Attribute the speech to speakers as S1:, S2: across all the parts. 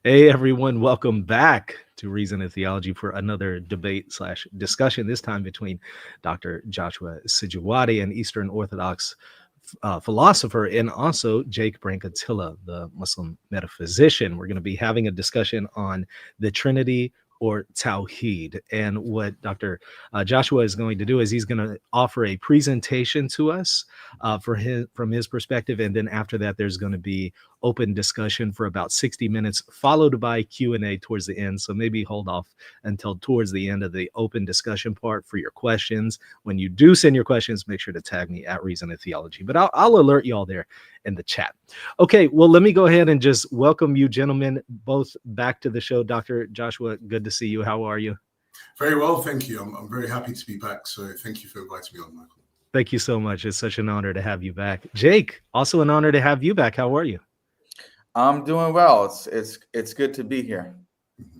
S1: Hey everyone, welcome back to Reason and Theology for another debate/discussion, this time between Dr. Joshua Sijuwade, an Eastern Orthodox philosopher, and also JBrancatella, the Muslim metaphysician. We're going to be having a discussion on the Trinity or Tawhid. And what Dr. Joshua is going to do is he's going to offer a presentation to us from his perspective. And then after that, there's going to be open discussion for about 60 minutes, followed by Q&A towards the end. So maybe hold off until towards the end of the open discussion part for your questions. When you do send your questions, make sure to tag me at Reason and Theology. But I'll alert you all there in the chat. Okay, well, let me go ahead and just welcome you gentlemen both back to the show. Dr. Joshua, good to see you. How are you?
S2: Very well, thank you. I'm very happy to be back. So thank you for inviting me on, Michael.
S1: Thank you so much. It's such an honor to have you back. Jake, also an honor to have you back. How are you?
S3: I'm doing well. It's good to be here.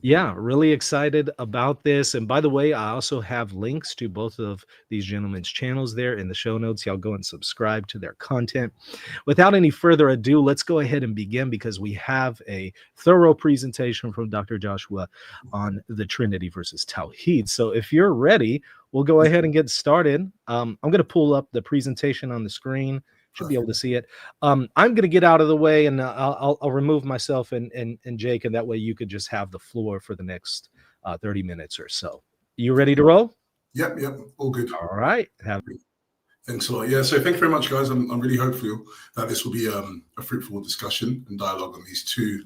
S1: Yeah, really excited about this. And by the way, I also have links to both of these gentlemen's channels there in the show notes. Y'all go and subscribe to their content. Without any further ado, let's go ahead and begin, because we have a thorough presentation from Dr. Joshua on the Trinity versus Tawhid. So if you're ready, we'll go ahead and get started. I'm going to pull up the presentation on the screen. Should be able to see it. I'm going to get out of the way, and I'll remove myself and Jake, and that way you could just have the floor for the next 30 minutes or so. You ready to roll?
S2: Yep, all good.
S1: All right.
S2: Thanks a lot. Yeah, so thank you very much, guys. I'm really hopeful that this will be a fruitful discussion and dialogue on these two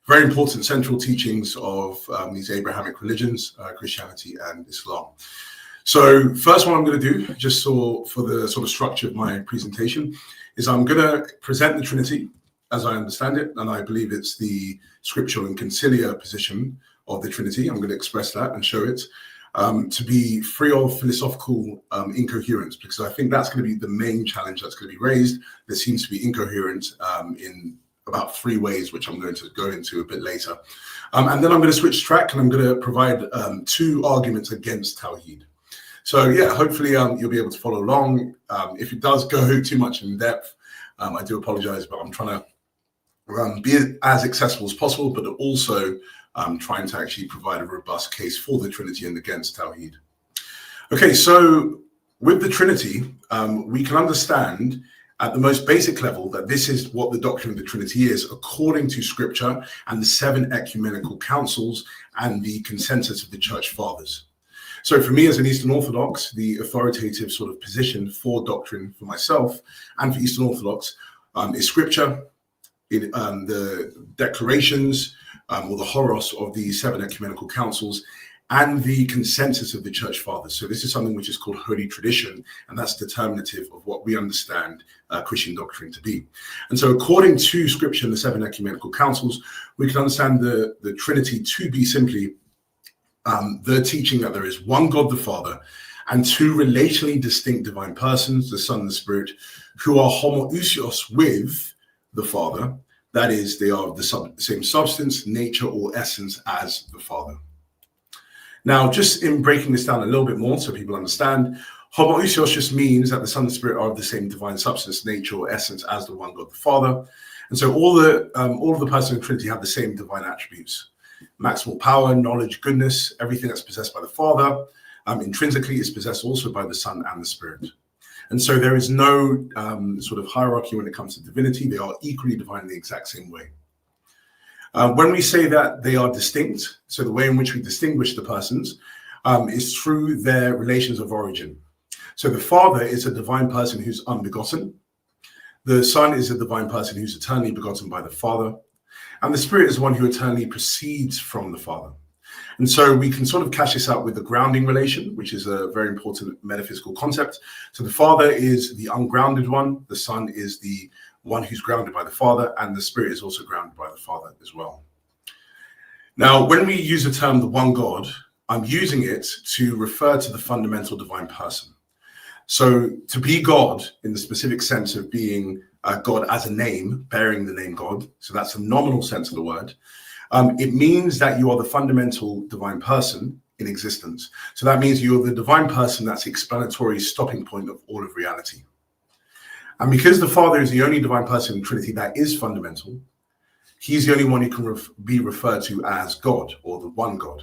S2: very important central teachings of these Abrahamic religions, Christianity and Islam. So first one I'm going to do, just for the sort of structure of my presentation, is I'm going to present the Trinity as I understand it, and I believe it's the scriptural and conciliar position of the Trinity. I'm going to express that and show it to be free of philosophical incoherence, because I think that's going to be the main challenge that's going to be raised. There seems to be incoherence in about 3 ways, which I'm going to go into a bit later. And then I'm going to switch track, and I'm going to provide 2 arguments against Tawhid. So yeah, hopefully you'll be able to follow along. If it does go too much in depth, I do apologize, but I'm trying to be as accessible as possible, but also trying to actually provide a robust case for the Trinity and against Tawhid. Okay, so with the Trinity, we can understand at the most basic level that this is what the doctrine of the Trinity is, according to Scripture and the 7 ecumenical councils and the consensus of the Church Fathers. So for me as an Eastern Orthodox, the authoritative sort of position for doctrine for myself and for Eastern Orthodox is Scripture, the declarations or the horos of the 7 ecumenical councils, and the consensus of the Church Fathers. So this is something which is called Holy Tradition, and that's determinative of what we understand Christian doctrine to be. And so according to Scripture and the 7 ecumenical councils, we can understand the Trinity to be simply the teaching that there is one God the Father and 2 relationally distinct divine persons, the Son and the Spirit, who are homoousios with the Father. That is, they are of the same substance, nature, or essence as the Father. Now, just in breaking this down a little bit more so people understand, homoousios just means that the Son and the Spirit are of the same divine substance, nature, or essence as the one God the Father. And so all of the persons of the Trinity have the same divine attributes. Maximal power, knowledge, goodness, everything that's possessed by the Father, intrinsically is possessed also by the Son and the Spirit. And so there is no sort of hierarchy when it comes to divinity. They are equally divine in the exact same way. When we say that they are distinct, so the way in which we distinguish the persons is through their relations of origin. So the Father is a divine person who's unbegotten. The Son is a divine person who's eternally begotten by the Father. And the Spirit is one who eternally proceeds from the Father. And so we can sort of cash this out with the grounding relation, which is a very important metaphysical concept. So the Father is the ungrounded one, the Son is the one who's grounded by the Father, and the Spirit is also grounded by the Father as well. Now, when we use the term the one God, I'm using it to refer to the fundamental divine person. So to be God in the specific sense of being God as a name, bearing the name God, so that's the nominal sense of the word, it means that you are the fundamental divine person in existence. So that means you're the divine person that's the explanatory stopping point of all of reality. And because the Father is the only divine person in the Trinity that is fundamental, He's the only one who can be referred to as God, or the one God.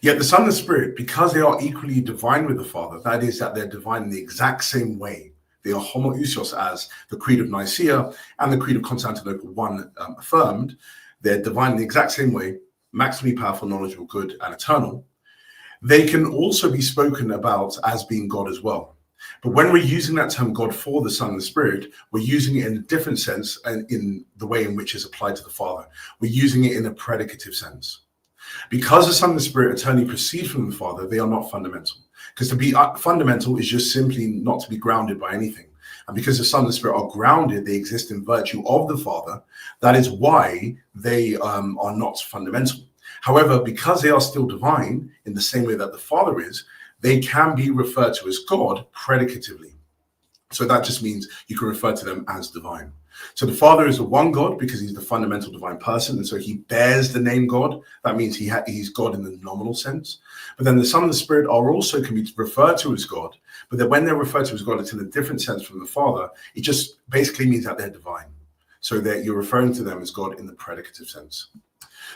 S2: Yet the Son and the Spirit, because they are equally divine with the Father, that is, that they're divine in the exact same way. They are homoousios, as the Creed of Nicaea and the Creed of Constantinople I affirmed. They're divine in the exact same way, maximally powerful, knowledgeable, good, and eternal. They can also be spoken about as being God as well. But when we're using that term God for the Son and the Spirit, we're using it in a different sense and in the way in which it's applied to the Father. We're using it in a predicative sense. Because the Son and the Spirit eternally proceed from the Father, they are not fundamental. Because to be fundamental is just simply not to be grounded by anything. And because the Son and the Spirit are grounded, they exist in virtue of the Father. That is why they are not fundamental. However, because they are still divine in the same way that the Father is, they can be referred to as God predicatively. So that just means you can refer to them as divine. So the Father is the one God because he's the fundamental divine person, and so he bears the name God. That means he's God in the nominal sense. But then the Son and the Spirit can be referred to as God, but then when they're referred to as God, it's in a different sense from the Father. It just basically means that they're divine. So that you're referring to them as God in the predicative sense.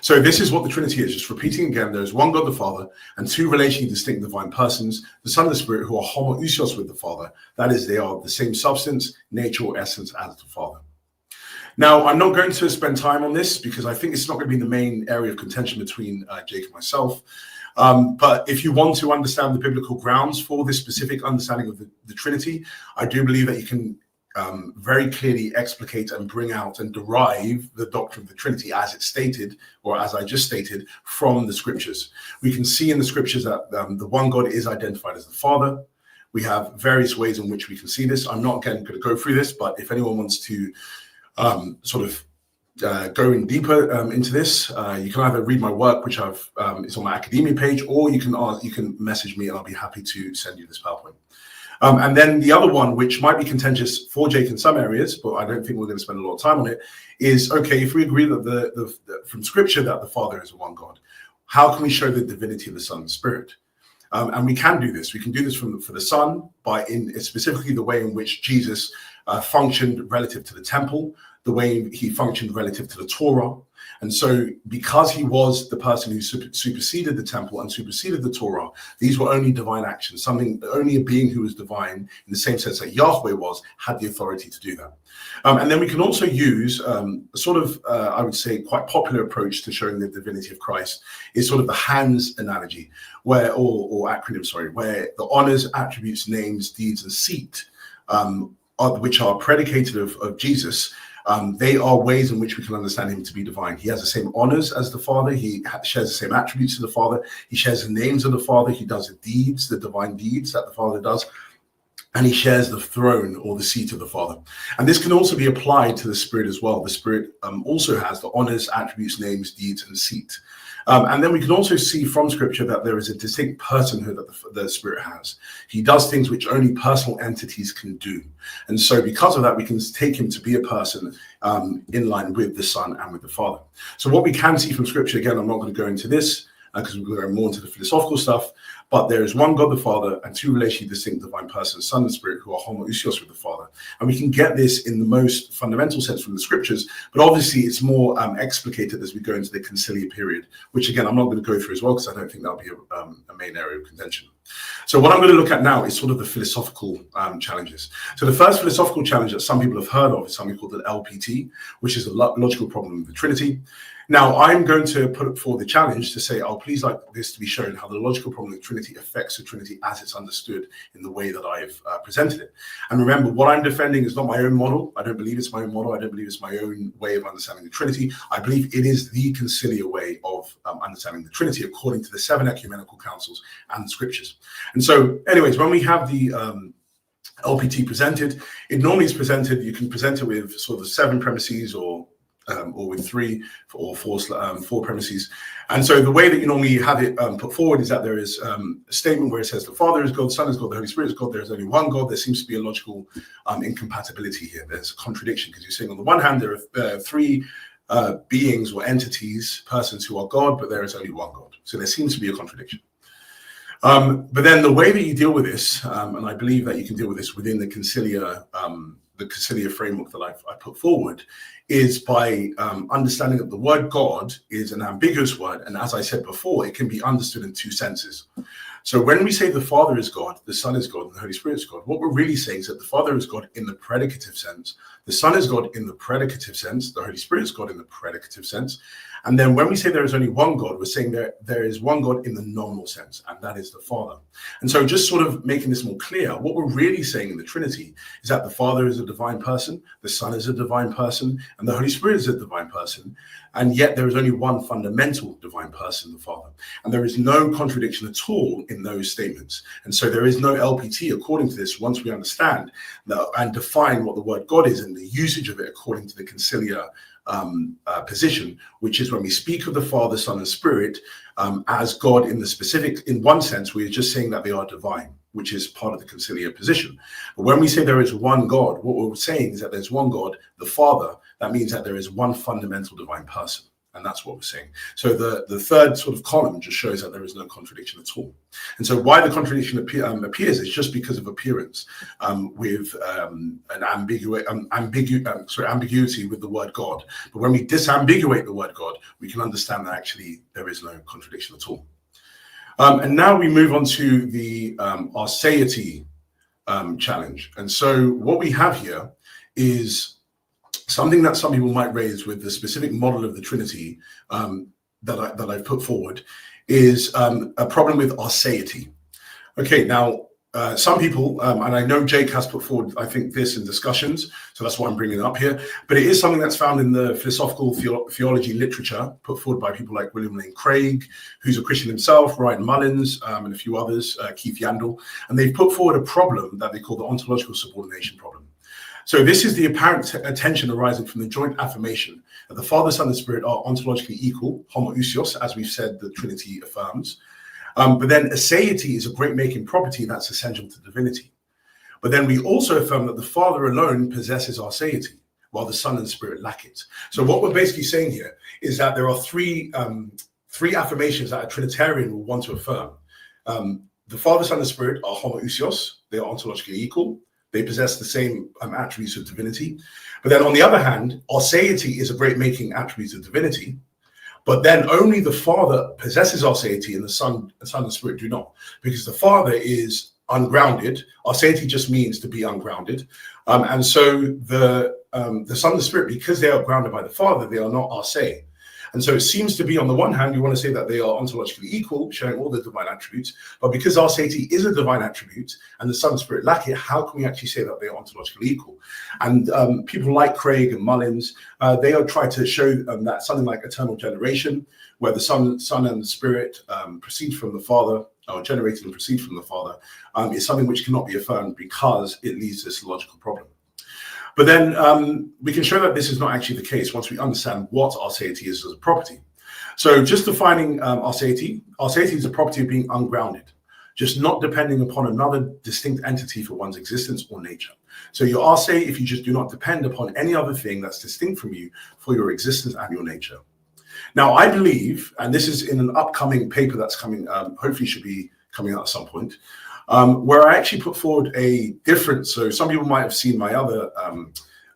S2: So this is what the Trinity is. Just repeating again, there is one God the Father and two relationally distinct divine persons, the Son and the Spirit, who are homoousios with the Father. That is, they are the same substance, nature, or essence as the Father. Now, I'm not going to spend time on this because I think it's not going to be the main area of contention between Jake and myself. But if you want to understand the biblical grounds for this specific understanding of the Trinity, I do believe that you can very clearly explicate and bring out and derive the doctrine of the Trinity as it's stated, or as I just stated, from the scriptures. We can see in the scriptures that the one God is identified as the Father. We have various ways in which we can see this. I'm not again going to go through this, but if anyone wants to go in deeper into this, you can either read my work, which it's on my academia page, or you can message me and I'll be happy to send you this PowerPoint. And then the other one, which might be contentious for Jake in some areas, but I don't think we're going to spend a lot of time on it, is, okay, if we agree that from scripture that the Father is one God, how can we show the divinity of the Son and Spirit? And we can do this. We can do this for the Son in specifically the way in which Jesus functioned relative to the temple, the way he functioned relative to the Torah. And so because he was the person who superseded the temple and superseded the Torah, these were only divine actions, only a being who was divine in the same sense that Yahweh had the authority to do that. And then we can also use I would say, quite popular approach to showing the divinity of Christ is sort of the hands analogy, where the honors, attributes, names, deeds, and seat, which are predicated of Jesus. They are ways in which we can understand him to be divine. He has the same honors as the Father. He shares the same attributes as the Father. He shares the names of the Father. He does the divine deeds that the Father does. And he shares the throne or the seat of the Father. And this can also be applied to the Spirit as well. The Spirit also has the honors, attributes, names, deeds, and seat. And then we can also see from Scripture that there is a distinct personhood that the Spirit has. He does things which only personal entities can do. And so because of that, we can take him to be a person in line with the Son and with the Father. So what we can see from Scripture, again, I'm not going to go into this because we're going to go more into the philosophical stuff, but there is one God the Father and two relationally distinct divine persons, Son and Spirit, who are homoousios with the Father. And we can get this in the most fundamental sense from the scriptures, but obviously it's more explicated as we go into the conciliar period, which again, I'm not going to go through as well because I don't think that'll be a main area of contention. So what I'm going to look at now is sort of the philosophical challenges. So the first philosophical challenge that some people have heard of is something called the LPT, which is a logical problem of the Trinity. Now, I'm going to put forward the challenge to say, please like this to be shown how the logical problem of the Trinity affects the Trinity as it's understood in the way that I've presented it. And remember, what I'm defending is not my own model. I don't believe it's my own model. I don't believe it's my own way of understanding the Trinity. I believe it is the conciliar way of understanding the Trinity according to the 7 ecumenical councils and the scriptures. And so, anyways, when we have the LPT presented, it normally is presented, you can present it with sort of 7 premises or with 3 or 4 premises. And so the way that you normally have it put forward is that there is a statement where it says the Father is God, the Son is God, the Holy Spirit is God, there is only one God. There seems to be a logical incompatibility here. There's a contradiction because you're saying on the one hand, there are 3 beings or entities, persons who are God, but there is only one God. So there seems to be a contradiction. But then the way that you deal with this, and I believe that you can deal with this within the conciliar the conciliar framework that I put forward is by understanding that the word God is an ambiguous word. And as I said before, it can be understood in two senses. So when we say the Father is God, the Son is God, and the Holy Spirit is God, what we're really saying is that the Father is God in the predicative sense, the Son is God in the predicative sense, the Holy Spirit is God in the predicative sense. And then when we say there is only one God, we're saying there is one God in the nominal sense, and that is the Father. And so just sort of making this more clear, what we're really saying in the Trinity is that the Father is a divine person, the Son is a divine person, and the Holy Spirit is a divine person. And yet there is only one fundamental divine person, the Father. And there is no contradiction at all in those statements. And so there is no LPT according to this once we understand that and define what the word God is and the usage of it according to the conciliar position, which is when we speak of the Father, Son, and Spirit as God in the specific, in one sense, we are just saying that they are divine, which is part of the conciliar position. But when we say there is one God, what we're saying is that there's one God, the Father. That means that there is one fundamental divine person. And that's what we're saying. So the third sort of column just shows that there is no contradiction at all. And so why the contradiction appears is just because of appearance with an ambiguity with the word God. But when we disambiguate the word God, we can understand that actually there is no contradiction at all. And now we move on to the arseity challenge. And so what we have here is something that some people might raise with the specific model of the Trinity that I've put forward is a problem with arseity. Okay, now some people, and I know Jake has put forward, I think, this in discussions, so that's why I'm bringing it up here, but it is something that's found in the philosophical theology literature put forward by people like William Lane Craig, who's a Christian himself, Ryan Mullins, and a few others, Keith Yandel, and they've put forward a problem that they call the ontological subordination problem. So this is the apparent tension arising from the joint affirmation that the Father, Son, and Spirit are ontologically equal, homoousios, as we've said the Trinity affirms. But then aseity is a great-making property that's essential to divinity. But then we also affirm that the Father alone possesses arseity, while the Son and Spirit lack it. So what we're basically saying here is that there are three affirmations that a Trinitarian will want to affirm. The Father, Son, and Spirit are homoousios, they are ontologically equal. They possess the same attributes of divinity. But then on the other hand, arseity is a great-making attribute of divinity. But then only the Father possesses arseity and the Son and Spirit do not. Because the Father is ungrounded. Arseity just means to be ungrounded. And so the Son and the Spirit, because they are grounded by the Father, they are not arse. And so it seems to be, on the one hand, you want to say that they are ontologically equal, showing all the divine attributes. But because arseity is a divine attribute and the Son and Spirit lack it, how can we actually say that they are ontologically equal? And people like Craig and Mullins, they are trying to show that something like eternal generation, where the Son and the Spirit proceed from the Father, or generated and proceed from the Father, is something which cannot be affirmed because it leads to this logical problem. But then we can show that this is not actually the case once we understand what arseity is as a property. So just defining arseity is a property of being ungrounded, just not depending upon another distinct entity for one's existence or nature. So you're arse if you just do not depend upon any other thing that's distinct from you for your existence and your nature. Now, I believe, and this is in an upcoming paper that's coming, hopefully should be coming out at some point, where I actually put forward a different, so some people might have seen my other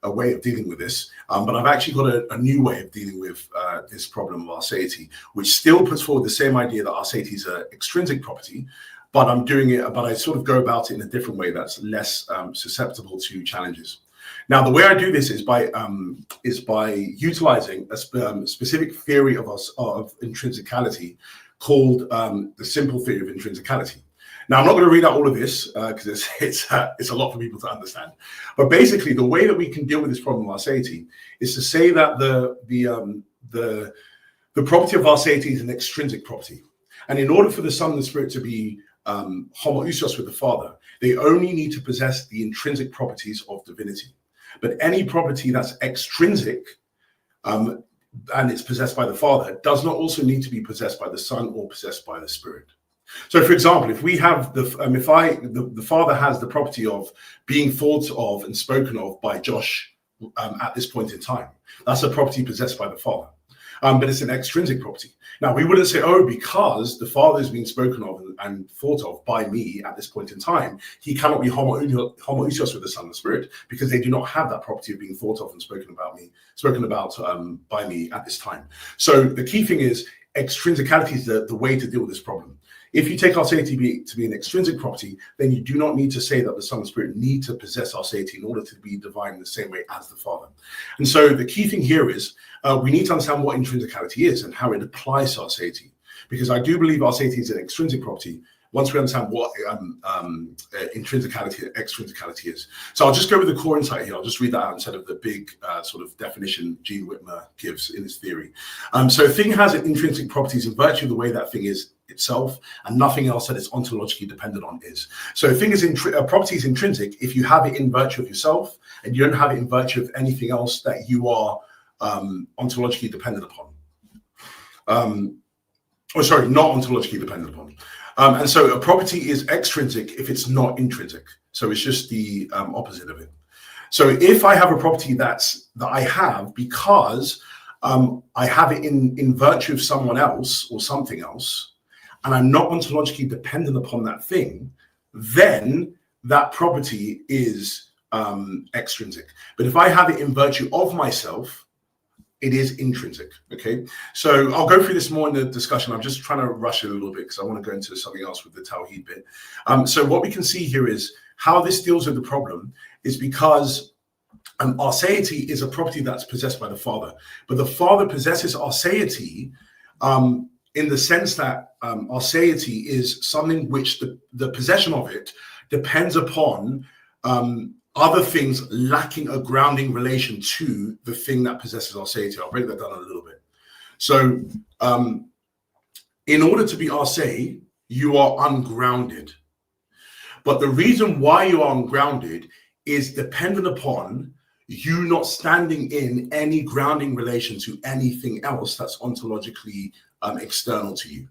S2: a way of dealing with this, but I've actually got a new way of dealing with this problem of arseity, which still puts forward the same idea that arseity is an extrinsic property, but I'm doing it, but I sort of go about it in a different way that's less susceptible to challenges. Now, the way I do this is by utilizing a specific theory of intrinsicality called the simple theory of intrinsicality. Now, I'm not going to read out all of this because it's a lot for people to understand. But basically, the way that we can deal with this problem of arseity is to say that the property of arseity is an extrinsic property. And in order for the Son and the Spirit to be homoousios with the Father, they only need to possess the intrinsic properties of divinity. But any property that's extrinsic and it's possessed by the Father does not also need to be possessed by the Son or possessed by the Spirit. So, for example, if we have the Father has the property of being thought of and spoken of by Josh at this point in time, that's a property possessed by the Father. but it's an extrinsic property. Now, we wouldn't say, oh, because the Father is being spoken of and thought of by me at this point in time, he cannot be homoousios with the Son and the Spirit, because they do not have that property of being thought of and spoken about by me at this time. So the key thing is extrinsicality is the way to deal with this problem. If you take aseity to be an extrinsic property, then you do not need to say that the Son and Spirit need to possess aseity in order to be divine in the same way as the Father. And so the key thing here is we need to understand what intrinsicality is and how it applies to aseity. Because I do believe aseity is an extrinsic property once we understand what intrinsicality and extrinsicality is. So I'll just go with the core insight here. I'll just read that out instead of the big sort of definition Gene Whitmer gives in his theory. So a thing has intrinsic properties in virtue of the way that thing is itself, and nothing else that it's ontologically dependent on is. So a thing is a property is intrinsic if you have it in virtue of yourself, and you don't have it in virtue of anything else that you are ontologically dependent upon. Not ontologically dependent upon. And so a property is extrinsic if it's not intrinsic. So it's just the opposite of it. So if I have a property that I have because I have it in virtue of someone else or something else, and I'm not ontologically dependent upon that thing, then that property is extrinsic. But if I have it in virtue of myself, it is intrinsic. Okay, so I'll go through this more in the discussion. I'm just trying to rush it a little bit because I want to go into something else with the Tawhid bit. So what we can see here is how this deals with the problem is because aseity is a property that's possessed by the Father, but the Father possesses aseity in the sense that aseity is something which the possession of it depends upon other things lacking a grounding relation to the thing that possesses aseity. I'll break that down a little bit. So in order to be ase, you are ungrounded. But the reason why you are ungrounded is dependent upon you not standing in any grounding relation to anything else that's ontologically external to you.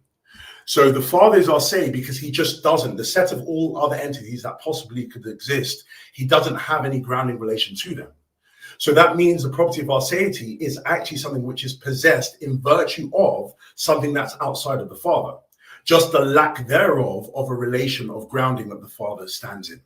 S2: So the Father is ase because he just doesn't. The set of all other entities that possibly could exist, he doesn't have any grounding relation to them. So that means the property of aseity is actually something which is possessed in virtue of something that's outside of the Father. Just the lack thereof of a relation of grounding that the Father stands in.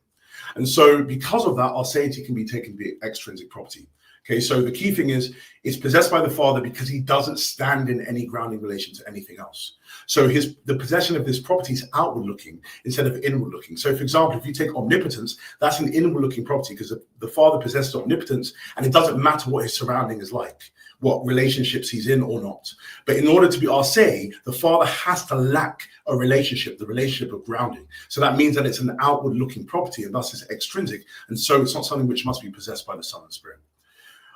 S2: And so because of that, aseity can be taken to be an extrinsic property. Okay, so the key thing is it's possessed by the Father because he doesn't stand in any grounding relation to anything else. So the possession of this property is outward looking instead of inward looking. So for example, if you take omnipotence, that's an inward looking property because the Father possesses omnipotence and it doesn't matter what his surrounding is like, what relationships he's in or not. But in order to be ase, the Father has to lack a relationship, the relationship of grounding. So that means that it's an outward looking property and thus it's extrinsic. And so it's not something which must be possessed by the Son and Spirit.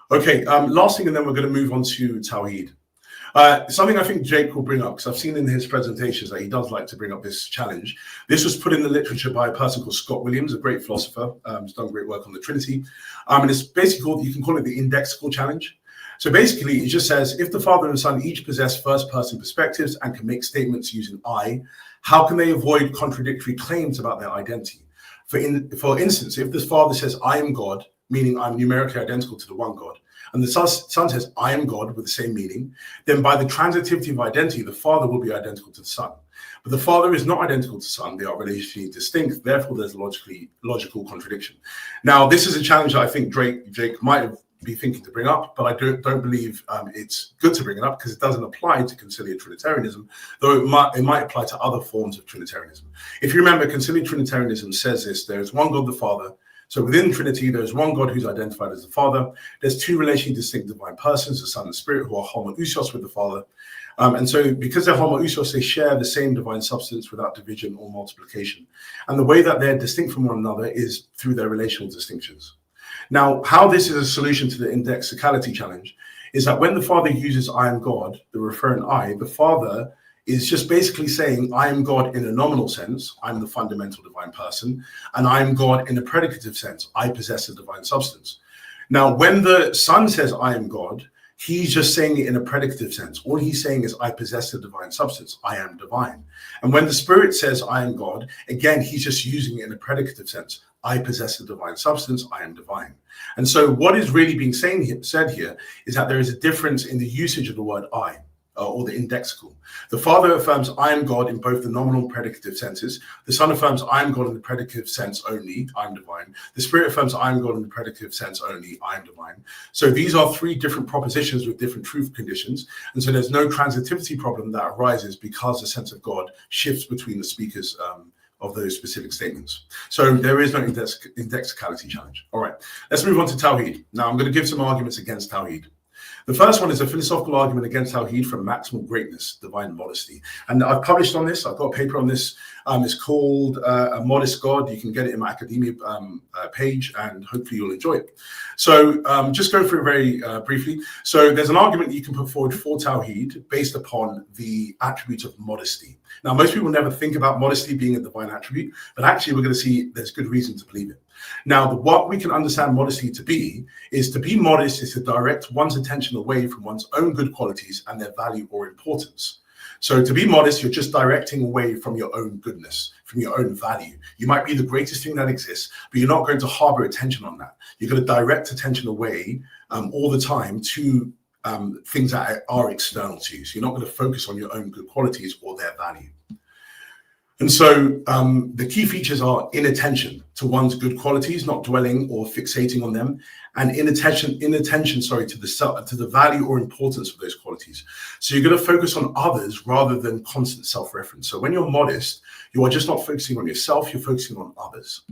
S2: Okay, last thing, and then we're going to move on to Tawhid. Something I think Jake will bring up, because I've seen in his presentations that he does like to bring up this challenge. This was put in the literature by a person called Scott Williams, a great philosopher. He's done great work on the Trinity. And it's basically called, you can call it the indexical challenge. So basically, it just says, if the Father and Son each possess first-person perspectives and can make statements using I, how can they avoid contradictory claims about their identity? For instance, if the Father says, I am God, meaning I'm numerically identical to the one God, and the Son says, I am God, with the same meaning, then by the transitivity of identity, the Father will be identical to the Son. But the Father is not identical to the Son. They are relationally distinct. Therefore, there's logical contradiction. Now, this is a challenge that I think Jake might be thinking to bring up, but I don't believe it's good to bring it up because it doesn't apply to conciliar Trinitarianism, though it might apply to other forms of Trinitarianism. If you remember, conciliar Trinitarianism says this: there is one God, the Father. So within Trinity, there's one God who's identified as the Father. There's two relationally distinct divine persons, the Son and Spirit, who are homoousios with the Father. And so because they're homoousios, they share the same divine substance without division or multiplication. And the way that they're distinct from one another is through their relational distinctions. Now, how this is a solution to the indexicality challenge is that when the Father uses I am God, the referent I, the Father is just basically saying, I am God in a nominal sense, I'm the fundamental divine person, and I am God in a predicative sense, I possess a divine substance. Now, when the Son says, I am God, he's just saying it in a predicative sense. All he's saying is, I possess a divine substance, I am divine. And when the Spirit says, I am God, again, he's just using it in a predicative sense, I possess the divine substance, I am divine. And so what is really being said here is that there is a difference in the usage of the word I, or the indexical. The Father affirms I am God in both the nominal and predicative senses. The Son affirms I am God in the predicative sense only, I am divine. The Spirit affirms I am God in the predicative sense only, I am divine. So these are three different propositions with different truth conditions. And so there's no transitivity problem that arises because the sense of God shifts between the speakers of those specific statements. So there is no indexicality challenge. All right, let's move on to Tawhid. Now I'm going to give some arguments against Tawhid. The first one is a philosophical argument against Tawhid from maximal greatness, divine modesty. And I've published on this, I've got a paper on this. It's called A Modest God. You can get it in my academia page, and hopefully you'll enjoy it. So just go through it very briefly. So there's an argument you can put forward for Tawhid based upon the attribute of modesty. Now, most people never think about modesty being a divine attribute, but actually we're going to see there's good reason to believe it. Now, what we can understand modesty to be modest is to direct one's attention away from one's own good qualities and their value or importance. So to be modest, you're just directing away from your own goodness, from your own value. You might be the greatest thing that exists, but you're not going to harbor attention on that. You're going to direct attention away all the time to things that are external to you. So you're not going to focus on your own good qualities or their value. And so the key features are inattention to one's good qualities, not dwelling or fixating on them, and inattention to the value or importance of those qualities. So you're going to focus on others rather than constant self-reference. So when you're modest, you are just not focusing on yourself, you're focusing on others.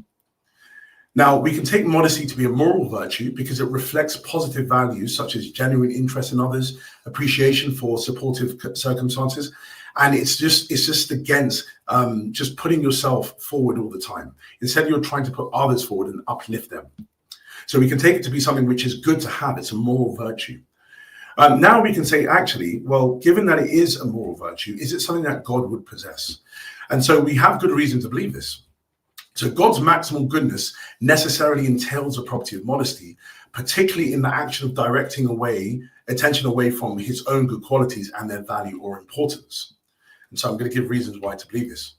S2: Now, we can take modesty to be a moral virtue because it reflects positive values such as genuine interest in others, appreciation for supportive circumstances, and it's just against just putting yourself forward all the time. Instead, you're trying to put others forward and uplift them. So we can take it to be something which is good to have. It's a moral virtue. Now we can say, actually, well, given that it is a moral virtue, is it something that God would possess? And so we have good reason to believe this. So God's maximal goodness necessarily entails a property of modesty, particularly in the action of directing attention away from his own good qualities and their value or importance. And so I'm going to give reasons why to believe this.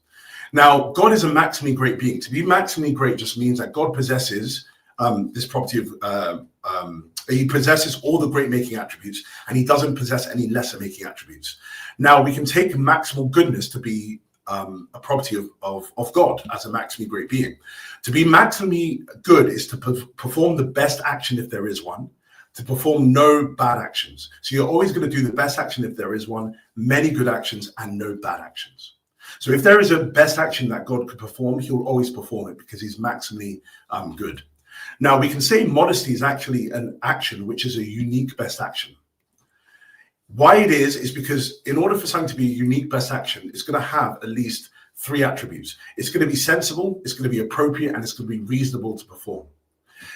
S2: Now, God is a maximally great being. To be maximally great just means that God possesses this property of, he possesses all the great making attributes, and he doesn't possess any lesser making attributes. Now, we can take maximal goodness to be a property of God as a maximally great being. To be maximally good is to perform the best action if there is one, to perform no bad actions. So you're always going to do the best action if there is one, many good actions and no bad actions. So if there is a best action that God could perform, he'll always perform it because he's maximally good. Now we can say modesty is actually an action which is a unique best action. Why it is because in order for something to be a unique best action, it's going to have at least three attributes. It's going to be sensible, it's going to be appropriate, and it's going to be reasonable to perform.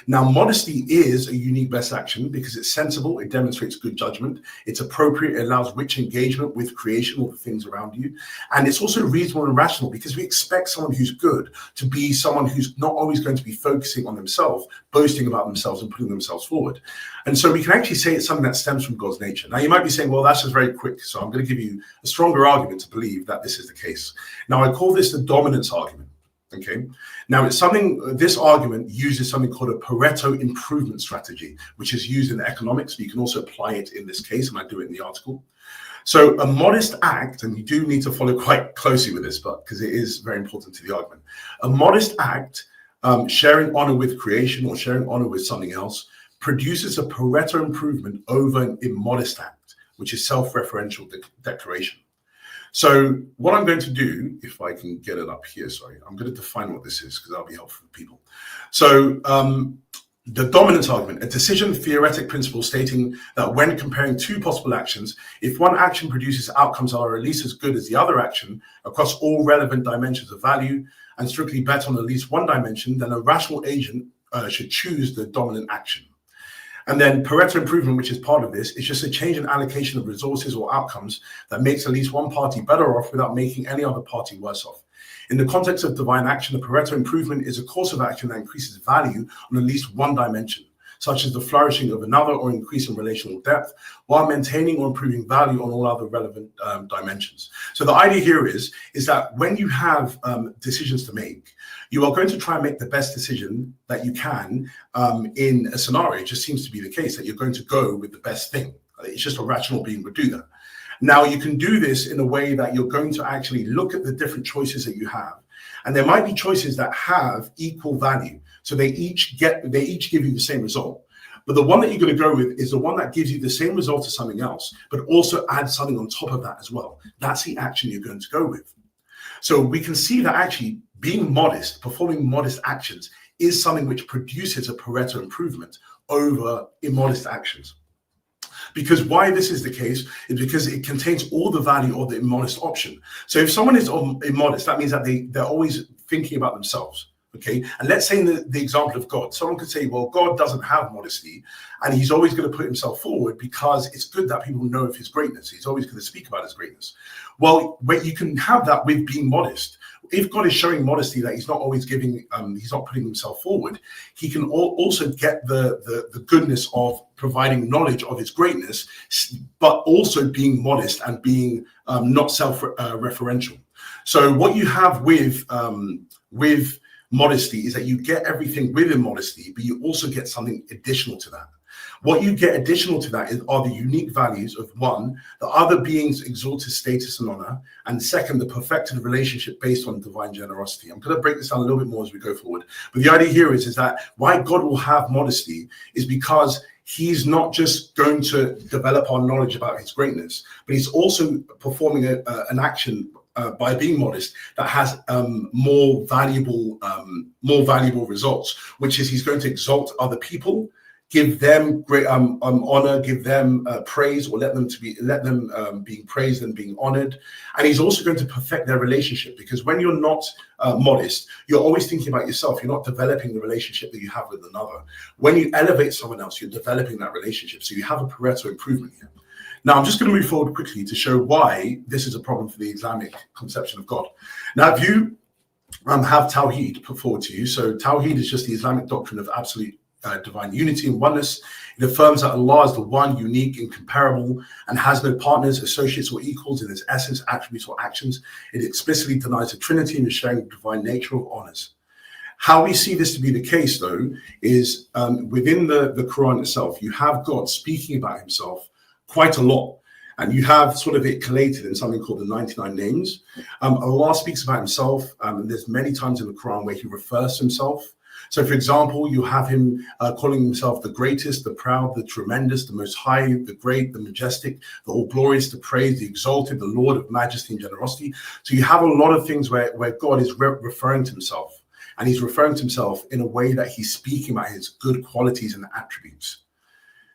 S2: Now, modesty is a unique best action because it's sensible, it demonstrates good judgment, it's appropriate, it allows rich engagement with creation or the things around you, and it's also reasonable and rational because we expect someone who's good to be someone who's not always going to be focusing on themselves, boasting about themselves and putting themselves forward. And so we can actually say it's something that stems from God's nature. Now, you might be saying, well, that's just very quick, so I'm going to give you a stronger argument to believe that this is the case. Now, I call this the dominance argument. Okay. Now it's this argument uses something called a Pareto improvement strategy, which is used in economics, but you can also apply it in this case, and I do it in the article. So a modest act, and you do need to follow quite closely with this, but because it is very important to the argument, a modest act, sharing honor with creation or sharing honor with something else, produces a Pareto improvement over an immodest act, which is self-referential declaration. So what I'm going to do, if I can get it up here, sorry, I'm going to define what this is because that'll be helpful for people. So the dominance argument, a decision theoretic principle stating that when comparing two possible actions, if one action produces outcomes that are at least as good as the other action across all relevant dimensions of value and strictly bet on at least one dimension, then a rational agent should choose the dominant action. And then Pareto improvement, which is part of this, is just a change in allocation of resources or outcomes that makes at least one party better off without making any other party worse off. In the context of divine action, the Pareto improvement is a course of action that increases value on at least one dimension. such as the flourishing of another or increasing relational depth, while maintaining or improving value on all other relevant dimensions. So the idea here is that when you have decisions to make, you are going to try and make the best decision that you can in a scenario. It just seems to be the case that you're going to go with the best thing. It's just a rational being would do that. Now, you can do this in a way that you're going to actually look at the different choices that you have. And there might be choices that have equal value. So they each give you the same result. But the one that you're going to go with is the one that gives you the same result as something else, but also adds something on top of that as well. That's the action you're going to go with. So we can see that actually being modest, performing modest actions, is something which produces a Pareto improvement over immodest actions. Because why this is the case is because it contains all the value of the immodest option. So if someone is immodest, that means that they're always thinking about themselves. Okay, and let's say in the example of God, someone could say, well, God doesn't have modesty, and he's always going to put himself forward because it's good that people know of his greatness. He's always going to speak about his greatness. Well, you can have that with being modest. If God is showing modesty, that he's not always giving, he's not putting himself forward, he can also get the goodness of providing knowledge of his greatness, but also being modest and being not self-referential. So what you have with modesty is that you get everything within modesty, but you also get something additional to that. What you get additional to that are the unique values of one, the other being's exalted status and honor, and second, the perfected relationship based on divine generosity. I'm going to break this down a little bit more as we go forward. But the idea here is that why God will have modesty is because he's not just going to develop our knowledge about his greatness, but he's also performing an action by being modest that has more valuable results, which is he's going to exalt other people, give them great honor, give them praise, or let them being praised and being honored. And he's also going to perfect their relationship, because when you're not modest, you're always thinking about yourself. You're not developing the relationship that you have with another. When you elevate someone else, you're developing that relationship. So you have a Pareto improvement here. Now, I'm just going to move forward quickly to show why this is a problem for the Islamic conception of God. Now, if you have Tawhid put forward to you, so Tawhid is just the Islamic doctrine of absolute divine unity and oneness. It affirms that Allah is the one, unique, incomparable, and has no partners, associates, or equals in his essence, attributes, or actions. It explicitly denies the Trinity and the sharing of divine nature of honors. How we see this to be the case, though, is within the Quran itself, you have God speaking about himself quite a lot. And you have sort of it collated in something called the 99 names. Allah speaks about himself, and there's many times in the Quran where he refers to himself. So, for example, you have him calling himself the greatest, the proud, the tremendous, the most high, the great, the majestic, the all glorious, the praised, the exalted, the Lord of majesty and generosity. So you have a lot of things where God is referring to himself, and he's referring to himself in a way that he's speaking about his good qualities and attributes.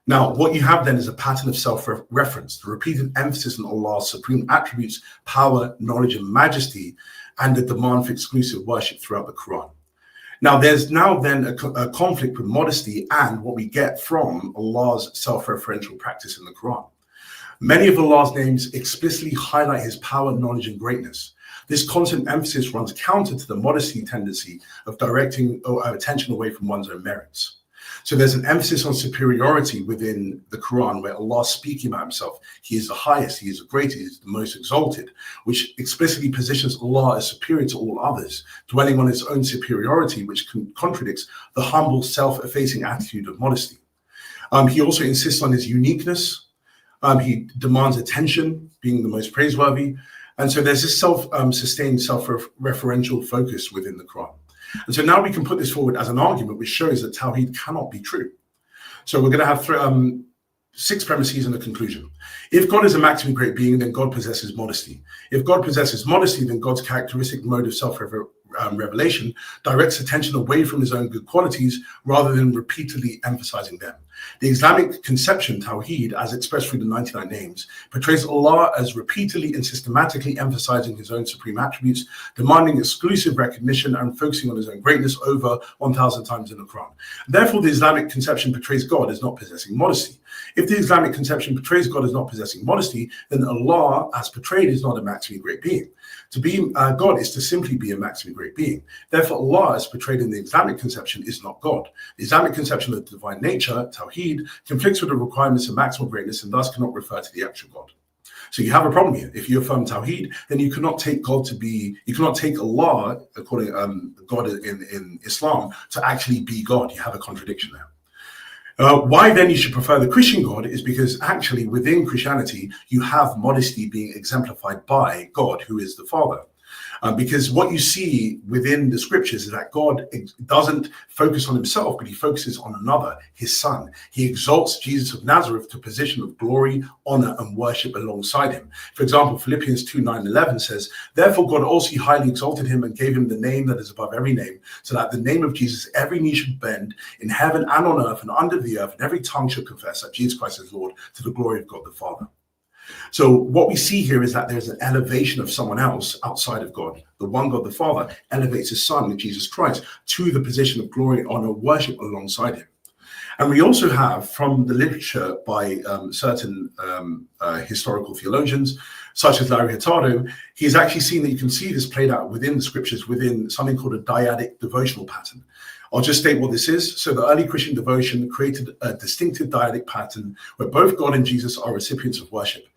S2: Now, what you have then is a pattern of self-reference, the repeated emphasis on Allah's supreme attributes, power, knowledge, and majesty, and the demand for exclusive worship throughout the Quran. Now, there's then a conflict with modesty and what we get from Allah's self-referential practice in the Quran. Many of Allah's names explicitly highlight his power, knowledge, and greatness. This constant emphasis runs counter to the modesty tendency of directing our attention away from one's own merits. So there's an emphasis on superiority within the Quran where Allah is speaking about himself. He is the highest, he is the greatest, he is the most exalted, which explicitly positions Allah as superior to all others, dwelling on his own superiority, which contradicts the humble, self-effacing attitude of modesty. He also insists on his uniqueness. He demands attention, being the most praiseworthy. And so there's this self-sustained, self-referential focus within the Quran. And so now we can put this forward as an argument which shows that Tawhid cannot be true. So we're going to have 6 premises and a conclusion. If God is a maximally great being, then God possesses modesty. If God possesses modesty, then God's characteristic mode of self-revelation directs attention away from his own good qualities rather than repeatedly emphasizing them. The Islamic conception, Tawhid, as expressed through the 99 names, portrays Allah as repeatedly and systematically emphasizing his own supreme attributes, demanding exclusive recognition and focusing on his own greatness over 1,000 times in the Quran. Therefore, the Islamic conception portrays God as not possessing modesty. If the Islamic conception portrays God as not possessing modesty, then Allah, as portrayed, is not a maximally great being. To be God is to simply be a maximally great being. Therefore, Allah, as portrayed in the Islamic conception, is not God. The Islamic conception of the divine nature, Tawhid, conflicts with the requirements of maximal greatness and thus cannot refer to the actual God. So you have a problem here. If you affirm Tawhid, then you cannot take God to be, you cannot take Allah, according God in Islam, to actually be God. You have a contradiction there. Why then you should prefer the Christian God is because actually within Christianity, you have modesty being exemplified by God, who is the Father. Because what you see within the scriptures is that God doesn't focus on himself, but he focuses on another, his son. He exalts Jesus of Nazareth to a position of glory, honor, and worship alongside him. For example, Philippians 2:9-11 says, "Therefore God also highly exalted him and gave him the name that is above every name, so that the name of Jesus every knee should bend in heaven and on earth and under the earth, and every tongue should confess that Jesus Christ is Lord, to the glory of God the Father." So what we see here is that there's an elevation of someone else outside of God. The one God, the Father, elevates his son, Jesus Christ, to the position of glory, honor, worship alongside him. And we also have from the literature by certain historical theologians, such as Larry Hurtado, he's actually seen that you can see this played out within the scriptures, within something called a dyadic devotional pattern. I'll just state what this is. So the early Christian devotion created a distinctive dyadic pattern where both God and Jesus are recipients of worship.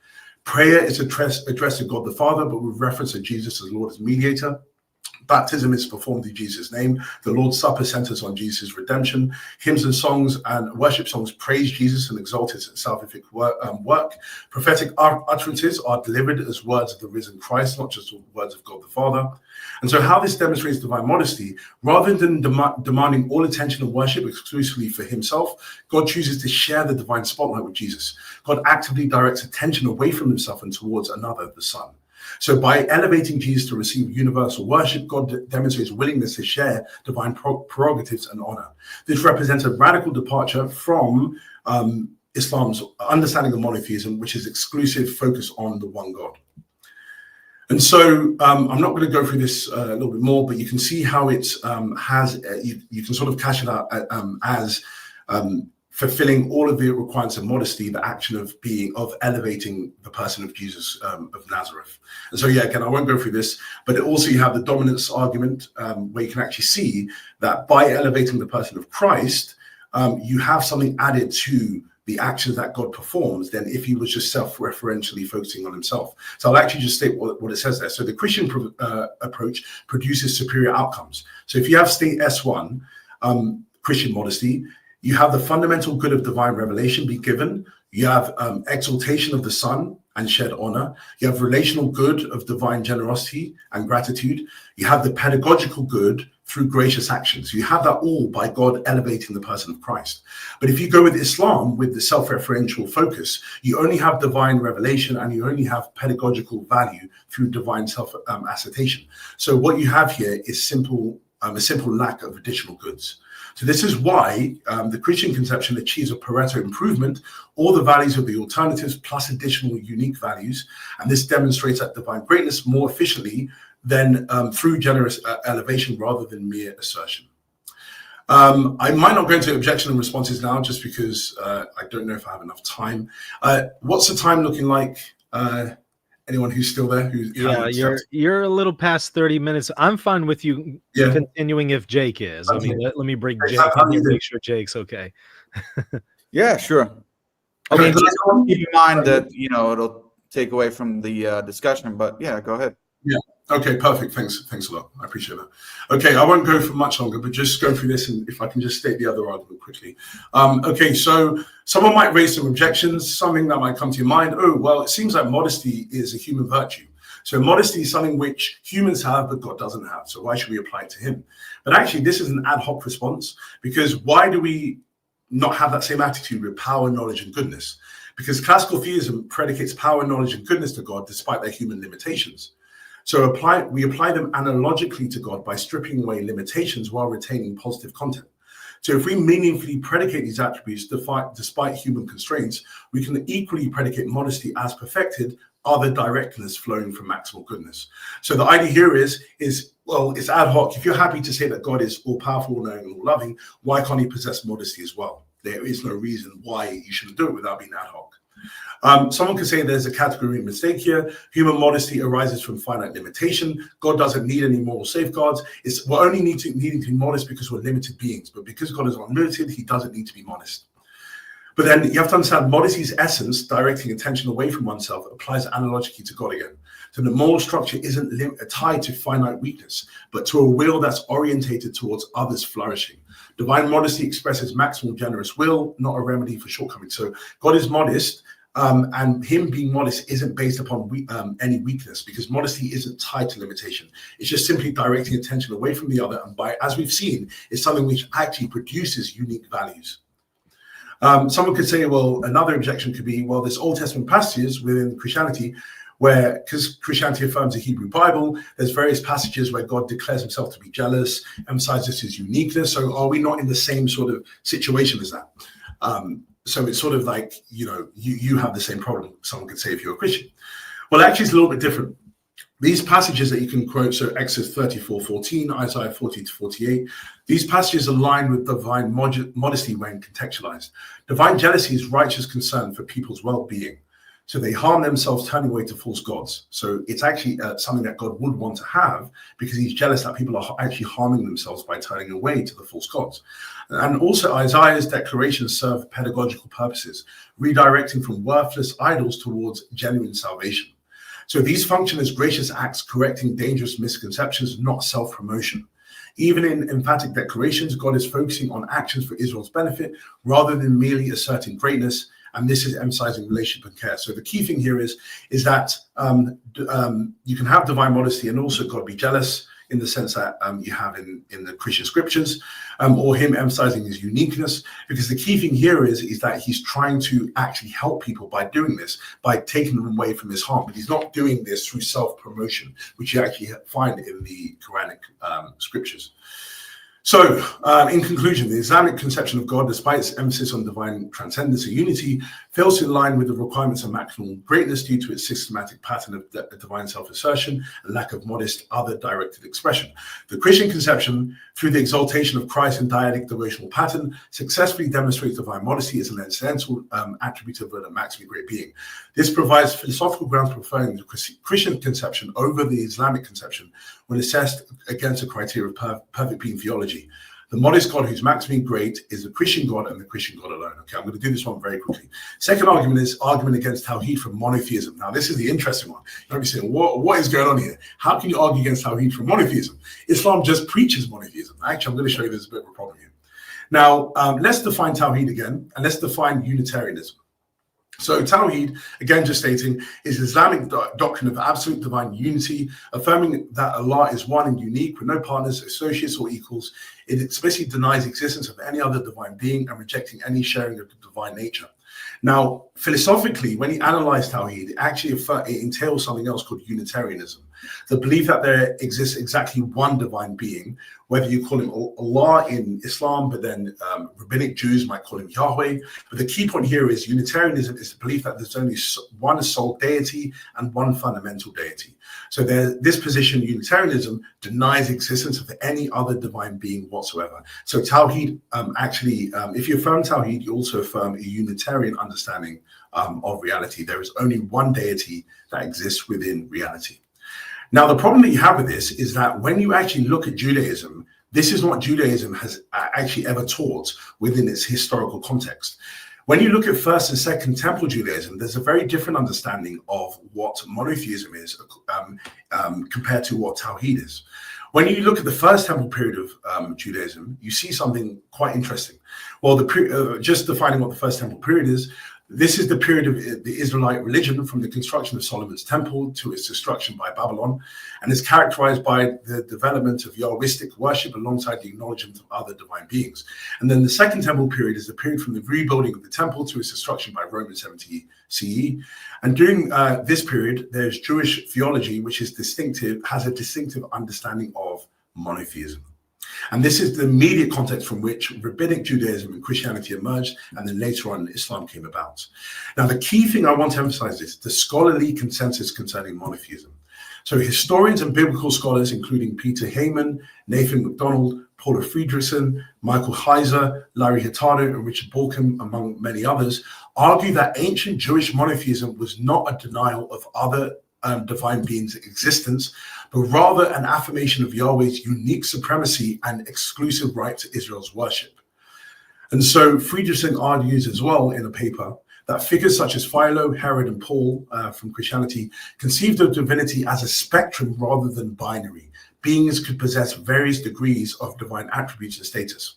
S2: Prayer is addressed to God the Father, but with reference to Jesus as Lord as mediator. Baptism is performed in Jesus' name. The Lord's Supper centers on Jesus' redemption. Hymns and songs and worship songs praise Jesus and exalt his salvific work. Prophetic utterances are delivered as words of the risen Christ, not just words of God the Father. And so how this demonstrates divine modesty, rather than demanding all attention and worship exclusively for himself, God chooses to share the divine spotlight with Jesus. God actively directs attention away from himself and towards another, the Son. So by elevating Jesus to receive universal worship, God demonstrates willingness to share divine prerogatives and honor. This represents a radical departure from Islam's understanding of monotheism, which is exclusive focus on the one God. And so I'm not going to go through this a little bit more, but you can see how it you can sort of cash it out as fulfilling all of the requirements of modesty, the action of elevating the person of Jesus of Nazareth. And so, yeah, again, I won't go through this, but also you have the dominance argument where you can actually see that by elevating the person of Christ, you have something added to the actions that God performs than if he was just self-referentially focusing on himself. So I'll actually just state what it says there. So the Christian approach produces superior outcomes. So if you have state S1, Christian modesty, you have the fundamental good of divine revelation be given. You have exaltation of the Son and shared honor. You have relational good of divine generosity and gratitude. You have the pedagogical good through gracious actions. You have that all by God elevating the person of Christ. But if you go with Islam, with the self-referential focus, you only have divine revelation and you only have pedagogical value through divine self-assertion. So what you have here is a simple lack of additional goods. So this is why the Christian conception achieves a Pareto improvement, all the values of the alternatives plus additional unique values. And this demonstrates that divine greatness more efficiently than through generous elevation rather than mere assertion. I might not go into objection and responses now just because I don't know if I have enough time. What's the time looking like? Anyone who's still there?
S1: You're a little past 30 minutes. I'm fine with you continuing if Jake is. I mean, let me bring Jake in and make sure Jake's okay.
S3: Yeah, sure. I mean, just keep in mind that, it'll take away from the discussion, but yeah, go ahead.
S2: Yeah. Okay, perfect. Thanks a lot. I appreciate that. Okay, I won't go for much longer, but just go through this, and if I can just state the other argument quickly. Okay, so someone might raise some objections, something that might come to your mind. Oh, well, it seems like modesty is a human virtue. So modesty is something which humans have, but God doesn't have. So why should we apply it to him? But actually, this is an ad hoc response, because why do we not have that same attitude with power, knowledge, and goodness? Because classical theism predicates power, knowledge, and goodness to God despite their human limitations. So we apply them analogically to God by stripping away limitations while retaining positive content. So if we meaningfully predicate these attributes despite human constraints, we can equally predicate modesty as perfected, other directness flowing from maximal goodness. So the idea here is well, it's ad hoc. If you're happy to say that God is all powerful, all knowing, and all loving, why can't he possess modesty as well? there is no reason why you shouldn't do it without being ad hoc. Someone could say there's a category mistake here. Human modesty arises from finite limitation. God doesn't need any moral safeguards. We're only needing to be modest because we're limited beings. But because God is unlimited, he doesn't need to be modest. But then you have to understand modesty's essence, directing attention away from oneself, applies analogically to God again. So the moral structure isn't tied to finite weakness, but to a will that's orientated towards others flourishing. Divine modesty expresses maximal generous will, not a remedy for shortcomings. So God is modest, and him being modest isn't based upon any weakness, because modesty isn't tied to limitation. It's just simply directing attention away from the other, and as we've seen, it's something which actually produces unique values. Someone could say, well, another objection could be, well, there's Old Testament passages within Christianity where, because Christianity affirms the Hebrew Bible, there's various passages where God declares himself to be jealous, emphasizes his uniqueness. So are we not in the same sort of situation as that? So it's sort of like, you have the same problem, someone could say, if you're a Christian. Well, actually, it's a little bit different. These passages that you can quote, so Exodus 34:14, Isaiah 40-48, these passages align with divine modesty when contextualized. Divine jealousy is righteous concern for people's well-being. So they harm themselves, turning away to false gods. So it's actually something that God would want to have, because he's jealous that people are actually harming themselves by turning away to the false gods. And also Isaiah's declarations serve pedagogical purposes, redirecting from worthless idols towards genuine salvation. So these function as gracious acts, correcting dangerous misconceptions, not self-promotion. Even in emphatic declarations, God is focusing on actions for Israel's benefit rather than merely asserting greatness. And this is emphasizing relationship and care. So the key thing here is that you can have divine modesty and also God be jealous, in the sense that you have in the Christian scriptures, or him emphasizing his uniqueness, because the key thing here is that he's trying to actually help people by doing this, by taking them away from his harm. But he's not doing this through self-promotion, which you actually find in the Quranic scriptures. So, in conclusion, the Islamic conception of God, despite its emphasis on divine transcendence and unity, fails to align with the requirements of maximal greatness due to its systematic pattern of divine self-assertion and lack of modest other-directed expression. The Christian conception, through the exaltation of Christ and dyadic devotional pattern, successfully demonstrates divine modesty as an essential attribute of a maximally great being. This provides philosophical grounds for preferring the Christian conception over the Islamic conception when assessed against the criteria of perfect being theology. The modest God who's maximally great is the Christian God and the Christian God alone. Okay, I'm going to do this one very quickly. Second argument is argument against Tawhid from monotheism. Now, this is the interesting one. You might be saying, what is going on here? How can you argue against Tawhid from monotheism? Islam just preaches monotheism. Actually, I'm going to show you there's a bit of a problem here. Now, let's define Tawhid again, and let's define Unitarianism. So Tawhid, again just stating, is Islamic doctrine of absolute divine unity, affirming that Allah is one and unique with no partners, associates, or equals. It explicitly denies existence of any other divine being and rejecting any sharing of the divine nature. Now, philosophically, when you analyze Tawhid, it entails something else called Unitarianism. The belief that there exists exactly one divine being, whether you call him Allah in Islam, but then rabbinic Jews might call him Yahweh. But the key point here is Unitarianism is the belief that there's only one sole deity and one fundamental deity. So this position, Unitarianism, denies existence of any other divine being whatsoever. So Tawhid, if you affirm Tawhid, you also affirm a Unitarian understanding of reality. There is only one deity that exists within reality. Now, the problem that you have with this is that when you actually look at Judaism, this is what Judaism has actually ever taught within its historical context. When you look at First and Second Temple Judaism, there's a very different understanding of what monotheism is compared to what Tawhid is. When you look at the First Temple period of Judaism, you see something quite interesting. Well, just defining what the First Temple period is, this is the period of the Israelite religion from the construction of Solomon's temple to its destruction by Babylon, and is characterized by the development of Yahwistic worship alongside the acknowledgement of other divine beings. And then the Second Temple period is the period from the rebuilding of the temple to its destruction by Rome in 70 CE. And during this period, there's Jewish theology, which is has a distinctive understanding of monotheism. And this is the immediate context from which rabbinic Judaism and Christianity emerged, and then later on Islam came about. Now, the key thing I want to emphasize is the scholarly consensus concerning monotheism. So historians and biblical scholars, including Peter Heyman, Nathan MacDonald, Paula Friedrichsen, Michael Heiser, Larry Hurtado, and Richard Balcom, among many others, argue that ancient Jewish monotheism was not a denial of other divine beings' existence, but rather an affirmation of Yahweh's unique supremacy and exclusive right to Israel's worship. And so Friedrichsen argues as well in a paper that figures such as Philo, Herod, and Paul from Christianity conceived of divinity as a spectrum rather than binary. Beings could possess various degrees of divine attributes and status.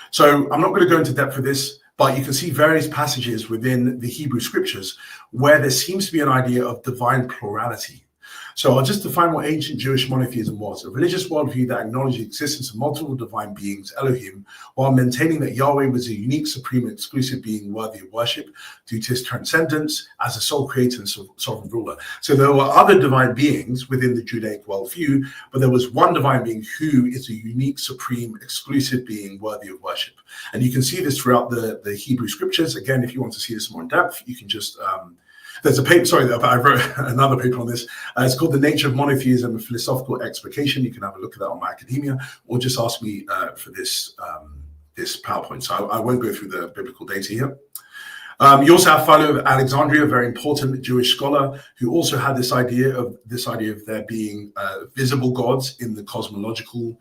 S2: So I'm not going to go into depth for this, but you can see various passages within the Hebrew scriptures where there seems to be an idea of divine plurality. So I'll just define what ancient Jewish monotheism was: a religious worldview that acknowledged the existence of multiple divine beings, Elohim, while maintaining that Yahweh was a unique, supreme, and exclusive being worthy of worship due to his transcendence as a sole creator and sovereign ruler. So there were other divine beings within the Judaic worldview, but there was one divine being who is a unique, supreme, exclusive being worthy of worship. And you can see this throughout the Hebrew scriptures. Again, if you want to see this more in depth, you can just... there's a paper, sorry, I wrote another paper on this. It's called The Nature of Monotheism, a Philosophical Explication. You can have a look at that on my academia, or just ask me for this PowerPoint. So I won't go through the biblical data here. You also have Philo of Alexandria, a very important Jewish scholar, who also had this idea of there being visible gods in the cosmological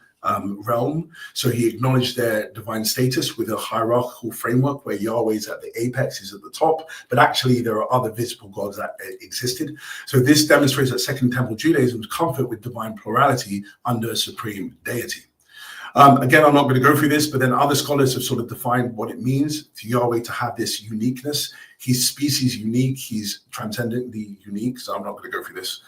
S2: realm. So he acknowledged their divine status with a hierarchical framework where Yahweh is at the apex, is at the top, but actually there are other visible gods that existed. So this demonstrates that Second Temple Judaism's comfort with divine plurality under a supreme deity. Again, I'm not going to go through this, but then other scholars have sort of defined what it means for Yahweh to have this uniqueness. He's species unique, he's transcendently unique, so I'm not going to go through this.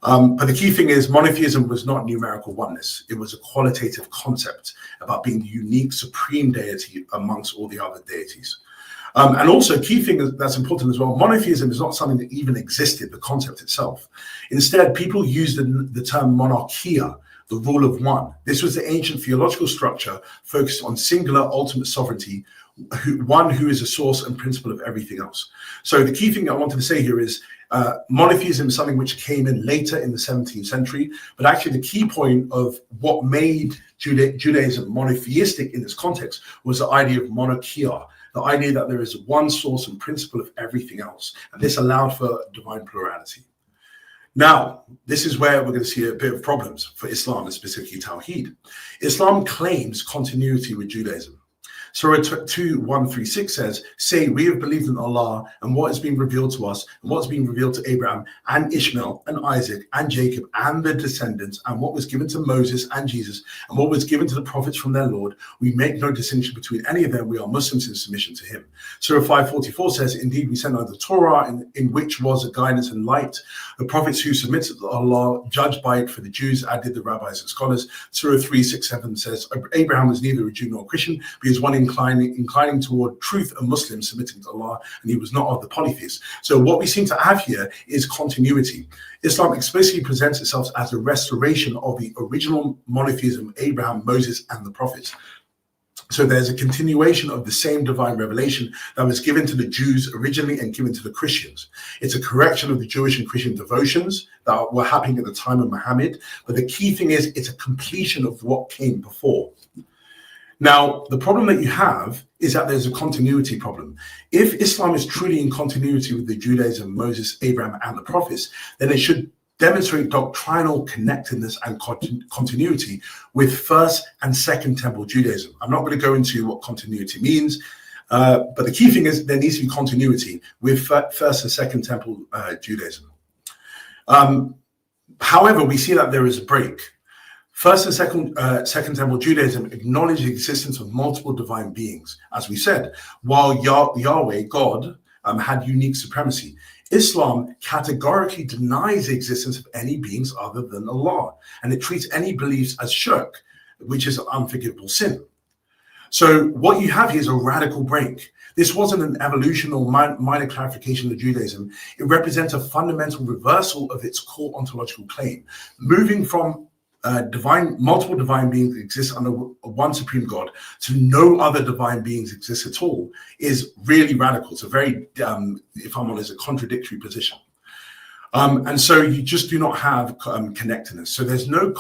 S2: But the key thing is monotheism was not numerical oneness. It was a qualitative concept about being the unique, supreme deity amongst all the other deities. And also a key thing that's important as well, monotheism is not something that even existed, the concept itself. Instead, people used the term monarchia, the rule of one. This was the ancient theological structure focused on singular ultimate sovereignty, one who is a source and principle of everything else. So the key thing I wanted to say here is monotheism is something which came in later in the 17th century, but actually the key point of what made Judaism monotheistic in this context was the idea of monarchia, the idea that there is one source and principle of everything else. And this allowed for divine plurality. Now, this is where we're going to see a bit of problems for Islam, and specifically Tawhid. Islam claims continuity with Judaism. Surah 2:136 says, "Say, we have believed in Allah and what has been revealed to us, and what has been revealed to Abraham and Ishmael and Isaac and Jacob and their descendants, and what was given to Moses and Jesus, and what was given to the prophets from their Lord. We make no distinction between any of them. We are Muslims in submission to him." Surah 5:44 says, "Indeed, we sent out the Torah in which was a guidance and light. The prophets who submitted to Allah judged by it for the Jews, added the rabbis and scholars." Surah 3:6-7 says, "Abraham was neither a Jew nor a Christian, but he was one inclining toward truth, a Muslim submitting to Allah, and he was not of the polytheists." So what we seem to have here is continuity. Islam explicitly presents itself as a restoration of the original monotheism, Abraham, Moses, and the prophets. So there's a continuation of the same divine revelation that was given to the Jews originally and given to the Christians. It's a correction of the Jewish and Christian devotions that were happening at the time of Muhammad. But the key thing is it's a completion of what came before. Now, the problem that you have is that there's a continuity problem. If Islam is truly in continuity with the Judaism, Moses, Abraham, and the prophets, then it should demonstrate doctrinal connectedness and continuity with First and Second Temple Judaism. I'm not going to go into what continuity means, but the key thing is there needs to be continuity with First and Second Temple Judaism. However, we see that there is a break. First and Second Temple Judaism acknowledge the existence of multiple divine beings, as we said, while Yahweh, God, had unique supremacy. Islam categorically denies the existence of any beings other than Allah, and it treats any beliefs as shirk, which is an unforgivable sin. So what you have here is a radical break. This wasn't an evolutional minor clarification of Judaism. It represents a fundamental reversal of its core ontological claim, moving from multiple divine beings exist under one supreme God to no other divine beings exist at all is really radical. It's a very, if I'm honest, a contradictory position. And so you just do not have connectedness. So there's no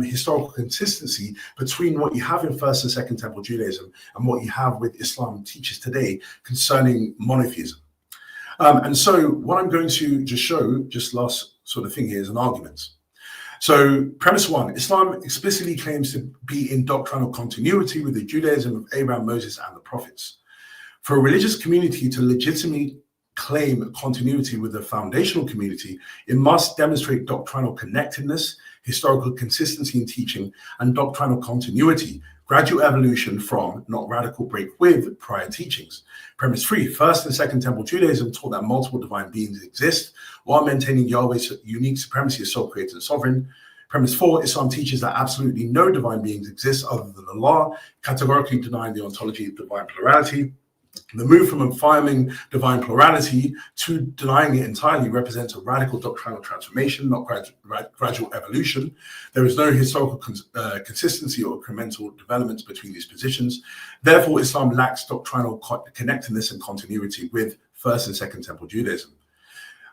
S2: historical consistency between what you have in First and Second Temple Judaism and what you have with Islam teaches today concerning monotheism. And so what I'm going to just show, just last sort of thing here, is an argument. So premise one, Islam explicitly claims to be in doctrinal continuity with the Judaism of Abraham, Moses, and the prophets. For a religious community to legitimately claim continuity with the foundational community, it must demonstrate doctrinal connectedness, historical consistency in teaching, and doctrinal continuity, gradual evolution from, not radical break with, prior teachings. Premise 3, First and Second Temple Judaism taught that multiple divine beings exist while maintaining Yahweh's unique supremacy as sole creator and sovereign. Premise 4, Islam teaches that absolutely no divine beings exist other than Allah, categorically denying the ontology of divine plurality. The move from affirming divine plurality to denying it entirely represents a radical doctrinal transformation, not gradual evolution. There is no historical consistency or incremental developments between these positions. Therefore, Islam lacks doctrinal connectedness and continuity with First and Second Temple Judaism.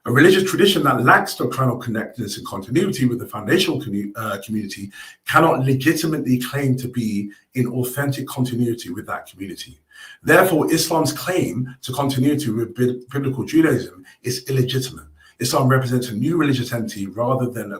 S2: A religious tradition that lacks doctrinal connectedness and continuity with the foundational community cannot legitimately claim to be in authentic continuity with that community. Therefore, Islam's claim to continuity with biblical Judaism is illegitimate. Islam represents a new religious entity rather than a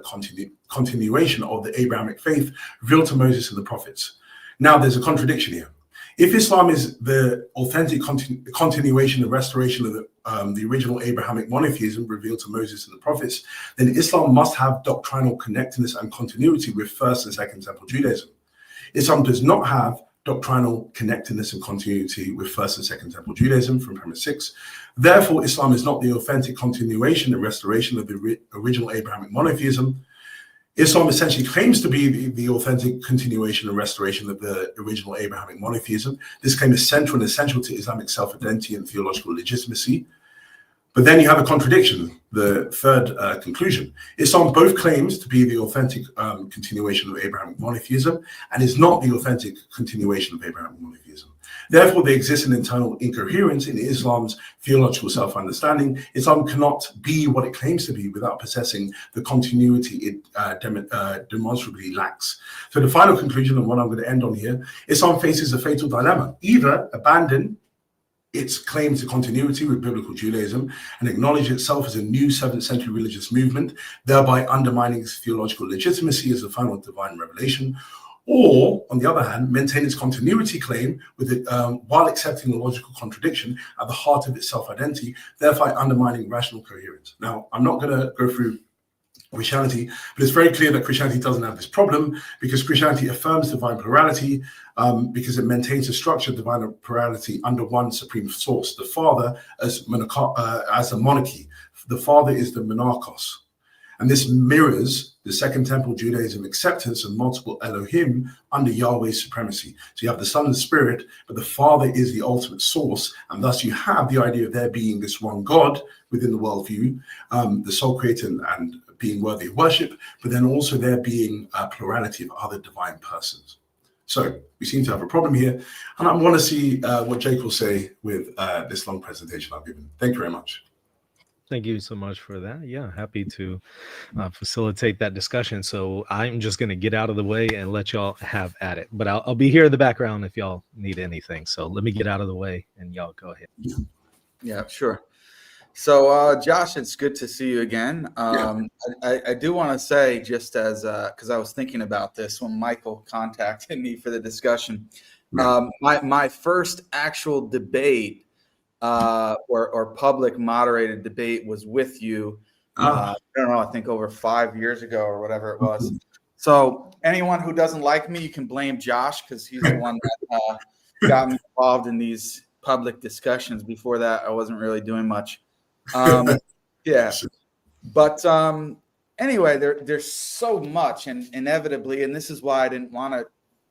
S2: continuation of the Abrahamic faith revealed to Moses and the prophets. Now, there's a contradiction here. If Islam is the authentic continuation and restoration of the original Abrahamic monotheism revealed to Moses and the prophets, then Islam must have doctrinal connectedness and continuity with First and Second Temple Judaism. Islam does not have doctrinal connectedness and continuity with First and Second Temple Judaism from premise 6. Therefore, Islam is not the authentic continuation and restoration of the original Abrahamic monotheism. Islam essentially claims to be the authentic continuation and restoration of the original Abrahamic monotheism. This claim is central and essential to Islamic self-identity and theological legitimacy. But then you have a contradiction, the third conclusion. Islam both claims to be the authentic continuation of Abrahamic monotheism and is not the authentic continuation of Abrahamic monotheism. Therefore, there exists an internal incoherence in Islam's theological self-understanding. Islam cannot be what it claims to be without possessing the continuity it demonstrably lacks. So the final conclusion, and what I'm going to end on here, Islam faces a fatal dilemma. Either abandon its claim to continuity with biblical Judaism and acknowledge itself as a new 7th century religious movement, thereby undermining its theological legitimacy as the final divine revelation, or, on the other hand, maintain its continuity claim with it, while accepting the logical contradiction at the heart of its self-identity, thereby undermining rational coherence. Now, I'm not going to go through Christianity, but it's very clear that Christianity doesn't have this problem because Christianity affirms divine plurality because it maintains a structure of divine plurality under one supreme source, the Father as a monarchy. The Father is the monarchos. And this mirrors the Second Temple Judaism acceptance of multiple Elohim under Yahweh's supremacy. So you have the Son and the Spirit, but the Father is the ultimate source. And thus you have the idea of there being this one God within the worldview, the sole creator and being worthy of worship, but then also there being a plurality of other divine persons. So we seem to have a problem here. And I want to see what Jake will say with this long presentation I've given. Thank you very much.
S1: Thank you so much for that. Yeah, happy to facilitate that discussion. So I'm just going to get out of the way and let y'all have at it. But I'll be here in the background if y'all need anything. So let me get out of the way and y'all go ahead.
S3: Yeah, sure. So, Josh, it's good to see you again. I do want to say, just as because I was thinking about this when Michael contacted me for the discussion, my first actual debate or public moderated debate was with you. I don't know, I think over 5 years ago or whatever it was. So anyone who doesn't like me, you can blame Josh because he's the one that got me involved in these public discussions. Before that, I wasn't really doing much. Yeah, but anyway, there's so much, and inevitably, and this is why I didn't want to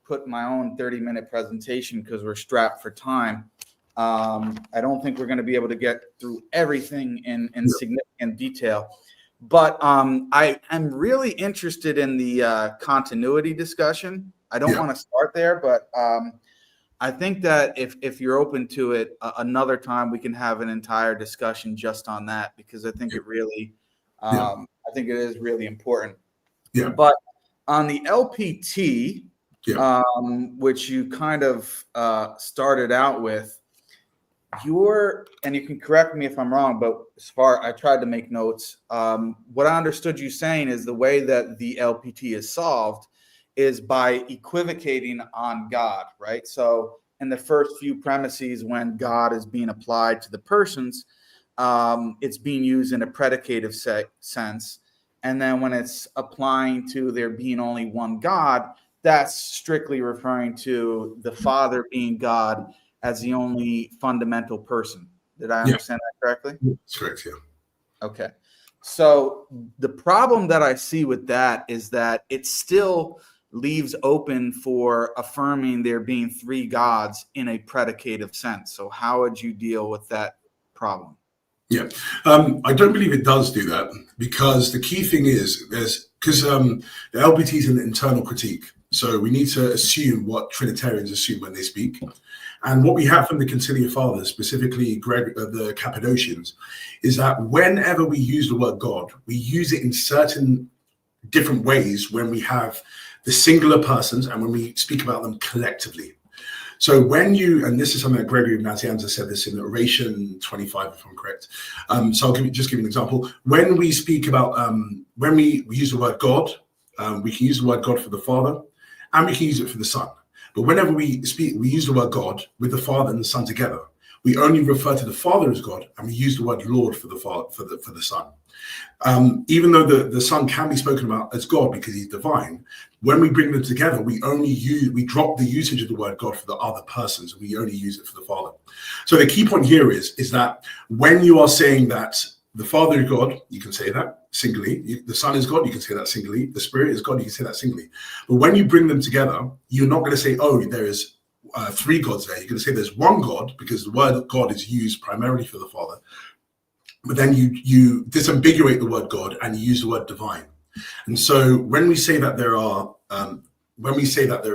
S3: put my own 30-minute presentation because we're strapped for time. I don't think we're going to be able to get through everything in significant detail, but I am really interested in the continuity discussion. I don't want to start there, but I think that if you're open to it, another time we can have an entire discussion just on that, because I think it really I think it is really important.
S2: Yeah.
S3: But on the LPT,
S2: Yeah.
S3: which you kind of started out with, and you can correct me if I'm wrong, but I tried to make notes. What I understood you saying is the way that the LPT is solved is by equivocating on God, right? So in the first few premises, when God is being applied to the persons, it's being used in a predicative sense. And then when it's applying to there being only one God, that's strictly referring to the Father being God as the only fundamental person. Did I understand that correctly?
S2: That's correct, yeah.
S3: Okay. So the problem that I see with that is that it still leaves open for affirming there being three gods in a predicative sense. So how would you deal with that problem?
S2: Yeah, I don't believe it does do that, because the key thing is the LPT is an internal critique. So we need to assume what Trinitarians assume when they speak. And what we have from the Conciliar Fathers, specifically the Cappadocians, is that whenever we use the word God, we use it in certain different ways when we have the singular persons and when we speak about them collectively. So when and this is something that Gregory of Nazianzus said this in Oration 25, if I'm correct. So I'll just give you an example. When we speak about, when we use the word God, we can use the word God for the Father, and we can use it for the Son. But whenever we use the word God with the Father and the Son together. We only refer to the Father as God, and we use the word Lord for the Father, for the Son. Even though the Son can be spoken about as God because he's divine, when we bring them together, we drop the usage of the word God for the other persons. We only use it for the Father. So the key point here is that when you are saying that the Father is God, you can say that singly. The Son is God, you can say that singly. The Spirit is God, you can say that singly. But when you bring them together, you're not going to say, oh, there is three gods there. You're going to say there's one God, because the word God is used primarily for the Father. But then you disambiguate the word God and you use the word divine. And so when we say that there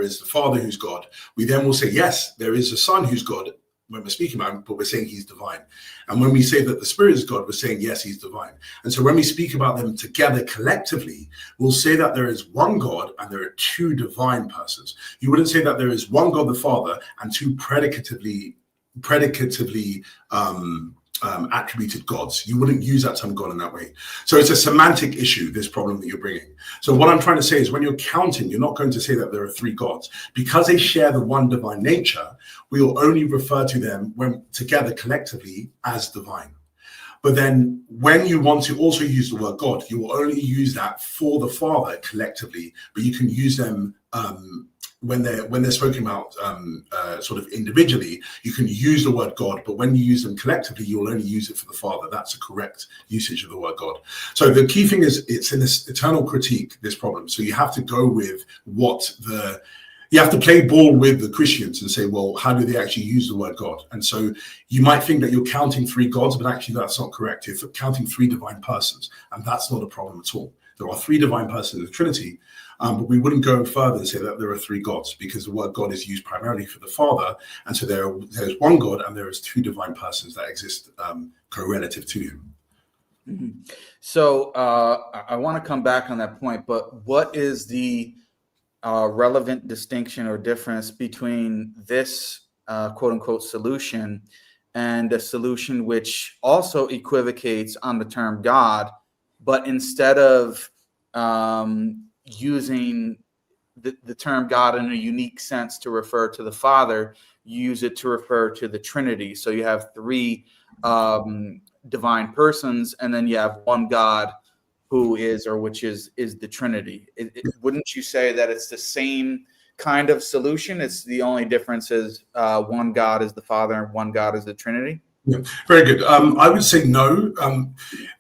S2: is the Father who's God, we then will say, yes, there is a Son who's God when we're speaking about him, but we're saying he's divine. And when we say that the Spirit is God, we're saying, yes, he's divine. And so when we speak about them together collectively, we'll say that there is one God and there are two divine persons. You wouldn't say that there is one God the Father and two predicatively attributed gods. You wouldn't use that term God in that way. So it's a semantic issue, this problem that you're bringing. So what I'm trying to say is when you're counting, you're not going to say that there are three gods. Because they share the one divine nature, we will only refer to them when together collectively as divine. But then when you want to also use the word God, you will only use that for the Father collectively, but you can use them when they're spoken about sort of individually. You can use the word God, but when you use them collectively, you will only use it for the Father. That's a correct usage of the word God. So the key thing is it's in this eternal critique, this problem. So you have to go with you have to play ball with the Christians and say, well, how do they actually use the word God? And so you might think that you're counting three gods, but actually that's not correct. You're counting three divine persons, and that's not a problem at all. There are three divine persons of the Trinity, but we wouldn't go further and say that there are three gods, because the word God is used primarily for the Father, and so there's one God and there is two divine persons that exist co-relative to him.
S3: Mm-hmm. So I want to come back on that point, but what is the relevant distinction or difference between this quote-unquote solution and a solution which also equivocates on the term God, but instead of using the term God in a unique sense to refer to the Father, you use it to refer to the Trinity? So you have three divine persons, and then you have one God who is, or which is the Trinity. Wouldn't you say that it's the same kind of solution? It's the only difference is one God is the Father and one God is the Trinity?
S2: Yeah, very good. I would say no.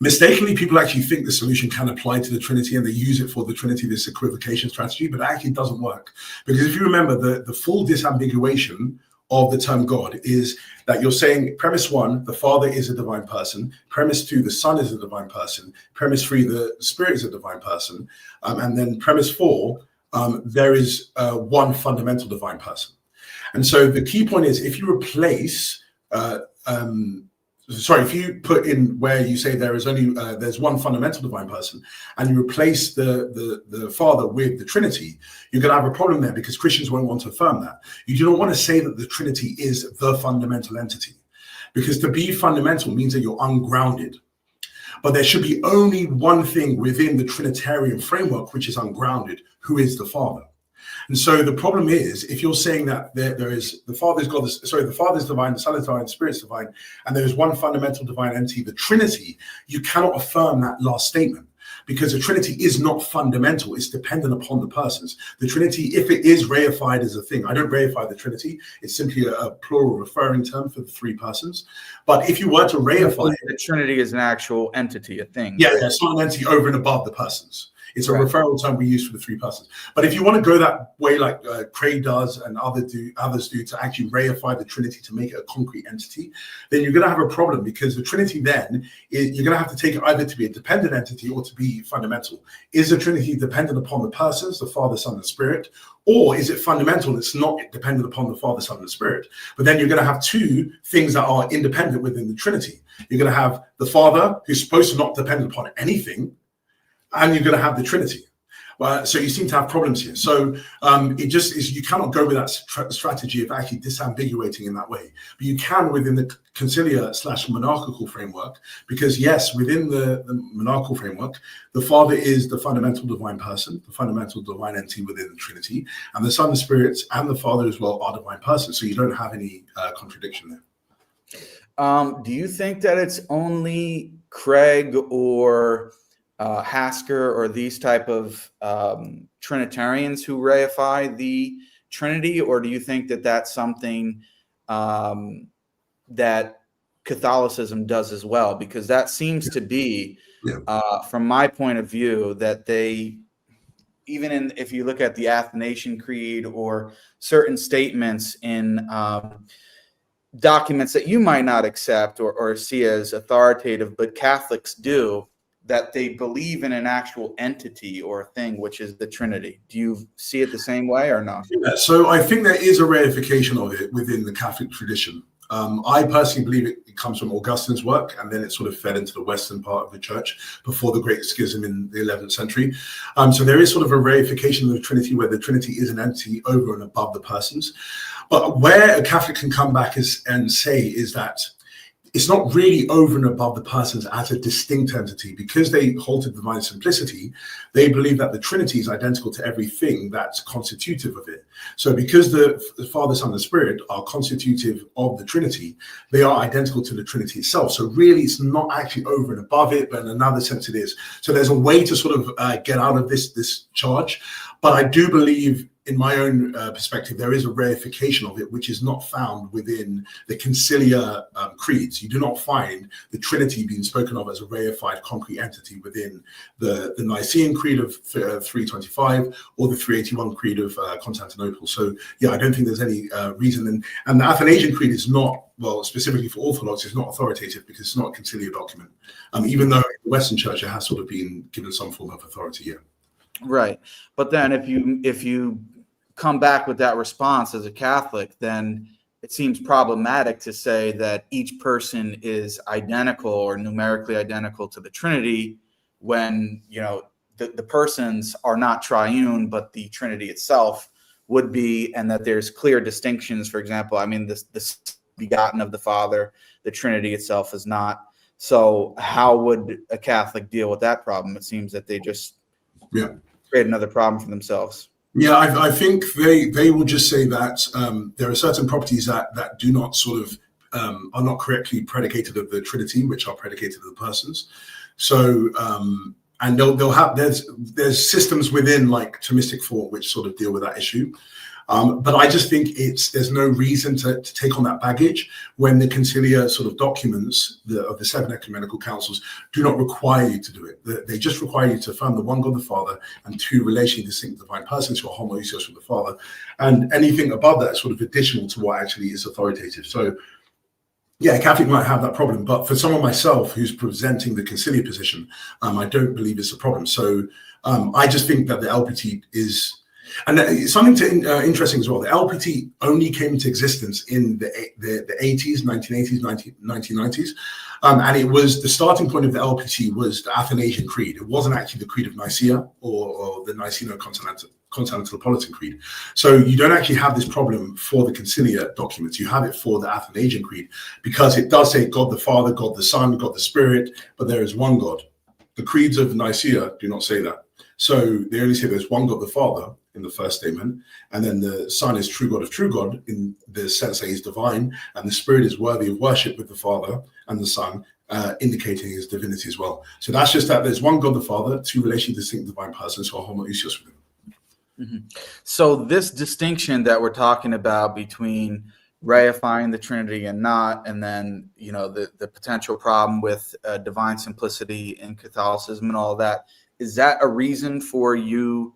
S2: Mistakenly, people actually think the solution can apply to the Trinity and they use it for the Trinity, this equivocation strategy, but it actually doesn't work. Because if you remember, the full disambiguation of the term God is that you're saying, premise one, the Father is a divine person. Premise two, the Son is a divine person. Premise three, the Spirit is a divine person. And then premise four, there is one fundamental divine person. And so the key point is, if you replace sorry, if you put in where you say there is only there's one fundamental divine person, and you replace the Father with the Trinity, you're going to have a problem there, because Christians won't want to affirm that. You do not want to say that the Trinity is the fundamental entity, because to be fundamental means that you're ungrounded. But there should be only one thing within the Trinitarian framework which is ungrounded, who is the Father. And so the problem is, if you're saying that there is the Father is God, sorry, the Father is divine, the Son is divine, the Spirit is divine, and there is one fundamental divine entity, the Trinity, you cannot affirm that last statement, because the Trinity is not fundamental. It's dependent upon the persons. The Trinity, if it is reified as a thing, I don't reify the Trinity. It's simply a plural referring term for the three persons. But if you were to reify it,
S3: the Trinity is an actual entity, a thing.
S2: Yeah, it's not an entity over and above the persons. It's a referral term we use for the three persons. But if you want to go that way, like Craig does and others do, to actually reify the Trinity to make it a concrete entity, then you're going to have a problem, because the Trinity then, you're going to have to take it either to be a dependent entity or to be fundamental. Is the Trinity dependent upon the persons, the Father, Son, and Spirit? Or is it fundamental? It's not dependent upon the Father, Son, and Spirit. But then you're going to have two things that are independent within the Trinity. You're going to have the Father, who's supposed to not depend upon anything, and you're going to have the Trinity. So you seem to have problems here. So it just is, you cannot go with that strategy of actually disambiguating in that way. But you can within the conciliar/monarchical framework, because yes, within the monarchical framework, the Father is the fundamental divine person, the fundamental divine entity within the Trinity, and the Son, the Spirit, and the Father as well are divine persons. So you don't have any contradiction there.
S3: Do you think that it's only Craig or Hasker or these type of Trinitarians who reify the Trinity, or do you think that that's something that Catholicism does as well? Because that seems to be, from my point of view, that they, even if you look at the Athanasian Creed or certain statements in documents that you might not accept or see as authoritative, but Catholics do, that they believe in an actual entity or a thing, which is the Trinity. Do you see it the same way or not?
S2: Yeah, so I think there is a reification of it within the Catholic tradition. I personally believe it comes from Augustine's work, and then it sort of fed into the Western part of the church before the Great Schism in the 11th century. So there is sort of a reification of the Trinity, where the Trinity is an entity over and above the persons. But where a Catholic can come back and say is that it's not really over and above the persons as a distinct entity, because they hold to divine simplicity. They believe that the Trinity is identical to everything that's constitutive of it. So because the Father, Son, and Spirit are constitutive of the Trinity, they are identical to the Trinity itself. So really, it's not actually over and above it, but in another sense it is. So there's a way to sort of get out of this charge. But I do believe, in my own perspective, there is a reification of it, which is not found within the conciliar creeds. You do not find the Trinity being spoken of as a reified concrete entity within the Nicene Creed of 325 or the 381 Creed of Constantinople. So, yeah, I don't think there's any reason. And the Athanasian Creed is not, well, specifically for Orthodox, it's not authoritative because it's not a conciliar document, even though in the Western Church it has sort of been given some form of authority, yeah.
S3: Right. But then if you come back with that response as a Catholic, then it seems problematic to say that each person is identical or numerically identical to the Trinity when, you know, the persons are not triune, but the Trinity itself would be, and that there's clear distinctions. For example, I mean, this begotten of the Father, the Trinity itself is not. So how would a Catholic deal with that problem? It seems that they just create another problem for themselves.
S2: Yeah, I think they will just say that there are certain properties that do not sort of are not correctly predicated of the Trinity, which are predicated of the persons. So and they'll have there's systems within like Thomistic thought which sort of deal with that issue. But I just think there's no reason to take on that baggage when the conciliar sort of documents of the 7 ecumenical councils do not require you to do it. They just require you to affirm the one God the Father and 2 relationally distinct divine persons who are homoousios with the Father, and anything above that is sort of additional to what actually is authoritative. So yeah, a Catholic might have that problem, but for someone myself who's presenting the conciliar position, I don't believe it's a problem. So I just think that the LPT is, And something interesting as well, the LPT only came into existence in the 80s, 1980s, 1990s. And it was the starting point of the LPT was the Athanasian Creed. It wasn't actually the Creed of Nicaea or the Niceno-Constantinopolitan Creed. So you don't actually have this problem for the Concilia documents. You have it for the Athanasian Creed, because it does say God the Father, God the Son, God the Spirit, but there is one God. The creeds of Nicaea do not say that. So they only say there's one God the Father in the first statement, and then the Son is true God of true God in the sense that he's divine, and the Spirit is worthy of worship with the Father and the Son, indicating his divinity as well. So that's just that there's one God the Father, two relationally distinct divine persons who are homoousios with him.
S3: Mm-hmm. So this distinction that we're talking about between reifying the Trinity and not, and then, you know, the potential problem with divine simplicity in Catholicism and all that, is that a reason for you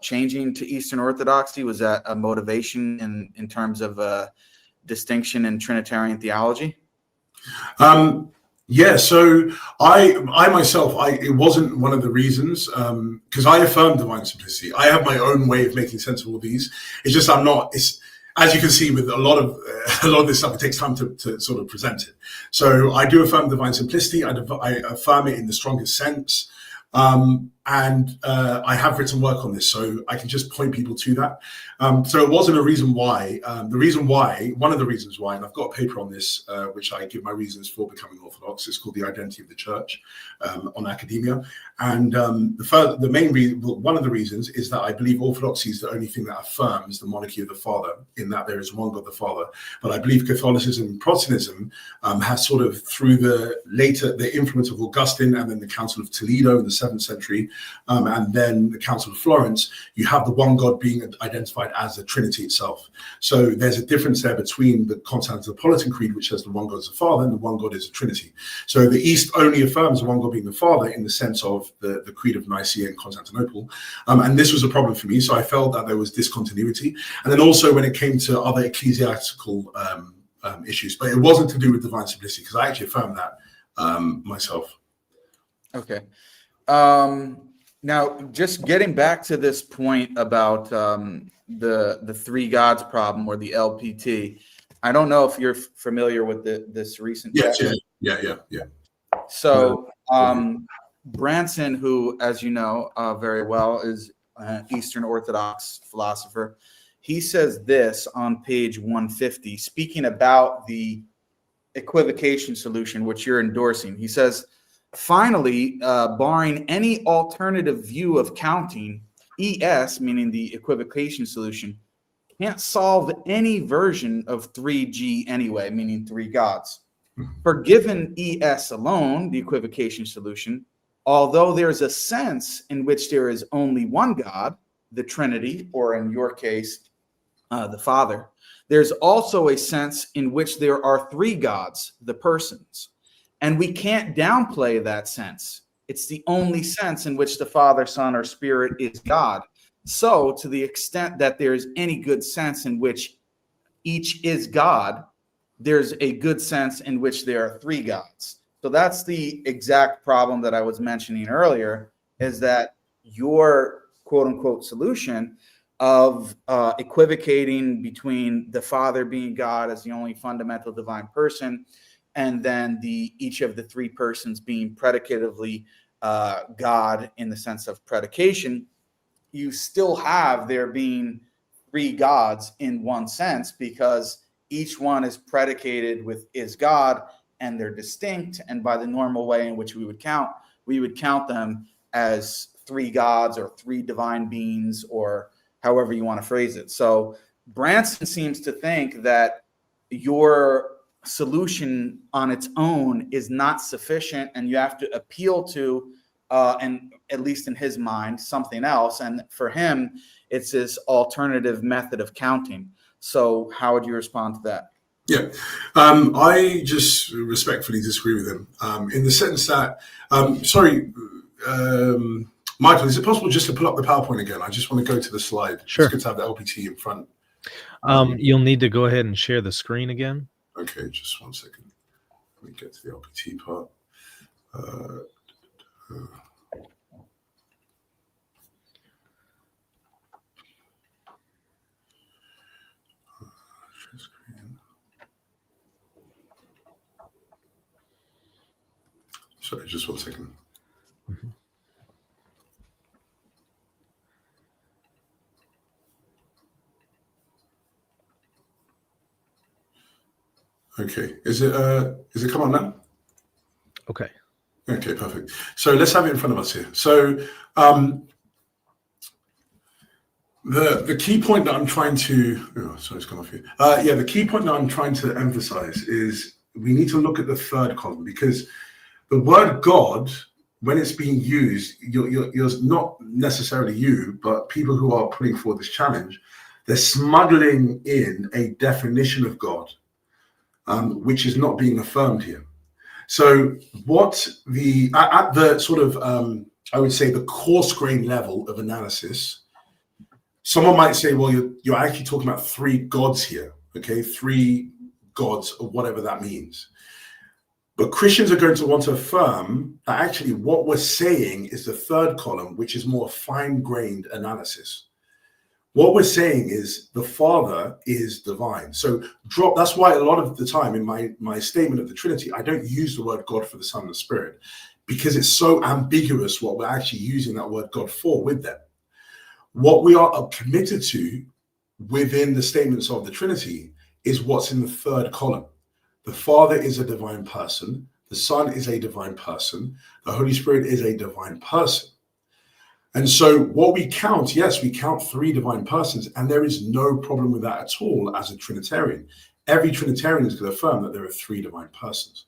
S3: changing to Eastern Orthodoxy? Was that a motivation in terms of distinction in Trinitarian theology?
S2: Yeah, so I myself, it wasn't one of the reasons, because I affirm divine simplicity. I have my own way of making sense of all these. It's just as you can see with a lot of this stuff, it takes time to sort of present it. So I do affirm divine simplicity. I affirm it in the strongest sense. And I have written work on this, so I can just point people to that. So it wasn't a reason why. One of the reasons why, and I've got a paper on this, which I give my reasons for becoming Orthodox. It's called The Identity of the Church on academia. And one of the reasons is that I believe Orthodoxy is the only thing that affirms the monarchy of the Father, in that there is one God the Father. But I believe Catholicism and Protestantism has sort of, through the influence of Augustine and then the Council of Toledo in the 7th century, and then the Council of Florence, you have the one God being identified as the Trinity itself. So there's a difference there between the Constantinopolitan Creed, which says the one God is the Father, and the one God is a Trinity. So the East only affirms the one God being the Father in the sense of the Creed of Nicaea and Constantinople. And this was a problem for me. So I felt that there was discontinuity. And then also when it came to other ecclesiastical issues, but it wasn't to do with divine simplicity, because I actually affirmed that myself.
S3: Okay. Now, just getting back to this point about the three gods problem, or the LPT, I don't know if you're familiar with this recent.
S2: Yes, yeah.
S3: So Branson, who, as you know very well, is an Eastern Orthodox philosopher, he says this on page 150, speaking about the equivocation solution, which you're endorsing. He says, finally, barring any alternative view of counting, ES, meaning the equivocation solution, can't solve any version of 3G anyway, meaning three gods. For given ES alone, the equivocation solution, although there's a sense in which there is only one God, the Trinity, or in your case, the Father, there's also a sense in which there are three gods, the persons. And we can't downplay that sense. It's the only sense in which the Father, Son, or Spirit is God. So to the extent that there's any good sense in which each is God, there's a good sense in which there are three gods. So that's the exact problem that I was mentioning earlier, is that your quote unquote solution of equivocating between the Father being God as the only fundamental divine person, and then each of the three persons being predicatively God in the sense of predication, you still have there being three gods in one sense, because each one is predicated with is God, and they're distinct. And by the normal way in which we would count them as three gods or three divine beings, or however you want to phrase it. So Branson seems to think that your solution on its own is not sufficient, and you have to appeal to, and at least in his mind, something else. And for him, it's this alternative method of counting. So how would you respond to that?
S2: Yeah, I just respectfully disagree with him in the sense that, Michael, is it possible just to pull up the PowerPoint again? I just want to go to the slide.
S1: Sure.
S2: It's good to have the LPT in front.
S1: You'll need to go ahead and share the screen again.
S2: Okay, just 1 second. Let me get to the LPT part. Sorry, just 1 second.
S1: Mhm.
S2: Okay, is it come on now?
S1: Okay.
S2: Okay, perfect. So let's have it in front of us here. So the key point that I'm trying to, sorry, it's come off here. Yeah, the key point that I'm trying to emphasize is we need to look at the third column, because the word God, when it's being used, you're not necessarily you, but people who are putting forward this challenge, they're smuggling in a definition of God, which is not being affirmed here. So what at the sort of, I would say the coarse grain level of analysis, someone might say, well, you're actually talking about three gods here, okay? Three gods, or whatever that means. But Christians are going to want to affirm that actually what we're saying is the third column, which is more fine-grained analysis. What we're saying is the Father is divine. So that's why a lot of the time in my statement of the Trinity, I don't use the word God for the Son and the Spirit, because it's so ambiguous what we're actually using that word God for with them. What we are committed to within the statements of the Trinity is what's in the third column. The Father is a divine person. The Son is a divine person. The Holy Spirit is a divine person. And so what we count, yes, we count three divine persons, and there is no problem with that at all as a Trinitarian. Every Trinitarian is going to affirm that there are three divine persons.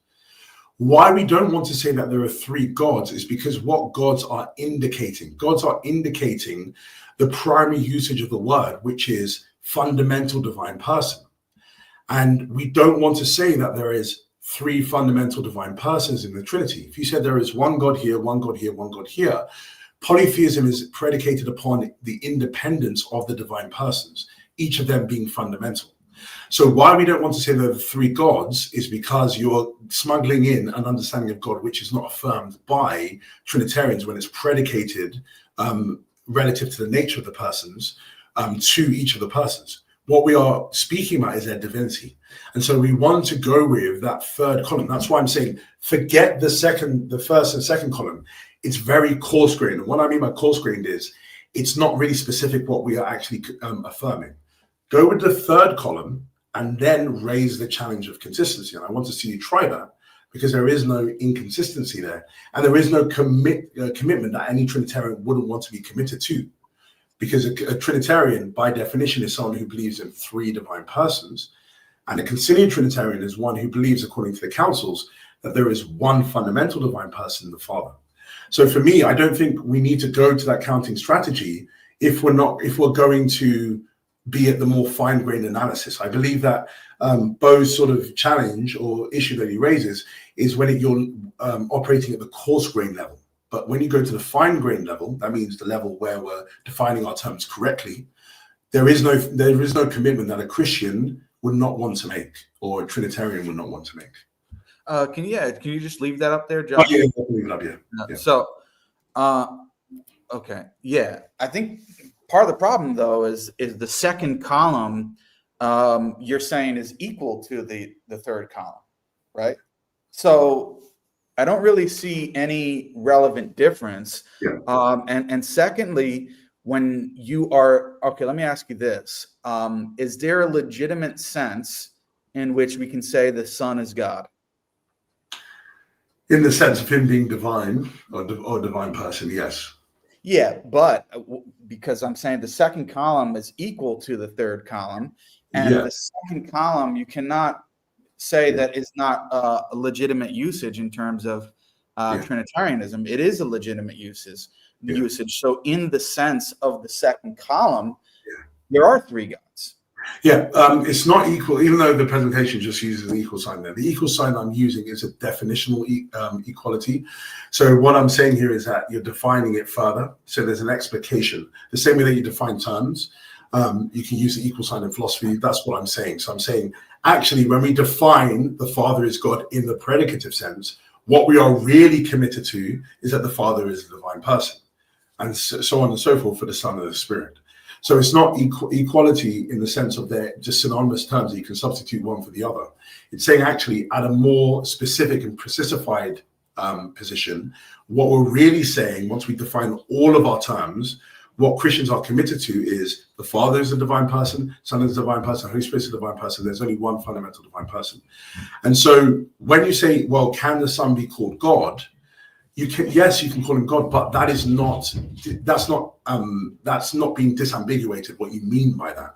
S2: Why we don't want to say that there are three gods is because what gods are indicating. Gods are indicating the primary usage of the word, which is fundamental divine person. And we don't want to say that there is three fundamental divine persons in the Trinity. If you said there is one God here, one God here, one God here, polytheism is predicated upon the independence of the divine persons, each of them being fundamental. So why we don't want to say there are three gods is because you're smuggling in an understanding of God which is not affirmed by Trinitarians when it's predicated relative to the nature of the persons to each of the persons. What we are speaking about is their divinity. And so we want to go with that third column. That's why I'm saying forget the first and second column. It's very coarse grained. And what I mean by coarse grained is it's not really specific what we are actually affirming. Go with the third column and then raise the challenge of consistency. And I want to see you try that, because there is no inconsistency there. And there is no commitment that any Trinitarian wouldn't want to be committed to. Because a Trinitarian, by definition, is someone who believes in three divine persons. And a conciliar Trinitarian is one who believes, according to the councils, that there is one fundamental divine person, the Father. So for me, I don't think we need to go to that counting strategy if we're going to be at the more fine-grained analysis. I believe that Bo's sort of challenge or issue that he raises is when you're operating at the coarse grain level. But when you go to the fine grain level, that means the level where we're defining our terms correctly, there is no commitment that a Christian would not want to make, or a Trinitarian would not want to make.
S3: Can you just leave that up there, John?
S2: Oh, yeah, leave it up, yeah.
S3: So, okay, yeah. I think part of the problem, though, is the second column you're saying is equal to the third column, right? So I don't really see any relevant difference.
S2: Yeah.
S3: And secondly, when you are, okay, let me ask you this. Is there a legitimate sense in which we can say the Son is God?
S2: In the sense of him being divine or divine person, yes.
S3: Yeah, but because I'm saying the second column is equal to the third column, and the second column you cannot say that is not a legitimate usage in terms of Trinitarianism. It is a legitimate usage. So in the sense of the second column, there are three gods.
S2: Yeah, it's not equal, even though the presentation just uses an equal sign there. The equal sign I'm using is a definitional equality. So what I'm saying here is that you're defining it further. So there's an explication. The same way that you define terms, you can use the equal sign in philosophy. That's what I'm saying. So I'm saying, actually, when we define the Father is God in the predicative sense, what we are really committed to is that the Father is a divine person, and so on and so forth for the Son and the Spirit. So it's not equality in the sense of they're just synonymous terms that you can substitute one for the other. It's saying actually at a more specific and precisified position. What we're really saying, once we define all of our terms, what Christians are committed to is the Father is a divine person, Son is a divine person, Holy Spirit is a divine person. There's only one fundamental divine person. And so when you say, well, can the Son be called God? Yes, you can call him God, but that's not being disambiguated what you mean by that.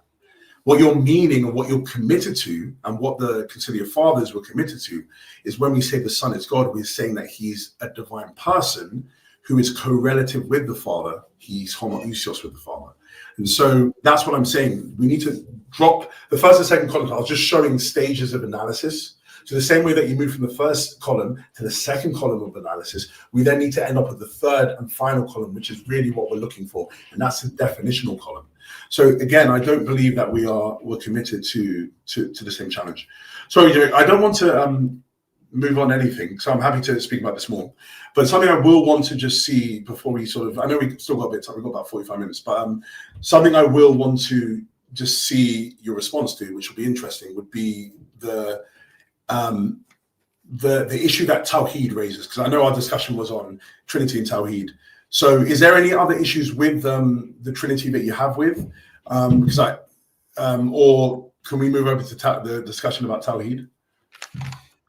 S2: What you're meaning and what you're committed to, and what the Conciliar Fathers were committed to, is when we say the Son is God, we're saying that he's a divine person who is co-relative with the Father. He's homoousios with the Father. And so that's what I'm saying. We need to drop the first and second columns. I was just showing stages of analysis. So the same way that you move from the first column to the second column of analysis, we then need to end up at the third and final column, which is really what we're looking for. And that's the definitional column. So again, I don't believe that we're committed to the same challenge. Sorry, Jerry, I don't want to move on anything, so I'm happy to speak about this more. But something I will want to just see before we sort of, I know we still got a bit of time, we've got about 45 minutes, but something I will want to just see your response to, which will be interesting, would be the issue that Tawhid raises, because I know our discussion was on Trinity and Tawhid. So is there any other issues with the Trinity that you have with? Or can we move over to the discussion about Tawhid?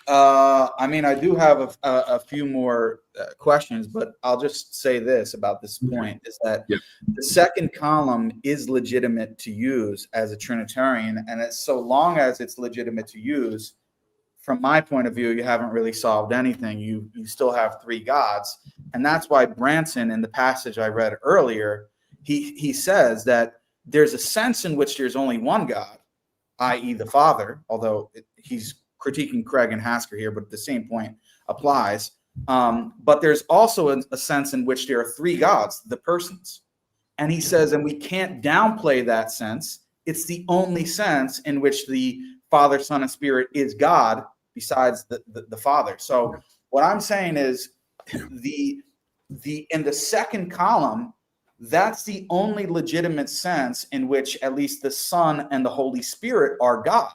S3: I mean, I do have a few more questions, but I'll just say this about this point, is that the second column is legitimate to use as a Trinitarian, and it's so long as it's legitimate to use, from my point of view, you haven't really solved anything. You still have three gods. And that's why Branson, in the passage I read earlier, he says that there's a sense in which there's only one God, i.e. the Father, although he's critiquing Craig and Hasker here, but the same point applies. But there's also a sense in which there are three gods, the persons. And he says, and we can't downplay that sense. It's the only sense in which the Father, Son, and Spirit is God besides the Father. So what I'm saying is in the second column, that's the only legitimate sense in which at least the Son and the Holy Spirit are God.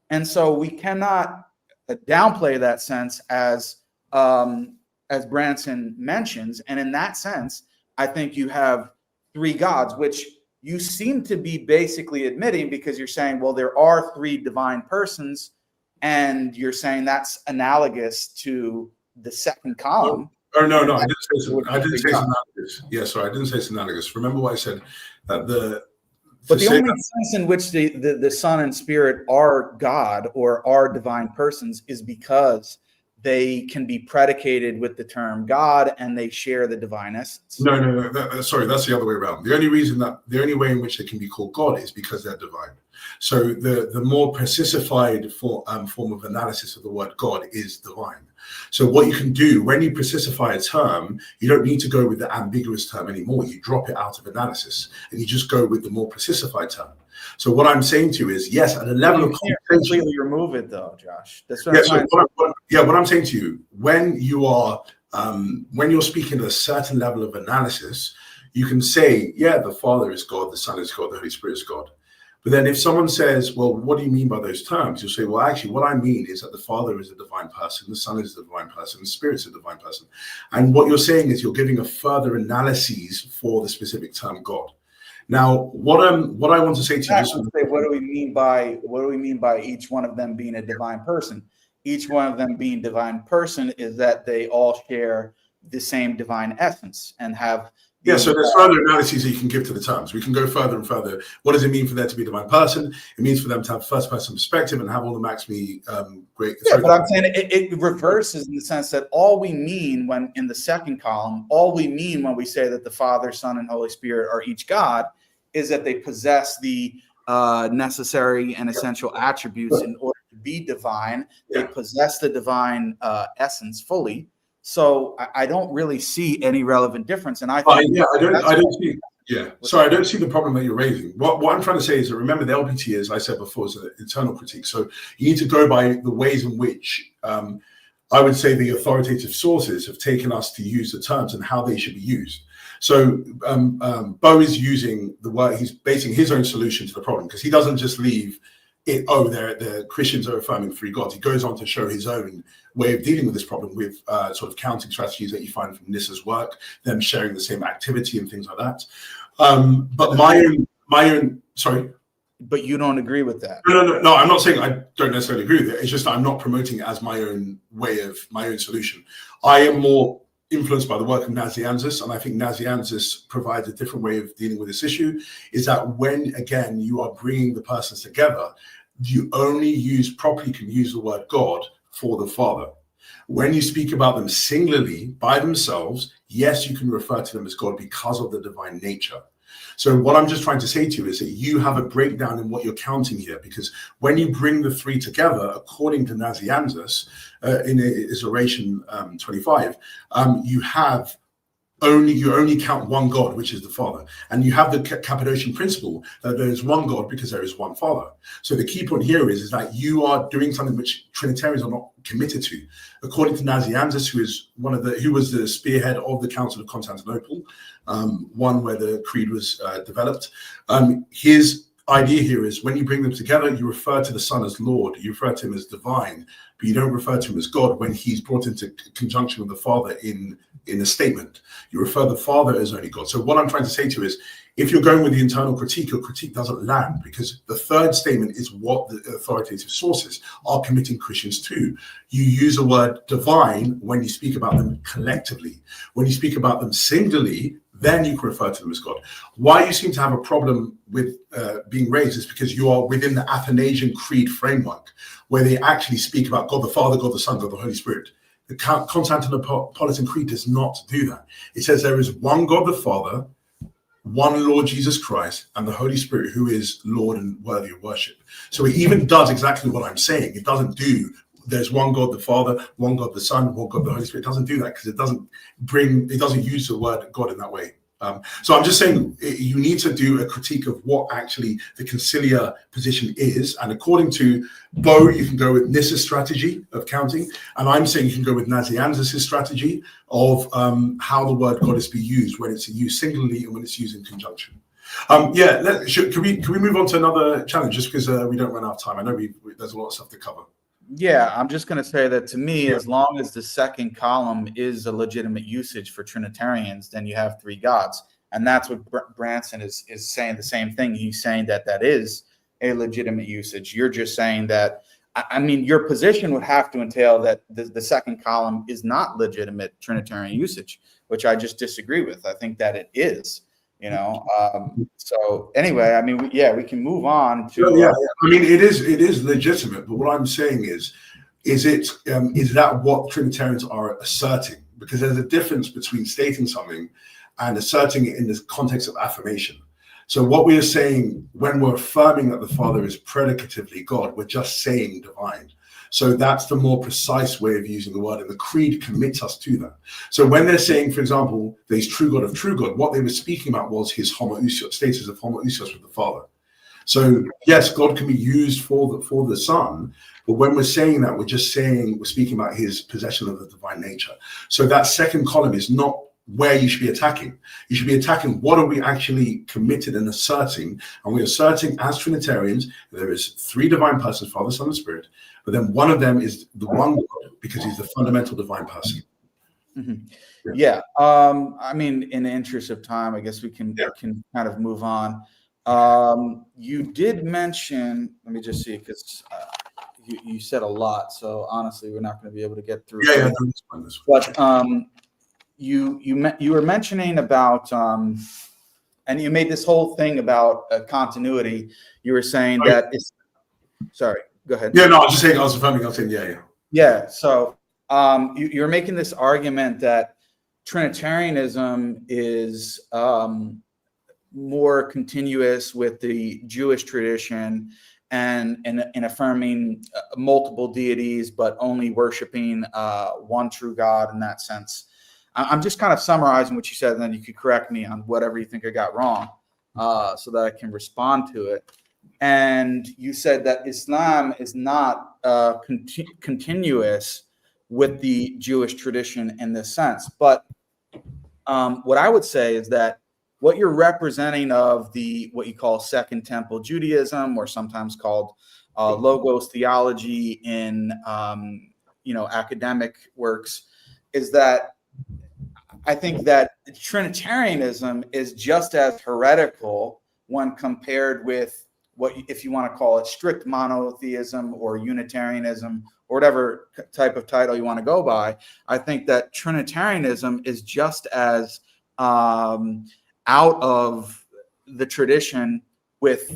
S3: And so we cannot downplay that sense as Branson mentions. And in that sense, I think you have three gods, which you seem to be basically admitting, because you're saying, well, there are three divine persons, and you're saying that's analogous to the second column.
S2: Oh, no, I didn't say it's analogous. Yeah, sorry, I didn't say it's analogous. Remember what I said, that
S3: but the only sense in which the Son and Spirit are God or are divine persons is because they can be predicated with the term God, and they share the divine essence.
S2: No. Sorry, that's the other way around. The only way in which they can be called God is because they're divine. So the more precisified form of analysis of the word God is divine. So what you can do when you precify a term, you don't need to go with the ambiguous term anymore. You drop it out of analysis and you just go with the more precisified term. So what I'm saying to you is, yes, at a level of comprehension,
S3: completely remove it, though, Josh. That's what
S2: what I'm saying to you, when you're speaking at a certain level of analysis, you can say, yeah, the Father is God, the Son is God, the Holy Spirit is God. But then if someone says, well, what do you mean by those terms? You'll say, well, actually, what I mean is that the Father is a divine person, the Son is a divine person, the Spirit is a divine person. And what you're saying is you're giving a further analysis for the specific term God. Now, what I want to say to you,
S3: what do we mean by each one of them being a divine person? Each one of them being divine person is that they all share the same divine essence and have.
S2: Yeah, so there's further analyses that you can give to the terms. We can go further and further. What does it mean for there to be a divine person? It means for them to have first-person perspective and have all the maximally great.
S3: Yeah, but I'm saying it reverses in the sense that all we mean when in the second column, all we mean when we say that the Father, Son, and Holy Spirit are each God, is that they possess the necessary and essential attributes in order to be divine. They possess the divine essence fully. So I don't really see any relevant difference, and I think
S2: I don't see. Yeah, so I don't see the problem that you're raising. What I'm trying to say is that, remember, the LPT, as I said before, is an internal critique. So you need to go by the ways in which I would say the authoritative sources have taken us to use the terms and how they should be used. So Bo is using the word, he's basing his own solution to the problem, because he doesn't just leave the Christians are affirming three gods. He goes on to show his own way of dealing with this problem with sort of counting strategies that you find from Nissa's work, them sharing the same activity and things like that. But my own, sorry.
S3: But you don't agree with that?
S2: No, I'm not saying I don't necessarily agree with it. It's just I'm not promoting it as my own solution. I am more influenced by the work of Nazianzus, and I think Nazianzus provides a different way of dealing with this issue, is that when, again, you are bringing the persons together, you only can use the word God for the Father. When you speak about them singularly by themselves, yes, you can refer to them as God because of the divine nature. So what I'm just trying to say to you is that you have a breakdown in what you're counting here, because when you bring the three together, according to Nazianzus, in his oration 25, you only count one God, which is the Father. And you have the Cappadocian principle that there is one God because there is one Father. So the key point here is that you are doing something which Trinitarians are not committed to. According to Nazianzus, who was the spearhead of the Council of Constantinople, one where the creed was developed, his idea here is when you bring them together, you refer to the Son as Lord, you refer to him as divine, but you don't refer to him as God when he's brought into conjunction with the Father in a statement. You refer the Father as only God. So what I'm trying to say to you is, if you're going with the internal critique, your critique doesn't land, because the third statement is what the authoritative sources are committing Christians to. You use the word divine when you speak about them collectively. When you speak about them singularly, then you can refer to them as God. Why you seem to have a problem with being raised is because you are within the Athanasian Creed framework, where they actually speak about God the Father, God the Son, God the Holy Spirit. The Constantinopolitan Creed does not do that. It says there is one God the Father, one Lord Jesus Christ, and the Holy Spirit, who is Lord and worthy of worship. So it even does exactly what I'm saying. It doesn't do there's one God the Father, one God the Son, one God the Holy Spirit. It doesn't do that because it doesn't use the word God in that way. So I'm just saying you need to do a critique of what actually the conciliar position is. And according to Bo, you can go with Nissa's strategy of counting. And I'm saying you can go with Nazianzus' strategy of how the word God is to be used when it's used singularly and when it's used in conjunction. Can we move on to another challenge just because we don't run out of time? I know there's a lot of stuff to cover.
S3: Yeah, I'm just going to say that to me, as long as the second column is a legitimate usage for Trinitarians, then you have three gods. And that's what Branson is saying the same thing. He's saying that is a legitimate usage. You're just saying that, I mean, your position would have to entail that the second column is not legitimate Trinitarian usage, which I just disagree with. I think that it is. So anyway, I mean, we can move on to.
S2: I mean, it is legitimate, but what I'm saying is that what Trinitarians are asserting? Because there's a difference between stating something and asserting it in the context of affirmation. So what we are saying when we're affirming that the Father is predicatively God, we're just saying divine. So that's the more precise way of using the word, and the creed commits us to that. So when they're saying, for example, there's true God of true God, what they were speaking about was his homoousios, status of homoousios with the Father. So yes, God can be used for the Son, but when we're saying that, we're speaking about his possession of the divine nature. So that second column is not where you should be attacking. You should be attacking what are we actually committed and asserting, and we're asserting as Trinitarians there is three divine persons, Father, Son, and Spirit. But then one of them is the one God because he's the fundamental divine person.
S3: Mm-hmm. Yeah. I mean, in the interest of time, I guess we can kind of move on. You did mention, let me just see, because you said a lot. So honestly, we're not going to be able to get through. But you were mentioning about, and you made this whole thing about continuity. You were saying that it's, sorry. Go ahead.
S2: Yeah, no, I was just saying, I was affirming, I was saying, yeah.
S3: Yeah, so you're making this argument that Trinitarianism is more continuous with the Jewish tradition and affirming multiple deities, but only worshiping one true God in that sense. I'm just kind of summarizing what you said, and then you could correct me on whatever you think I got wrong so that I can respond to it. And you said that Islam is not continuous with the Jewish tradition in this sense. But what I would say is that what you're representing of what you call Second Temple Judaism, or sometimes called logos theology in academic works, is that I think that Trinitarianism is just as heretical when compared with what, if you want to call it, strict monotheism or Unitarianism or whatever type of title you want to go by. I think that Trinitarianism is just as out of the tradition with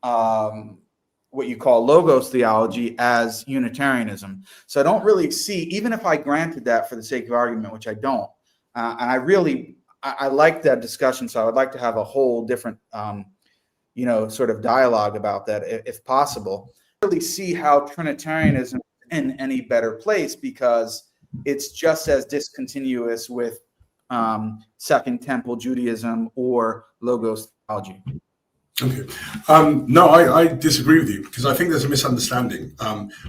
S3: what you call logos theology as Unitarianism. So I don't really see, even if I granted that for the sake of argument, which I don't, and I like that discussion, so I would like to have a whole different, sort of dialogue about that, if possible. I really see how Trinitarianism is in any better place, because it's just as discontinuous with Second Temple Judaism or Logos theology.
S2: Okay. No, I disagree with you, because I think there's a misunderstanding.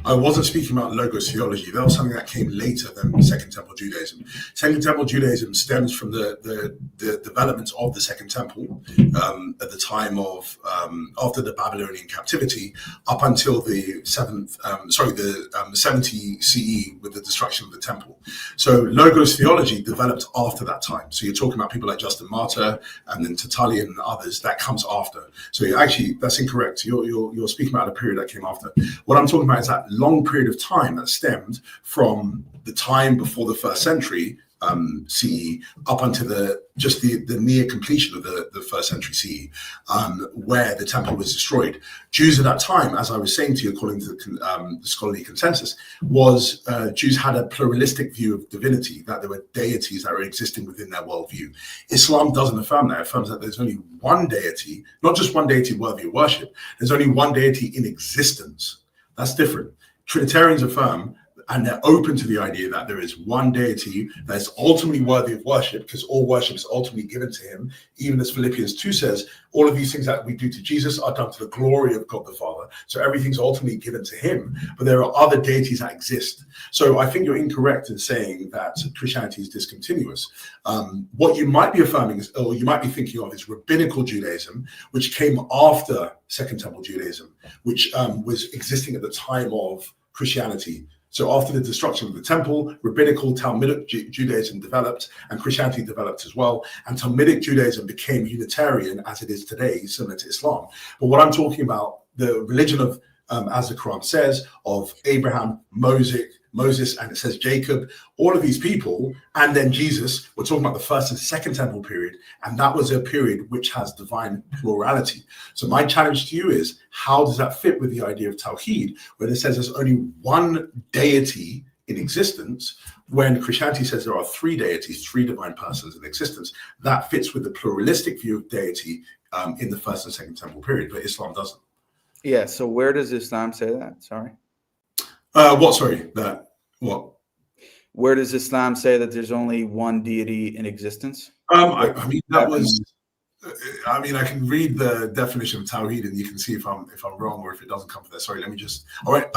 S2: I wasn't speaking about Logos theology. That was something that came later than Second Temple Judaism. Second Temple Judaism stems from the development of the Second Temple at the time of after the Babylonian captivity, up until the 70 CE with the destruction of the temple. So Logos theology developed after that time. So you're talking about people like Justin Martyr and then Tertullian and others. That comes after. So actually, that's incorrect. You're speaking about a period that came after. What I'm talking about is that long period of time that stemmed from the time before the first century CE up until the near completion of the first century CE, where the temple was destroyed. Jews at that time, as I was saying to you, according to the scholarly consensus, was Jews had a pluralistic view of divinity, that there were deities that were existing within their worldview. Islam doesn't affirm that. It affirms that there's only one deity, not just one deity worthy of worship. There's only one deity in existence. That's different. Trinitarians affirm, and they're open to the idea that there is one deity that is ultimately worthy of worship, because all worship is ultimately given to him. Even as Philippians 2 says, all of these things that we do to Jesus are done to the glory of God the Father. So everything's ultimately given to him, but there are other deities that exist. So I think you're incorrect in saying that Christianity is discontinuous. What you might be affirming is, or you might be thinking of, is rabbinical Judaism, which came after Second Temple Judaism, which was existing at the time of Christianity. So after the destruction of the temple, rabbinical Talmudic Judaism developed, and Christianity developed as well. And Talmudic Judaism became Unitarian as it is today, similar to Islam. But what I'm talking about, the religion of, as the Quran says, of Abraham, Moses, and it says Jacob, all of these people, and then Jesus, we're talking about the first and second temple period, and that was a period which has divine plurality. So my challenge to you is, how does that fit with the idea of Tawhid, where it says there's only one deity in existence, when Christianity says there are three deities, three divine persons in existence? That fits with the pluralistic view of deity in the first and second temple period, but Islam doesn't.
S3: Yeah, so where does Islam say that? Sorry.
S2: What? Sorry, that what?
S3: Where does Islam say that there's only one deity in existence?
S2: I mean, that was. I mean, I can read the definition of Tawhid, and you can see if I'm wrong or if it doesn't come from there. Sorry, let me just. All right,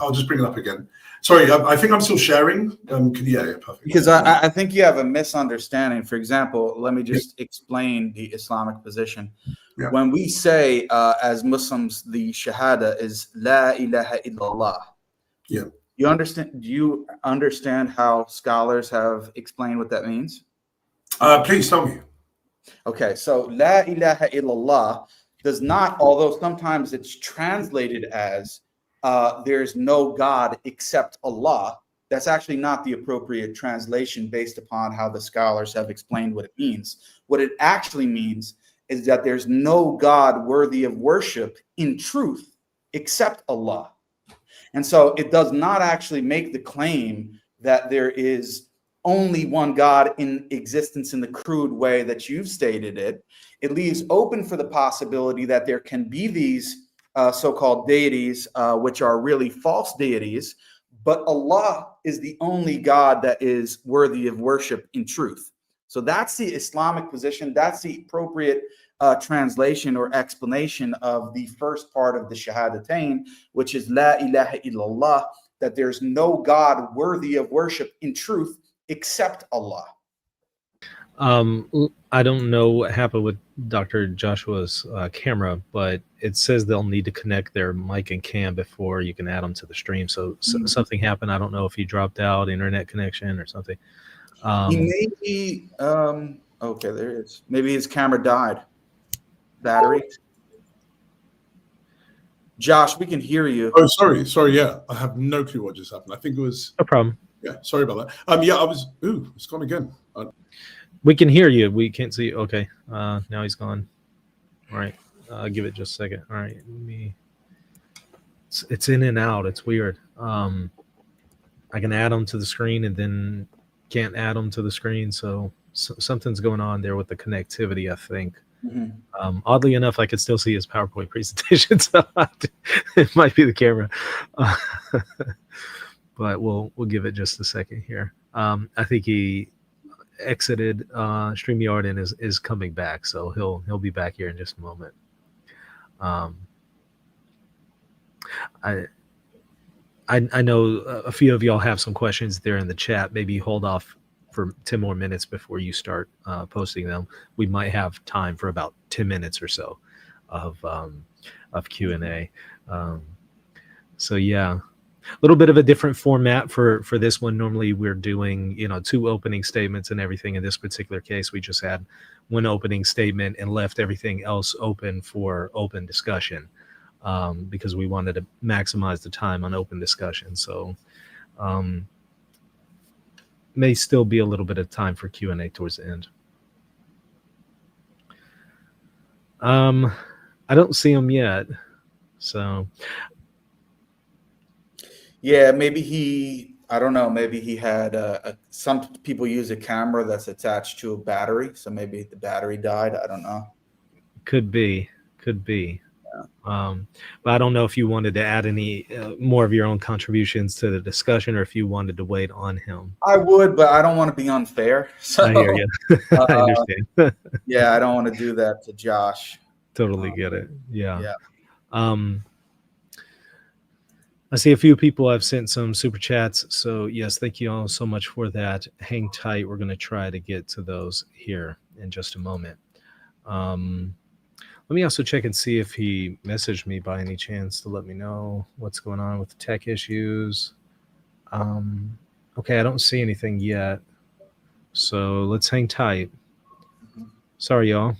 S2: I'll just bring it up again. Sorry, I think I'm still sharing. Yeah, perfect.
S3: Because I think you have a misunderstanding. For example, let me just explain the Islamic position.
S2: Yeah.
S3: When we say as Muslims, the Shahada is La ilaha illallah.
S2: Yeah.
S3: You understand? Do you understand how scholars have explained what that means?
S2: Please tell me.
S3: Okay, so La ilaha illallah does not, although sometimes it's translated as there's no God except Allah. That's actually not the appropriate translation based upon how the scholars have explained what it means. What it actually means is that there's no God worthy of worship in truth except Allah. And so it does not actually make the claim that there is only one God in existence in the crude way that you've stated it. It leaves open for the possibility that there can be these so-called deities, which are really false deities, but Allah is the only God that is worthy of worship in truth. So that's the Islamic position. That's the appropriate translation or explanation of the first part of the Shahadatain, which is La ilaha illallah, that there's no God worthy of worship in truth except Allah.
S1: I don't know what happened with Dr. Joshua's camera, but it says they'll need to connect their mic and cam before you can add them to the stream. So something happened. I don't know if he dropped out, internet connection or something.
S3: He may be, okay, there it is. Maybe his camera died. Battery. Josh, we can hear you.
S2: Oh, sorry. Yeah, I have no clue what just happened. I think it was.
S1: No problem.
S2: Yeah, sorry about that. Yeah, I was. Ooh, it's gone again.
S1: We can hear you. We can't see you. Okay. Now he's gone. All right. Give it just a second. All right. It's in and out. It's weird. I can add them to the screen and then can't add them to the screen. So something's going on there with the connectivity, I think.
S3: Mm-hmm.
S1: Oddly enough, I could still see his PowerPoint presentation, so it might be the camera. But we'll give it just a second here. I think he exited StreamYard and is coming back, so he'll be back here in just a moment. I know a few of y'all have some questions there in the chat. Maybe hold off for 10 more minutes before you start posting them. We might have time for about 10 minutes or so of Q&A. So yeah, a little bit of a different format for this one. Normally we're doing, 2 opening statements and everything. In this particular case, we just had 1 opening statement and left everything else open for open discussion. Because we wanted to maximize the time on open discussion. So may still be a little bit of time for Q&A towards the end. I don't see him yet. So
S3: yeah, maybe I don't know, maybe he had some people use a camera that's attached to a battery. So maybe the battery died. I don't know.
S1: Could be. But I don't know if you wanted to add any more of your own contributions to the discussion or if you wanted to wait on him.
S3: I would, but I don't want to be unfair. So,
S1: I hear you. I understand.
S3: Yeah, I don't want to do that to Josh.
S1: Totally get it. Yeah.
S3: Yeah.
S1: I see a few people have sent some super chats. So yes, thank you all so much for that. Hang tight. We're going to try to get to those here in just a moment. Let me also check and see if he messaged me by any chance to let me know what's going on with the tech issues. Okay, I don't see anything yet. So let's hang tight. Sorry, y'all.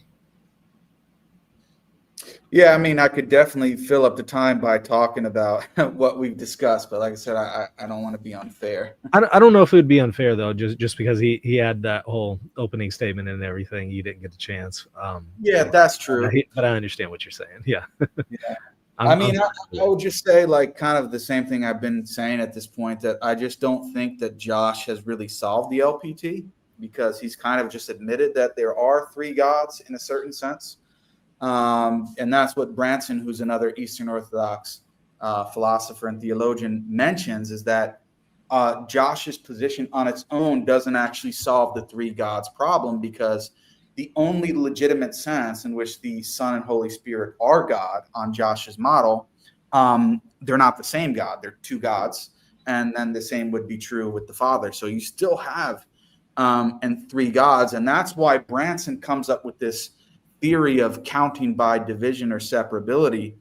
S3: Yeah, I mean, I could definitely fill up the time by talking about what we've discussed, but like I said, I don't want to be unfair.
S1: I don't know if it would be unfair though, just because he had that whole opening statement and everything, you didn't get a chance.
S3: Yeah, that's true.
S1: But I understand what you're saying. Yeah.
S3: Yeah. I would just say, like, kind of the same thing I've been saying at this point, that I just don't think that Josh has really solved the LPT, because he's kind of just admitted that there are 3 gods in a certain sense. And that's what Branson, who's another Eastern Orthodox philosopher and theologian, mentions, is that Josh's position on its own doesn't actually solve the 3 gods problem, because the only legitimate sense in which the Son and Holy Spirit are God on Josh's model, they're not the same God. They're 2 gods. And then the same would be true with the Father. So you still have 3 gods. And that's why Branson comes up with this theory of counting by division or separability,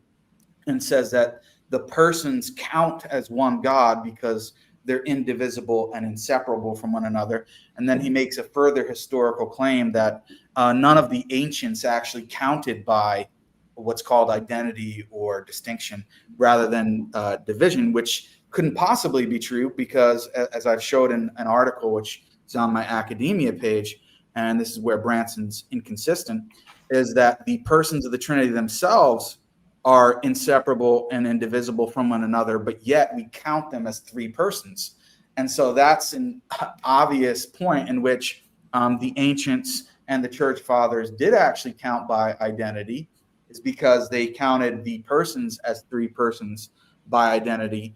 S3: and says that the persons count as one God because they're indivisible and inseparable from one another. And then he makes a further historical claim that none of the ancients actually counted by what's called identity or distinction rather than division, which couldn't possibly be true, because as I've showed in an article, which is on my academia page, and this is where Branson's inconsistent, is that the persons of the Trinity themselves are inseparable and indivisible from one another, but yet we count them as 3 persons. And so that's an obvious point in which the ancients and the church fathers did actually count by identity, is because they counted the persons as 3 persons by identity.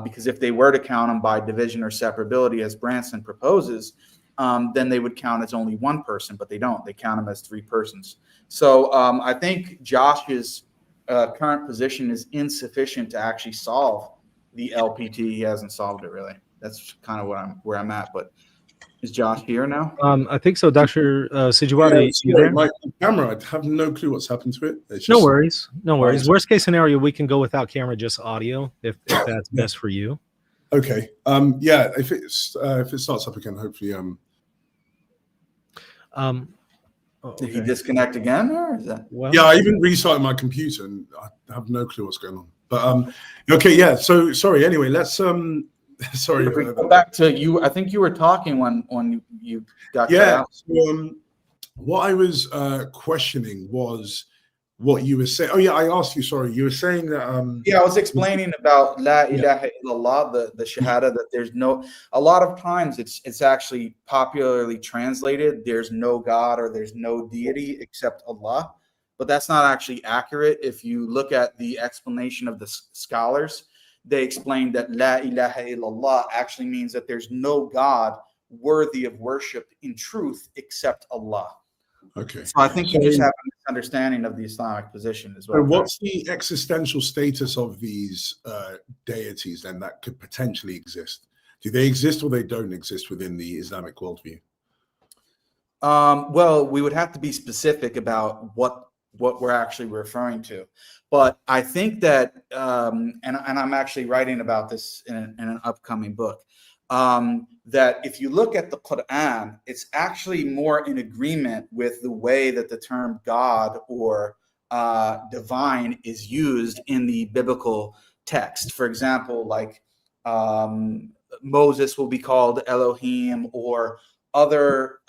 S3: Because if they were to count them by division or separability, as Branson proposes, then they would count as only 1 person, but they don't. They count them as 3 persons. So I think Josh's current position is insufficient to actually solve the LPT. He hasn't solved it, really. That's kind of where I'm at. But Is Josh here now?
S1: I think so. Dr. Sijuwade,
S2: Yeah,
S1: you
S2: sorry,
S1: there?
S2: my camera, I have no clue what's happened to it. It's
S1: No
S2: just
S1: worries. No worries.
S2: right.
S1: Worst case scenario, we can go without camera, just audio, if that's
S2: Yeah.
S1: best for you.
S2: Okay. Yeah, if it starts up again, hopefully.
S1: Oh,
S3: Did he
S1: okay.
S3: disconnect again, or is that?
S1: Well,
S2: Yeah, I even restarted my computer and I have no clue what's going on. But okay, yeah. So sorry. Anyway, let's sorry.
S3: If we go back to you, I think you were talking when you got cut
S2: Yeah.
S3: out.
S2: So, what I was questioning was what you were saying. Oh yeah, I asked you. Sorry, you were saying that.
S3: Yeah, I was explaining about La
S2: Yeah.
S3: ilaha illallah, the shahada, that there's no, a lot of times it's actually popularly translated, there's no God or there's no deity except Allah. But that's not actually accurate. If you look at the explanation of the scholars, they explain that La ilaha illallah actually means that there's no God worthy of worship in truth except Allah.
S2: Okay.
S3: So I think you
S2: So,
S3: just have a misunderstanding of the Islamic position as well.
S2: so what's the existential status of these deities then that could potentially exist? Do they exist or they don't exist within the Islamic worldview?
S3: Well, we would have to be specific about what we're actually referring to, but I think that, and I'm actually writing about this in an upcoming book, that if you look at the Quran, it's actually more in agreement with the way that the term God or divine is used in the biblical text. For example, like Moses will be called Elohim, or other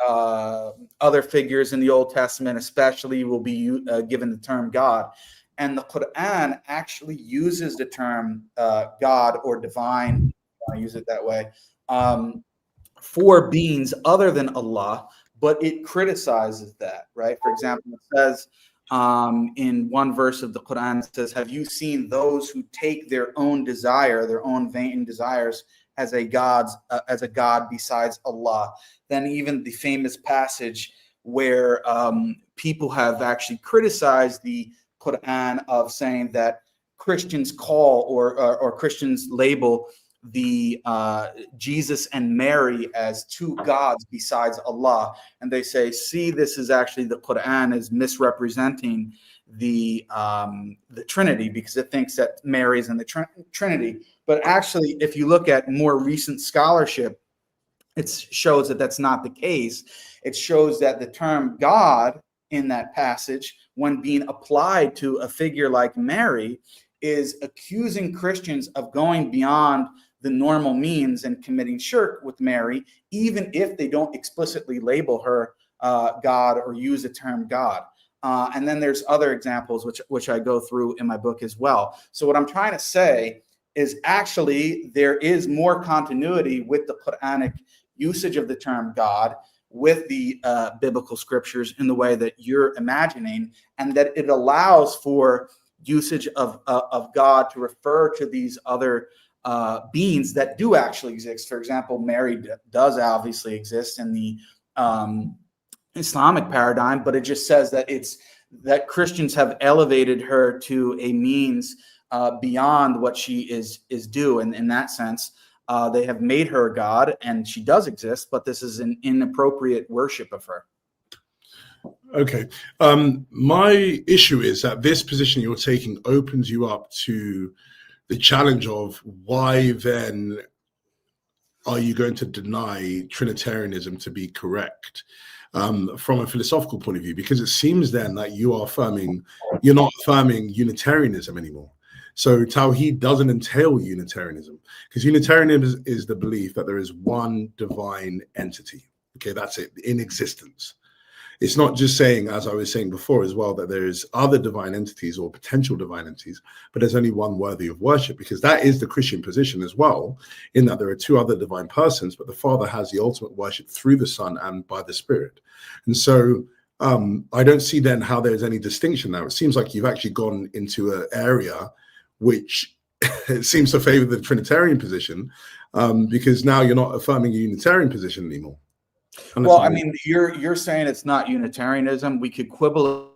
S3: figures in the Old Testament, especially, will be given the term God. And the Quran actually uses the term God or divine, I use it that way, for beings other than Allah, but it criticizes that, right? For example, it says in one verse of the Quran, it says, "Have you seen those who take their own desire, their own vain desires, as a god besides Allah?" Then even the famous passage where people have actually criticized the Quran of saying that Christians call or Christians label the Jesus and Mary as two gods besides Allah, and they say, "See, this is actually the Quran is misrepresenting the Trinity because it thinks that Mary is in the Trinity." But actually, if you look at more recent scholarship, it shows that that's not the case. It shows that the term God in that passage, when being applied to a figure like Mary, is accusing Christians of going beyond the normal means and committing shirk with Mary, even if they don't explicitly label her God or use the term God. And then there's other examples which I go through in my book as well. So what I'm trying to say is actually there is more continuity with the Quranic usage of the term God with the biblical scriptures in the way that you're imagining, and that it allows for usage of God to refer to these other beings that do actually exist. For example, Mary does obviously exist in the Islamic paradigm, but it just says that that Christians have elevated her to a means beyond what she is due, and in that sense, they have made her a god, and she does exist, but this is an inappropriate worship of her.
S2: Okay. My issue is that this position you're taking opens you up to the challenge of why then are you going to deny Trinitarianism to be correct from a philosophical point of view? Because it seems then that you're not affirming Unitarianism anymore. So Tawhid doesn't entail Unitarianism, because Unitarianism is the belief that there is one divine entity. Okay, that's it, in existence. It's not just saying, as I was saying before as well, that there's other divine entities or potential divine entities, but there's only one worthy of worship, because that is the Christian position as well, in that there are two other divine persons, but the Father has the ultimate worship through the Son and by the Spirit. And so I don't see then how there's any distinction now. It seems like you've actually gone into an area which seems to favor the Trinitarian position, because now you're not affirming a Unitarian position anymore.
S3: Well, I mean, you're saying it's not Unitarianism. We could quibble.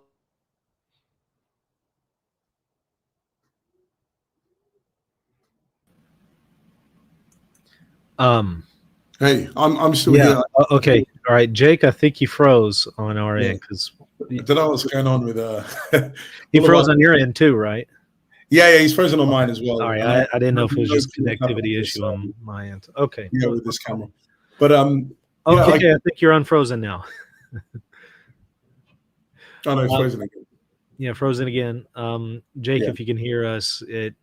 S2: Hey, I'm still here.
S1: Okay. All right, Jake. I think you froze on our
S2: Yeah.
S1: end because
S2: I don't know what's going on with
S1: he froze on your end too, right?
S2: Yeah, he's frozen on mine as well.
S1: All right.
S2: And
S1: I didn't know if it was just
S2: what's happening
S1: connectivity
S2: with
S1: issue on my end. Okay.
S2: with this camera. But
S1: Okay. I think you're unfrozen now.
S2: Oh no, it's frozen again.
S1: Yeah, frozen again. Jake, if you can hear us, it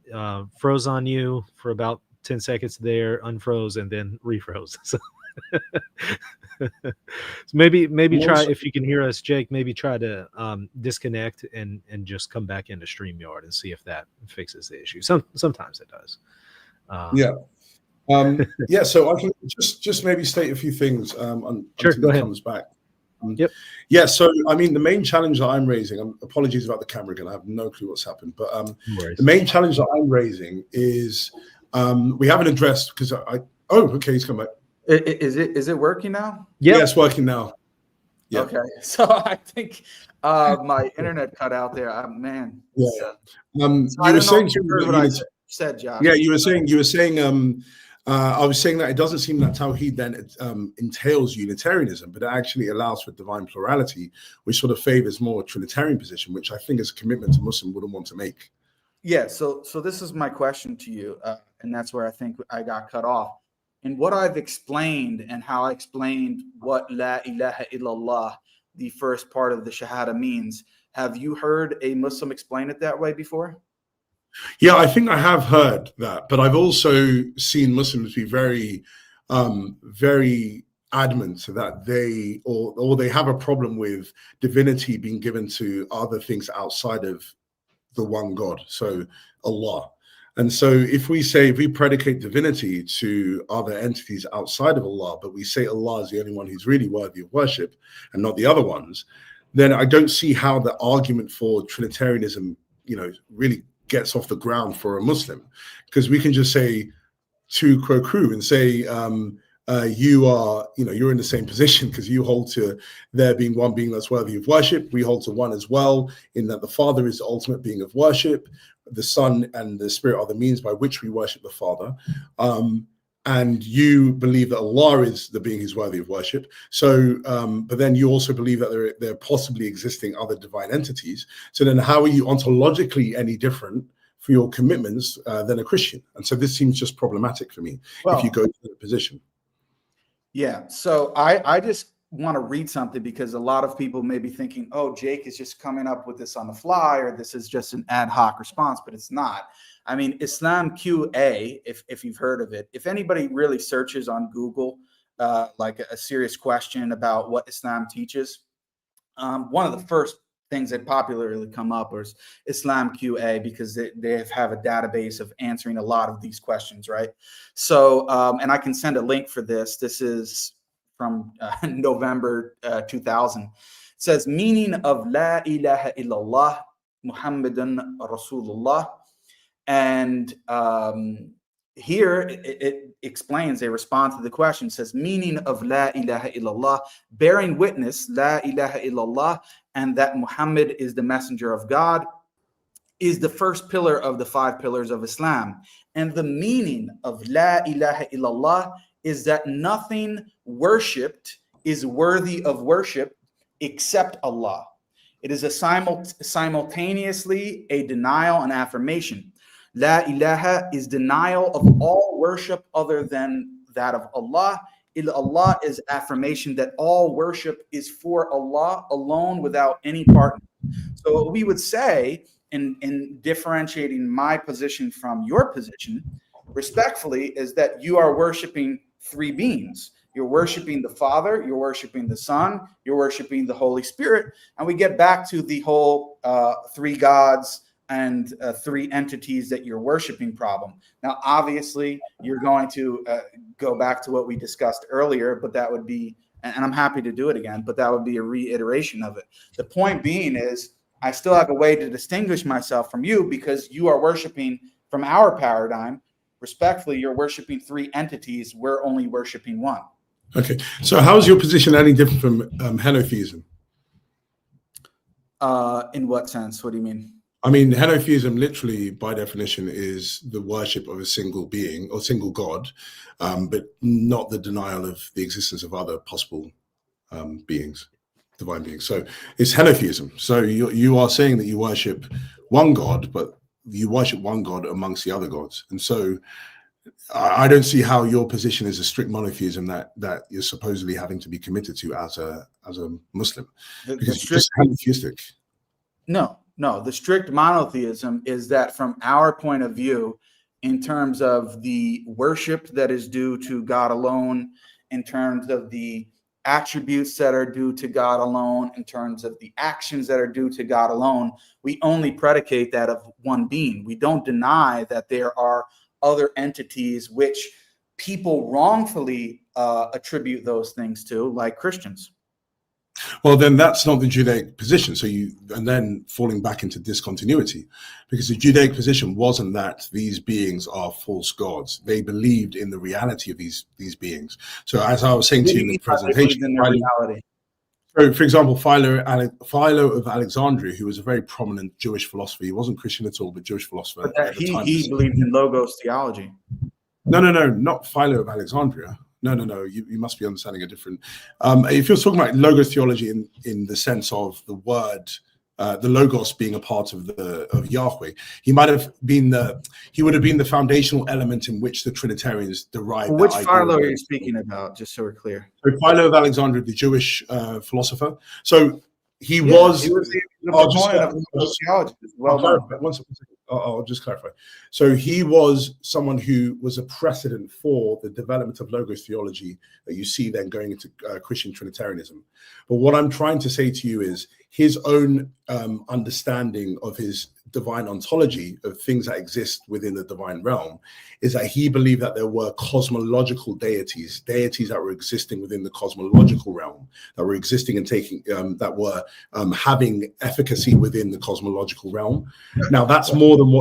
S1: froze on you for about 10 seconds there, unfroze, and then refroze. So, so maybe try, if you can hear us, Jake, maybe try to disconnect and just come back into StreamYard and see if that fixes the issue. Sometimes it does.
S2: Yeah, so I can just maybe state a few things
S1: Sure,
S2: until he comes back.
S1: Yep.
S2: Yeah, so I mean, the main challenge that I'm raising, apologies about the camera again, I have no clue what's happened, but the main challenge that I'm raising is we haven't addressed, because okay, he's come back.
S3: Is it working now?
S2: Yep. Yeah, it's working now.
S3: Yeah. Okay, so I think my internet cut out there. Man.
S2: Yeah.
S3: So
S2: you were saying
S3: what I said, Josh.
S2: Yeah, you were saying I was saying that it doesn't seem that Tawhid then entails Unitarianism, but it actually allows for divine plurality, which sort of favors more Trinitarian position, which I think is a commitment a Muslim wouldn't want to make.
S3: Yeah, so this is my question to you, and that's where I think I got cut off. And what I've explained and how I explained what La ilaha illallah, the first part of the Shahada, means, have you heard a Muslim explain it that way before?
S2: Yeah, I think I have heard that, but I've also seen Muslims be very, very adamant that they they have a problem with divinity being given to other things outside of the one God, so Allah. And so if we predicate divinity to other entities outside of Allah, but we say Allah is the only one who's really worthy of worship and not the other ones, then I don't see how the argument for Trinitarianism, really gets off the ground for a Muslim, because we can just say to quo crew and say you are, you're in the same position, because you hold to there being one being that's worthy of worship. We hold to one as well, in that the Father is the ultimate being of worship, the Son and the Spirit are the means by which we worship the Father. And you believe that Allah is the being who's worthy of worship. So, but then you also believe that there are possibly existing other divine entities. So then how are you ontologically any different for your commitments than a Christian? And so this seems just problematic for me, if you go to that position.
S3: Yeah, so I just want to read something, because a lot of people may be thinking, oh, Jake is just coming up with this on the fly, or this is just an ad hoc response, but it's not. I mean, Islam QA, if you've heard of it, if anybody really searches on Google, like a serious question about what Islam teaches, one of the first things that popularly come up is Islam QA, because they have a database of answering a lot of these questions, right? So, and I can send a link for this. This is from November 2000. It says, meaning of La ilaha illallah, Muhammadan Rasulullah. And here it explains, they respond to the question. It says, meaning of La ilaha illallah, bearing witness, La ilaha illallah, and that Muhammad is the messenger of God, is the first pillar of the 5 pillars of Islam. And the meaning of La ilaha illallah is that nothing worshipped is worthy of worship except Allah. It is a simultaneously a denial and affirmation. La ilaha is denial of all worship other than that of Allah. Allah is affirmation that all worship is for Allah alone without any partner. So what we would say in differentiating my position from your position, respectfully, is that you are worshiping 3 beings. You're worshiping the Father, you're worshiping the Son, you're worshiping the Holy Spirit. And we get back to the whole 3 gods and 3 entities that you're worshiping problem. Now, obviously, you're going to go back to what we discussed earlier, but that would be, and I'm happy to do it again, but that would be a reiteration of it. The point being is, I still have a way to distinguish myself from you, because you are worshiping from our paradigm. Respectfully, you're worshiping 3 entities. We're only worshiping 1.
S2: Okay. So how is your position any different from henotheism?
S3: In what sense? What do you mean?
S2: I mean, henotheism literally, by definition, is the worship of a single being or single God, but not the denial of the existence of other possible beings, divine beings. So it's henotheism. So you are saying that you worship one God, but you worship one God amongst the other gods. And so I don't see how your position is a strict monotheism that you're supposedly having to be committed to as a Muslim, because it's just henotheistic.
S3: No, the strict monotheism is that from our point of view, in terms of the worship that is due to God alone, in terms of the attributes that are due to God alone, in terms of the actions that are due to God alone, we only predicate that of one being. We don't deny that there are other entities which people wrongfully attribute those things to, like Christians.
S2: Well, then that's not the Judaic position. So and then falling back into discontinuity, because the Judaic position wasn't that these beings are false gods. They believed in the reality of these beings. So as I was saying to you in the presentation, so for example, Philo of Alexandria, who was a very prominent Jewish philosopher, he wasn't Christian at all, but Jewish philosopher.
S3: But he believed in logos theology.
S2: No, not Philo of Alexandria. No, you must be understanding a different. If you're talking about logos theology in the sense of the word, the logos being a part of Yahweh, he would have been the foundational element in which the Trinitarians derived.
S3: Well, which Philo are you speaking about? Just so we're clear.
S2: So Philo of Alexandria, the Jewish philosopher. So he was
S3: the proponent of theology. Well known.
S2: I'll just clarify. So he was someone who was a precedent for the development of logos theology that you see then going into Christian Trinitarianism. But what I'm trying to say to you is his own understanding of his divine ontology, of things that exist within the divine realm, is that he believed that there were cosmological deities that were existing within the cosmological realm, that were existing and taking, that were having efficacy within the cosmological realm. Now that's more than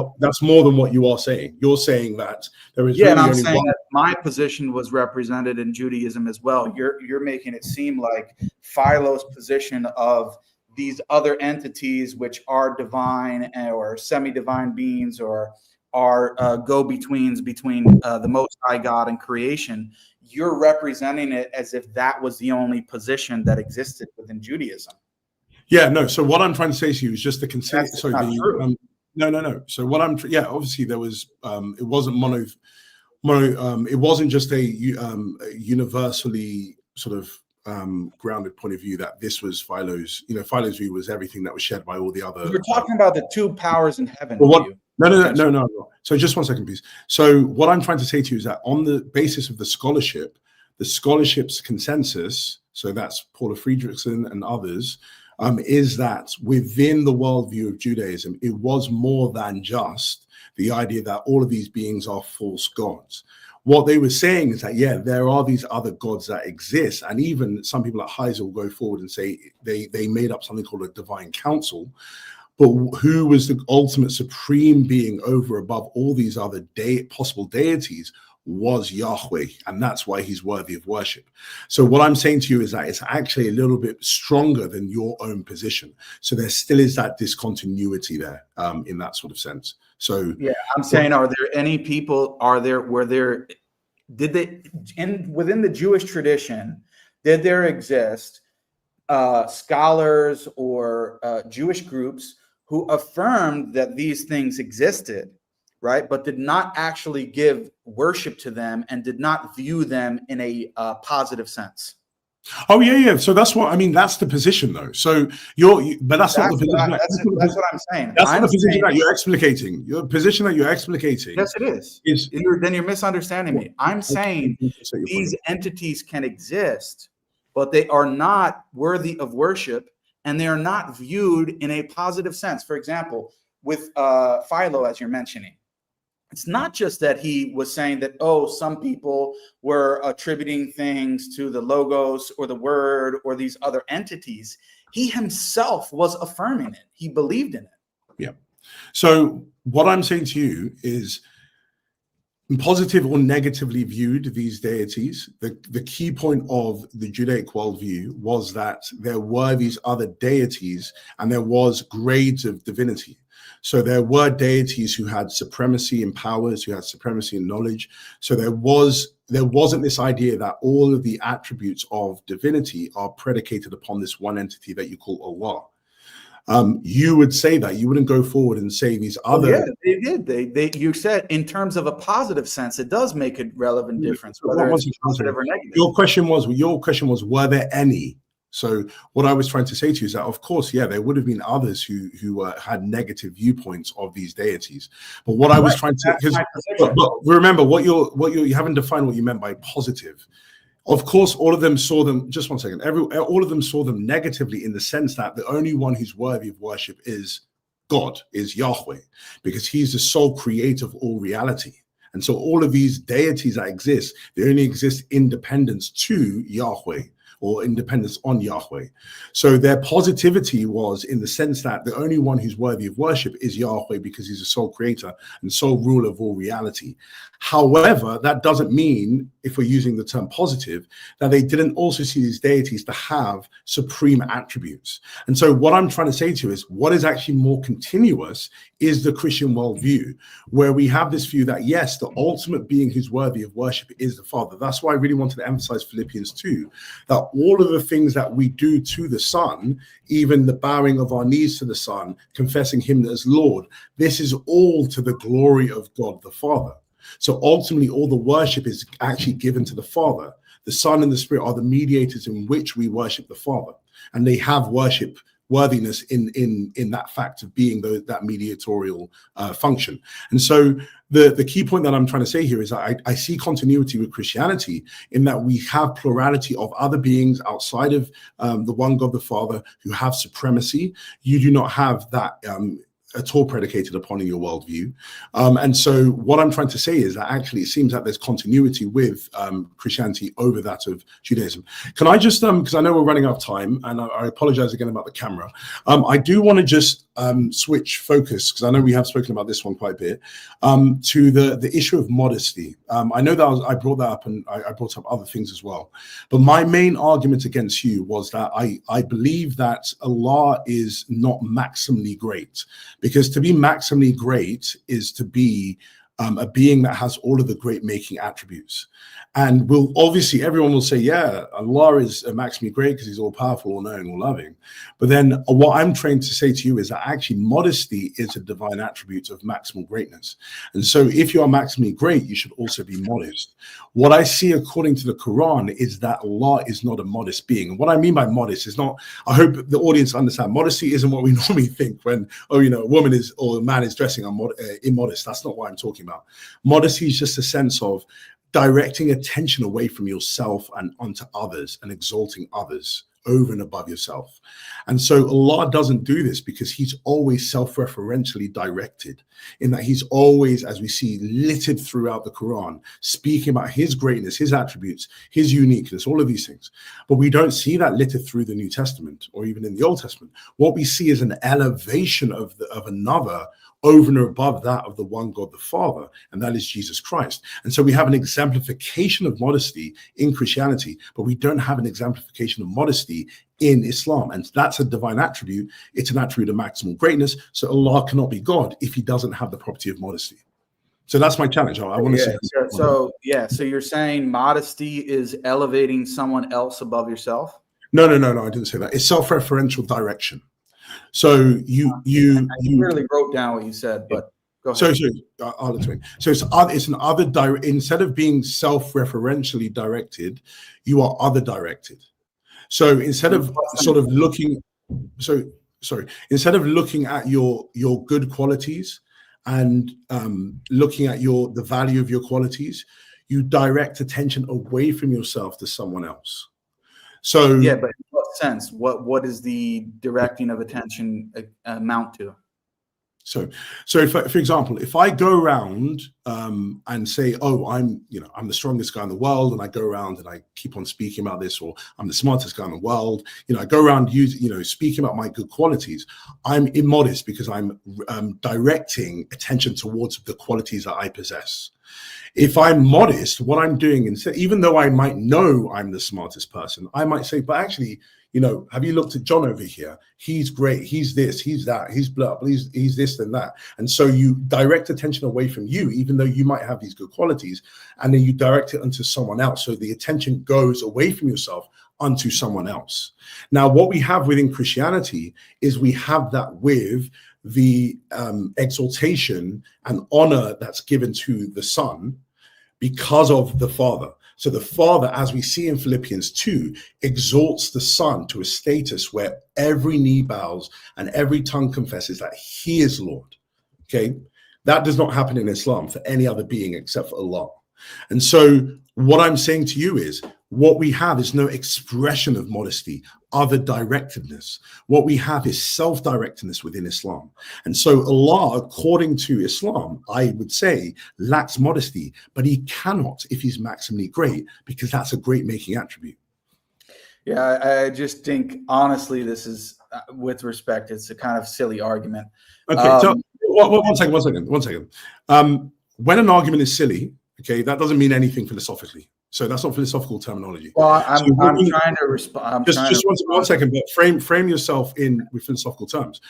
S2: what you are saying. You're saying that there is
S3: and I'm saying that my position was represented in Judaism as well. You're making it seem like Philo's position of these other entities which are divine or semi-divine beings or are go-betweens between the Most High God and creation, you're representing it as if that was the only position that existed within Judaism.
S2: Yeah, no. So what I'm trying to say to you is just to consider. No. So what obviously there was. It wasn't mono. It wasn't just a universally sort of grounded point of view that this was Philo's. Philo's view was everything that was shared by all the other.
S3: You're talking about the two powers in heaven.
S2: No. So just 1 second, please. So what I'm trying to say to you is that on the basis of the scholarship's consensus, so that's Paula Friedrichsen and others, is that within the worldview of Judaism, it was more than just the idea that all of these beings are false gods. What they were saying is that, there are these other gods that exist. And even some people like Heiser will go forward and say they made up something called a divine council. But who was the ultimate supreme being over above all these other possible deities was Yahweh. And that's why he's worthy of worship. So what I'm saying to you is that it's actually a little bit stronger than your own position. So there still is that discontinuity there in that sort of sense. So
S3: I'm saying, are there any people, within the Jewish tradition, did there exist scholars or Jewish groups who affirmed that these things existed, right, but did not actually give worship to them and did not view them in a positive sense?
S2: Oh yeah. So that's what I mean. That's the position, though. So but that's not the position.
S3: That's what I'm saying.
S2: That's not the position that you're explicating. Your position that you're explicating.
S3: Yes, it is. Then you're misunderstanding me. I'm saying these entities can exist, but they are not worthy of worship, and they are not viewed in a positive sense. For example, with Philo, as you're mentioning, it's not just that he was saying that, some people were attributing things to the logos or the word or these other entities. He himself was affirming it. He believed in it.
S2: Yeah. So what I'm saying to you is positive or negatively viewed these deities, the key point of the Judaic worldview was that there were these other deities and there was grades of divinity. So there were deities who had supremacy in powers, who had supremacy in knowledge. So there wasn't this idea that all of the attributes of divinity are predicated upon this one entity that you call Allah. You would say that you wouldn't go forward and say these other.
S3: Yeah, they did. You said in terms of a positive sense, it does make a relevant difference, whether it's positive or negative.
S2: Your question was, were there any? So what I was trying to say to you is that, of course, yeah, there would have been others who had negative viewpoints of these deities. But what I was trying to, but remember, you haven't defined what you meant by positive. Of course, all of them saw them. Just one second. All of them saw them negatively in the sense that the only one who's worthy of worship is God, is Yahweh, because He's the sole creator of all reality. And so all of these deities that exist, they only exist independence to Yahweh, or independence on Yahweh. So their positivity was in the sense that the only one who's worthy of worship is Yahweh, because He's the sole creator and sole ruler of all reality. However, that doesn't mean, if we're using the term positive, that they didn't also see these deities to have supreme attributes. And so what I'm trying to say to you is, what is actually more continuous is the Christian worldview, where we have this view that, yes, the ultimate being who's worthy of worship is the Father. That's why I really wanted to emphasize Philippians 2, that all of the things that we do to the Son, even the bowing of our knees to the Son, confessing Him as Lord, this is all to the glory of God the Father. So ultimately, all the worship is actually given to the Father. The Son and the Spirit are the mediators in which we worship the Father, and they have worship worthiness in that fact of being that mediatorial function. And so the key point that I'm trying to say here is that I see continuity with Christianity in that we have plurality of other beings outside of the one God the Father who have supremacy. You do not have that at all predicated upon in your worldview. And so what I'm trying to say is that actually it seems that there's continuity with Christianity over that of Judaism. Can I just, because I know we're running out of time, and I apologize again about the camera. I do want to just switch focus, because I know we have spoken about this one quite a bit, to the issue of modesty. I know that I brought that up, and I brought up other things as well. But my main argument against you was that I believe that Allah is not maximally great, because to be maximally great is to be a being that has all of the great making attributes. And obviously everyone will say, yeah, Allah is maximally great because He's all powerful, all knowing, all loving. But then what I'm trying to say to you is that actually modesty is a divine attribute of maximal greatness. And so if you are maximally great, you should also be modest. What I see according to the Quran is that Allah is not a modest being. And what I mean by modest is not, I hope the audience understand, modesty isn't what we normally think when, a woman is or a man is dressing immodest. That's not what I'm talking about. Modesty is just a sense of directing attention away from yourself and onto others and exalting others over and above yourself. And so Allah doesn't do this because He's always self-referentially directed, in that He's always, as we see littered throughout the Quran, speaking about His greatness, His attributes, His uniqueness, all of these things. But we don't see that littered through the New Testament or even in the Old Testament. What we see is an elevation of another over and above that of the one God the Father, and that is Jesus Christ. And so we have an exemplification of modesty in Christianity, but we don't have an exemplification of modesty in Islam. And that's a divine attribute. It's an attribute of maximal greatness. So Allah cannot be God if He doesn't have the property of modesty. So that's my challenge. I want to say.
S3: So you're saying modesty is elevating someone else above yourself?
S2: No, I didn't say that. It's self-referential direction. So you
S3: really wrote down what you said, but go ahead.
S2: So I'll explain. So it's an other instead of being self-referentially directed, you are other directed. So instead of sort of looking, instead of looking at your good qualities and looking at the value of your qualities, you direct attention away from yourself to someone else. So
S3: yeah, but in what sense? What is the directing of attention amount to?
S2: So for example, if I go around and say, oh, I'm the strongest guy in the world, and I go around and I keep on speaking about this, or I'm the smartest guy in the world, I go around speaking about my good qualities, I'm immodest because I'm directing attention towards the qualities that I possess. If I'm modest, what I'm doing instead, even though I might know I'm the smartest person, I might say, but actually, have you looked at John over here? He's great. He's this, he's that, he's blah, he's this and that. And so you direct attention away from you, even though you might have these good qualities, and then you direct it onto someone else. So the attention goes away from yourself onto someone else. Now, what we have within Christianity is we have that with the exaltation and honor that's given to the Son because of the Father. So the Father, as we see in Philippians 2, exalts the Son to a status where every knee bows and every tongue confesses that he is Lord. Okay? That does not happen in Islam for any other being except for Allah. And so what I'm saying to you is, what we have is no expression of modesty, other directedness. What we have is self-directedness within Islam. And so Allah, according to Islam, I would say, lacks modesty, but he cannot if he's maximally great, because that's a great making attribute.
S3: Yeah, I just think, honestly, this is, with respect, it's a kind of silly argument.
S2: Okay, so one second. When an argument is silly, okay, that doesn't mean anything philosophically. So that's not philosophical terminology.
S3: Well, I'm trying to respond.
S2: Just one second, but frame yourself with philosophical terms.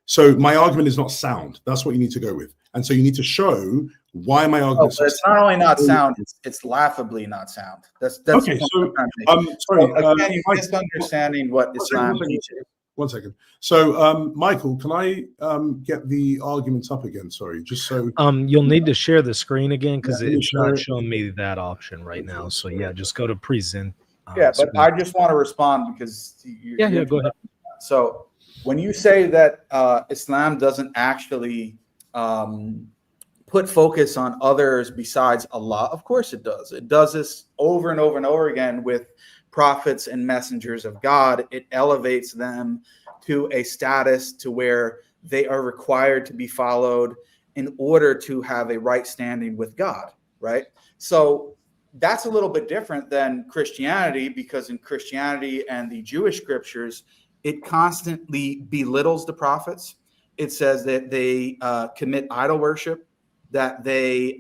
S2: So my argument is not sound. That's what you need to go with. And so you need to show why my argument.
S3: But it's not only not sound; it's laughably not sound. That's
S2: okay. So sorry,
S3: again, you're misunderstanding what Islam teaches.
S2: One second. So, Michael, can I get the arguments up again? Sorry, just so.
S1: You'll need to share the screen again because it's not showing me that option right now. So yeah, just go to present.
S3: But I just want to respond because.
S1: Yeah, go ahead.
S3: So when you say that Islam doesn't actually put focus on others besides Allah, of course it does. It does this over and over and over again with prophets and messengers of God. It elevates them to a status to where they are required to be followed in order to have a right standing with God, right? So that's a little bit different than Christianity, because in Christianity and the Jewish scriptures, it constantly belittles the prophets. It says that they commit idol worship, that they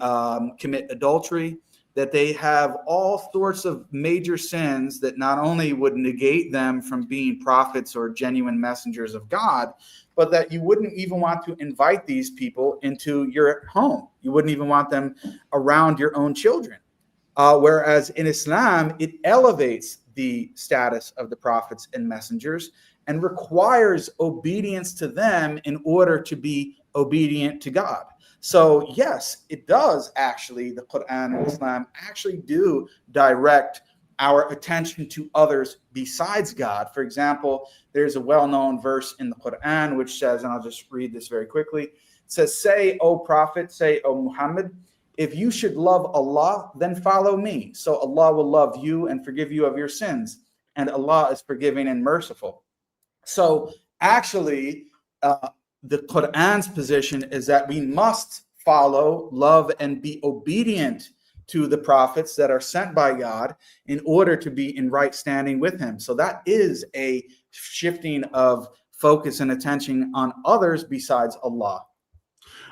S3: commit adultery, that they have all sorts of major sins that not only would negate them from being prophets or genuine messengers of God, but that you wouldn't even want to invite these people into your home. You wouldn't even want them around your own children. Whereas in Islam, it elevates the status of the prophets and messengers and requires obedience to them in order to be obedient to God. So yes, it does actually, the Quran and Islam actually do direct our attention to others besides God. For example, there's a well-known verse in the Quran which says, and I'll just read this very quickly. It says, "Say, O Prophet, say, O Muhammad, if you should love Allah, then follow me. So Allah will love you and forgive you of your sins. And Allah is forgiving and merciful." So actually, the Quran's position is that we must follow, love, and be obedient to the prophets that are sent by God in order to be in right standing with him. So that is a shifting of focus and attention on others besides Allah.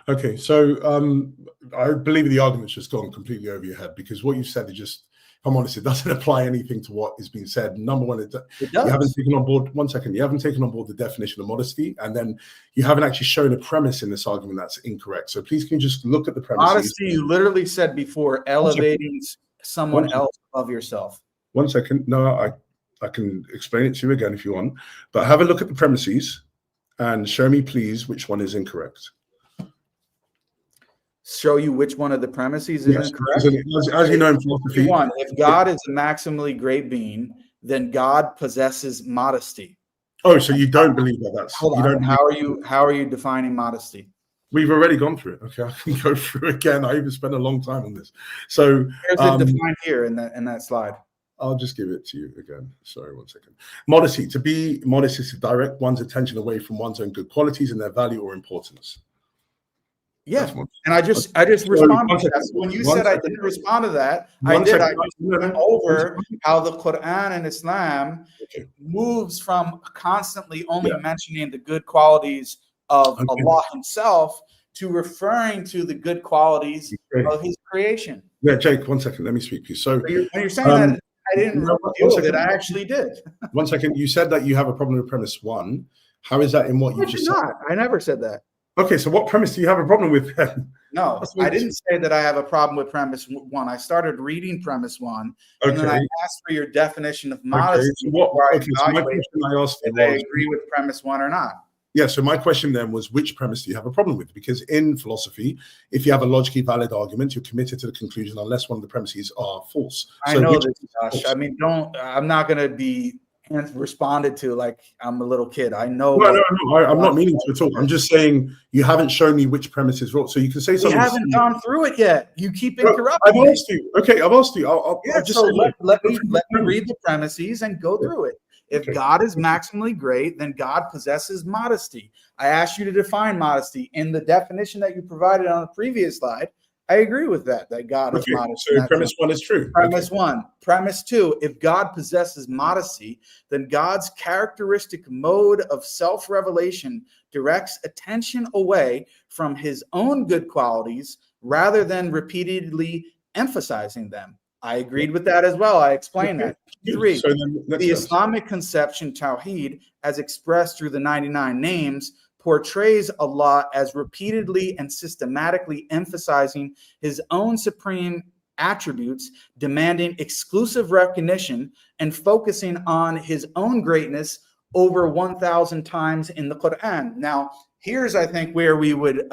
S2: Okay, so I believe the argument's just gone completely over your head, because what you said is just, if I'm honest, it doesn't apply anything to what is being said. Number one, you haven't taken on board, one second, you haven't taken on board the definition of modesty, and then you haven't actually shown a premise in this argument that's incorrect. So please, can you just look at the premise?
S3: Modesty, you literally said before, elevating someone else above yourself.
S2: One second. No, I can explain it to you again if you want, but have a look at the premises and show me, please, which one is incorrect.
S3: Show you which one of the premises is incorrect.
S2: As you know in philosophy,
S3: if God is a maximally great being, then God possesses modesty.
S2: Oh, so you don't believe that? That's
S3: hold on. How are you defining modesty?
S2: We've already gone through it. Okay, I can go through it again. I even spent a long time on this. So
S3: here's it defined here in that slide.
S2: I'll just give it to you again. Sorry, one second. Modesty. To be modest is to direct one's attention away from one's own good qualities and their value or importance.
S3: Yeah,
S2: one.
S3: and I just responded to that. So when you said I didn't respond to that, I did. I just went over how the Quran and Islam moves from constantly only mentioning the good qualities of Allah Himself to referring to the good qualities of His creation.
S2: Yeah, Jake, 1 second. Let me speak to you. So
S3: when you're saying that I didn't deal with it, I actually did.
S2: 1 second. You said that you have a problem with premise 1. How is that in what you just said?
S3: I never said that.
S2: Okay, so what premise do you have a problem with then?
S3: No, I didn't say that I have a problem with premise 1. I started reading premise 1, and then I asked for your definition of modesty.
S2: So my question I asked you was,
S3: I agree with premise 1 or not.
S2: Yeah, so my question then was, which premise do you have a problem with? Because in philosophy, if you have a logically valid argument, you're committed to the conclusion unless one of the premises are false.
S3: I know this, Josh. I mean, I'm not going to be responded to like I'm a little kid. I know.
S2: No, I'm not meaning to at all. I'm just saying you haven't shown me which premise is wrong. So you can say something.
S3: We haven't gone through it yet. You keep interrupting.
S2: I've asked you. Okay, I've asked you. I'll just
S3: so let me read the premises and go through it. If God is maximally great, then God possesses modesty. I asked you to define modesty in the definition that you provided on the previous slide. I agree with that God is modest.
S2: So premise 1 is true.
S3: Premise 1. Premise 2, if God possesses modesty, then God's characteristic mode of self-revelation directs attention away from his own good qualities rather than repeatedly emphasizing them. I agreed with that as well. I explained that. 3, the Islamic conception, Tawhid, as expressed through the 99 names, portrays Allah as repeatedly and systematically emphasizing his own supreme attributes, demanding exclusive recognition, and focusing on his own greatness over 1,000 times in the Quran. Now, here's, I think, where we would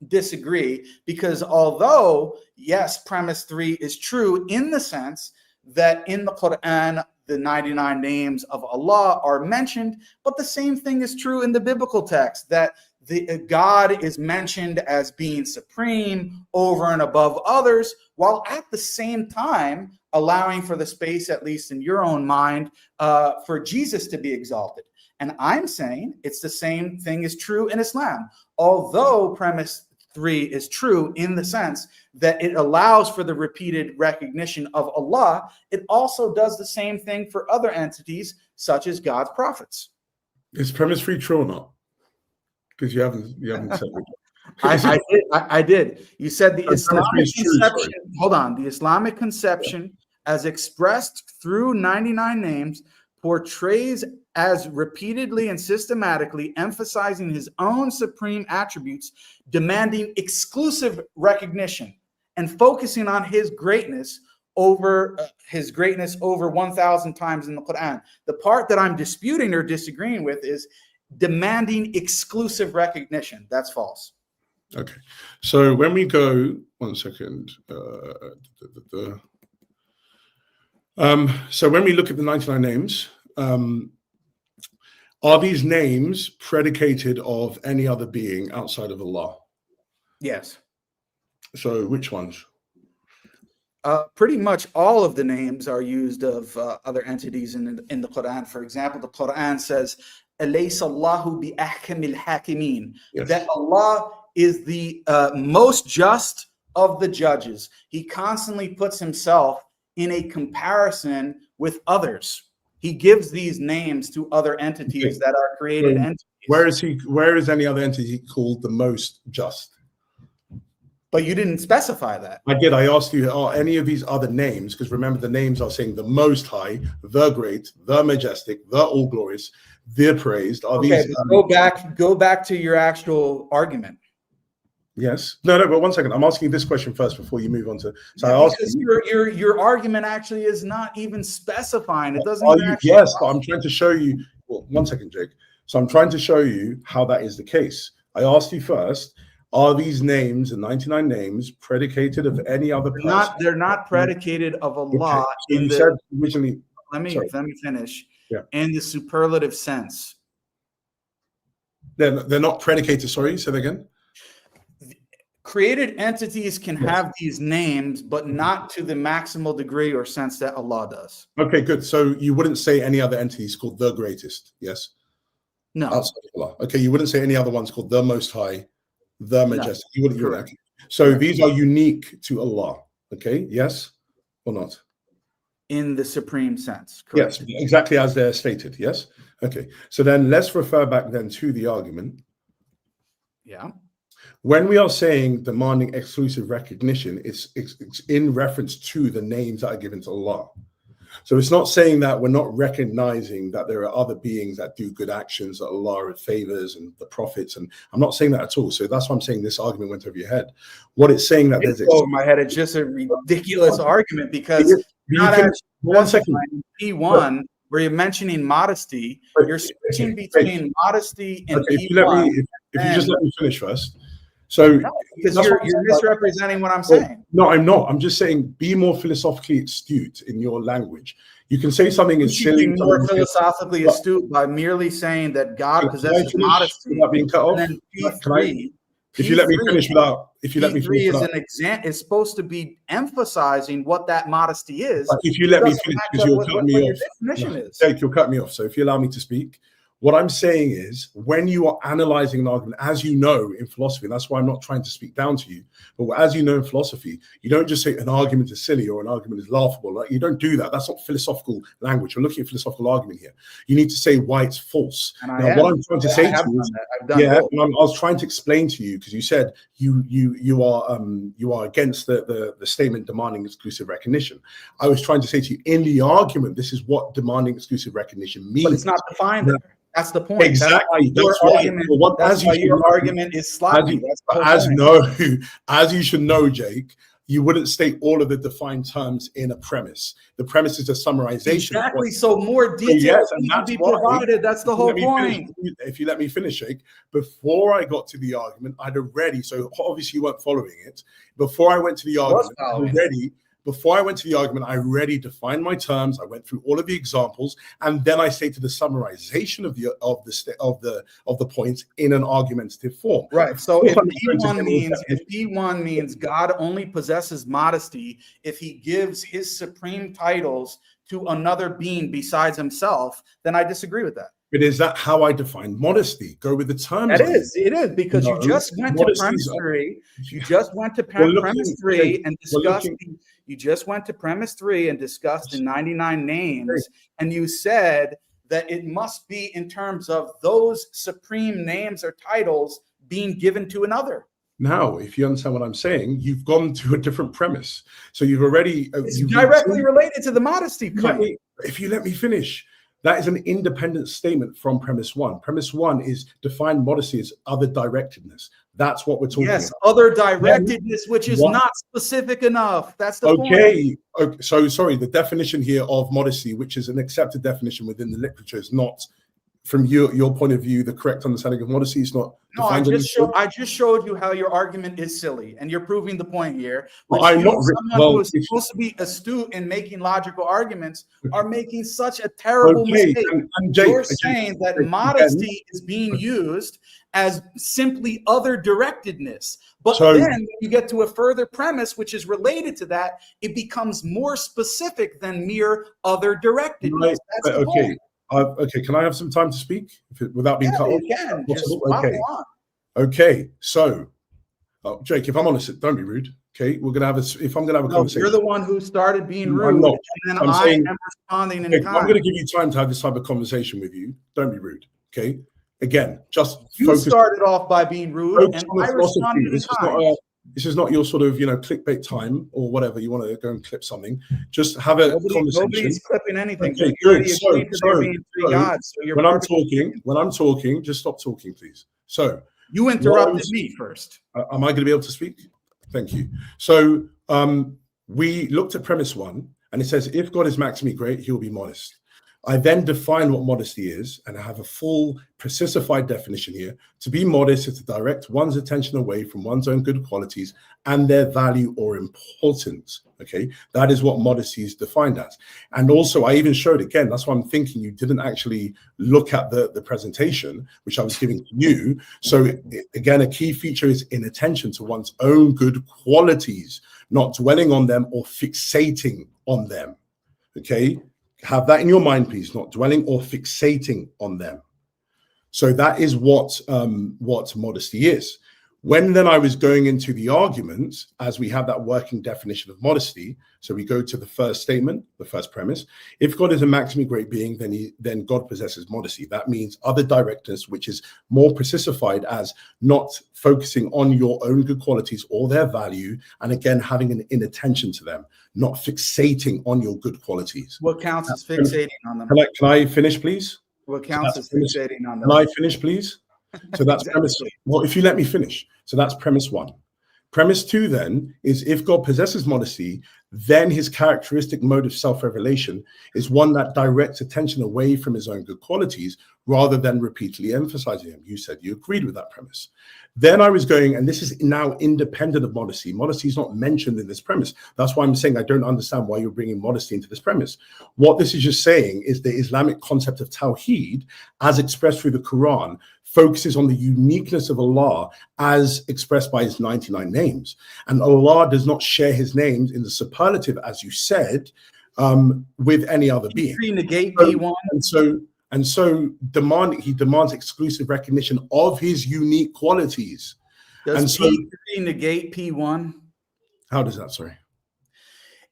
S3: disagree, because although, yes, premise 3 is true in the sense that in the Quran, the 99 names of Allah are mentioned, but the same thing is true in the biblical text, that God is mentioned as being supreme over and above others, while at the same time allowing for the space, at least in your own mind, for Jesus to be exalted. And I'm saying it's the same thing is true in Islam. Although premise 3 is true in the sense that it allows for the repeated recognition of Allah, it also does the same thing for other entities, such as God's prophets.
S2: Is premise 3 true or not? Because you haven't said
S3: it. I did. You said the Islamic conception. Hold on. The Islamic conception, as expressed through 99 names, portrays as repeatedly and systematically emphasizing his own supreme attributes, demanding exclusive recognition, and focusing on his greatness over 1,000 times in the Quran. The part that I'm disputing or disagreeing with is demanding exclusive recognition. That's false.
S2: Okay. So when we go, 1 second. So when we look at the 99 names, are these names predicated of any other being outside of Allah?
S3: Yes.
S2: So which ones?
S3: Pretty much all of the names are used of other entities in the Quran. For example, the Quran says, "Alaysa Allahu bi ahkamil hakimin," that Allah is the most just of the judges. He constantly puts himself in a comparison with others. He gives these names to other entities that are created entities.
S2: Where is any other entity called the most just?
S3: But you didn't specify that.
S2: I did. I asked you, are any of these other names, because remember the names are saying the most high, the great, the majestic, the all glorious, the praised. Are these
S3: go back to your actual argument.
S2: Yes. No, but 1 second. I'm asking this question first before you move on to. So I asked
S3: your argument actually is not even specifying. It doesn't.
S2: Yes, but I'm trying to show you. Well, 1 second, Jake. So I'm trying to show you how that is the case. I asked you first. Are these names, the 99 names, predicated of any other person?
S3: They're not predicated of Allah.
S2: Okay. So you said originally.
S3: Let me finish.
S2: Yeah.
S3: In the superlative sense.
S2: They're not predicated. Sorry, say that again.
S3: Created entities can have these names, but not to the maximal degree or sense that Allah does.
S2: Okay, good. So you wouldn't say any other entities called the greatest, yes?
S3: No.
S2: Outside of Allah. Okay, you wouldn't say any other ones called the most high, the majestic. You wouldn't.
S3: Correct.
S2: So
S3: Correct.
S2: these are unique to Allah. Okay. Yes or not?
S3: In the supreme sense. Correct.
S2: Yes, exactly as they're stated. Yes. Okay. So then let's refer back then to the argument.
S3: Yeah.
S2: When we are saying demanding exclusive recognition, it's in reference to the names that are given to Allah. So it's not saying that we're not recognizing that there are other beings that do good actions that Allah favors and the prophets. And I'm not saying that at all. So that's why I'm saying this argument went over your head. What it's saying that there's
S3: over my head, it's just a ridiculous argument because not
S2: one second.
S3: P1 where you're mentioning modesty, you're switching between modesty and
S2: P1. If you just let me finish first. So
S3: because you're misrepresenting what I'm saying.
S2: No, I'm not. I'm just saying be more philosophically astute in your language. You can say something is silly.
S3: Be more philosophically astute by merely saying that God possesses modesty.
S2: Without being cut off.
S3: And then P3,
S2: if you let me finish without,
S3: P3 is an example. It's supposed to be emphasizing what that modesty is.
S2: Like if you let me finish, because you'll cut me off.
S3: Definition
S2: You'll cut me off. So if you allow me to speak. What I'm saying is, when you are analyzing an argument, as you know in philosophy, and that's why I'm not trying to speak down to you, but as you know in philosophy, you don't just say an argument is silly or an argument is laughable. Like, you don't do that. That's not philosophical language. We're looking at philosophical argument here. You need to say why it's false. Now, what I'm trying to say to you is, I was trying to explain to you because you said you are against the statement demanding exclusive recognition. I was trying to say to you in the argument, this is what demanding exclusive recognition means.
S3: But it's not defined there. That's the point.
S2: Exactly.
S3: That's why your argument is sloppy.
S2: As you should know, Jake, you wouldn't state all of the defined terms in a premise. The premise is a summarization.
S3: Exactly. So more details need to be provided. That's the whole point.
S2: If you let me finish, Jake, before I got to the argument, I'd already, so obviously you weren't following it. Before I went to the argument, Before I went to the argument, I already defined my terms. I went through all of the examples, and then I stated the summarization of the points in an argumentative form.
S3: Right. So if P1 means God only possesses modesty if he gives his supreme titles to another being besides himself, then I disagree with that.
S2: But is that how I define modesty? Go with the terms.
S3: It is because you just went to premise 3. You just went to premise 3 and discussed. You just went to premise 3 and discussed the 99 names, and you said that it must be in terms of those supreme names or titles being given to another.
S2: Now, if you understand what I'm saying, you've gone to a different premise. So you've already
S3: directly related to the modesty claim.
S2: If you let me finish. That is an independent statement from premise 1. Premise 1 is define modesty as other directedness. That's what we're talking about.
S3: Yes, other directedness, which is not specific enough. That's the point.
S2: Okay, so sorry, the definition here of modesty, which is an accepted definition within the literature, is not, from your point of view, the correct understanding of modesty. Is not.
S3: No, I just showed you how your argument is silly, and you're proving the point here.
S2: Well, I'm not.
S3: Someone who is supposed to be astute in making logical arguments are making such a terrible mistake. And Jake, you're saying that modesty is being used as simply other directedness, but then when you get to a further premise, which is related to that, it becomes more specific than mere other directedness.
S2: Right.
S3: That's the point.
S2: Okay, can I have some time to speak without being cut off?
S3: You can.
S2: Okay. So, Jake, if I'm honest, don't be rude. Okay, we're gonna have if I'm gonna have a conversation.
S3: You're the one who started being rude, and then I am responding in kind.
S2: I'm gonna give you time to have this type of conversation with you. Don't be rude. Okay. Again, just
S3: started off by being rude, and I responded in kind.
S2: This is not your sort of, clickbait time or whatever. You want to go and clip something. Just have a conversation. Nobody's
S3: clipping anything.
S2: Okay, good. When I'm talking, just stop talking, please. So
S3: you interrupted me first.
S2: Am I going to be able to speak? Thank you. So we looked at premise 1, and it says, if God is maximally great, he'll be modest. I then define what modesty is, and I have a full precisified definition here. To be modest is to direct one's attention away from one's own good qualities and their value or importance. Okay, that is what modesty is defined as. And also, I even showed, again, that's why I'm thinking you didn't actually look at the presentation, which I was giving to you. So again, a key feature is inattention to one's own good qualities, not dwelling on them or fixating on them. Okay. Have that in your mind, please, not dwelling or fixating on them. So that is what modesty is. When then I was going into the arguments, as we have that working definition of modesty, so we go to the first statement, the first premise. If God is a maximally great being, then God possesses modesty. That means other directness, which is more precisified as not focusing on your own good qualities or their value, and again, having an inattention to them, not fixating on your good qualities.
S3: What counts as fixating on them?
S2: Can I finish, please?
S3: What counts as fixating on them?
S2: Can I finish, please? So that's
S3: exactly.
S2: premise. Well, if you let me finish. So that's premise one. Premise two then is if God possesses modesty, then his characteristic mode of self-revelation is one that directs attention away from his own good qualities rather than repeatedly emphasizing them. You said you agreed with that premise. Then I was going, and this is now independent of modesty. Modesty is not mentioned in this premise. That's why I'm saying I don't understand why you're bringing modesty into this premise. What this is just saying is the Islamic concept of Tawhid, as expressed through the Quran, focuses on the uniqueness of Allah as expressed by his 99 names. And Allah does not share his names in the superlative, as you said, with any other being.
S3: Negate P1.
S2: And so he demands exclusive recognition of his unique qualities.
S3: Does P3 negate P1?
S2: How does that, sorry?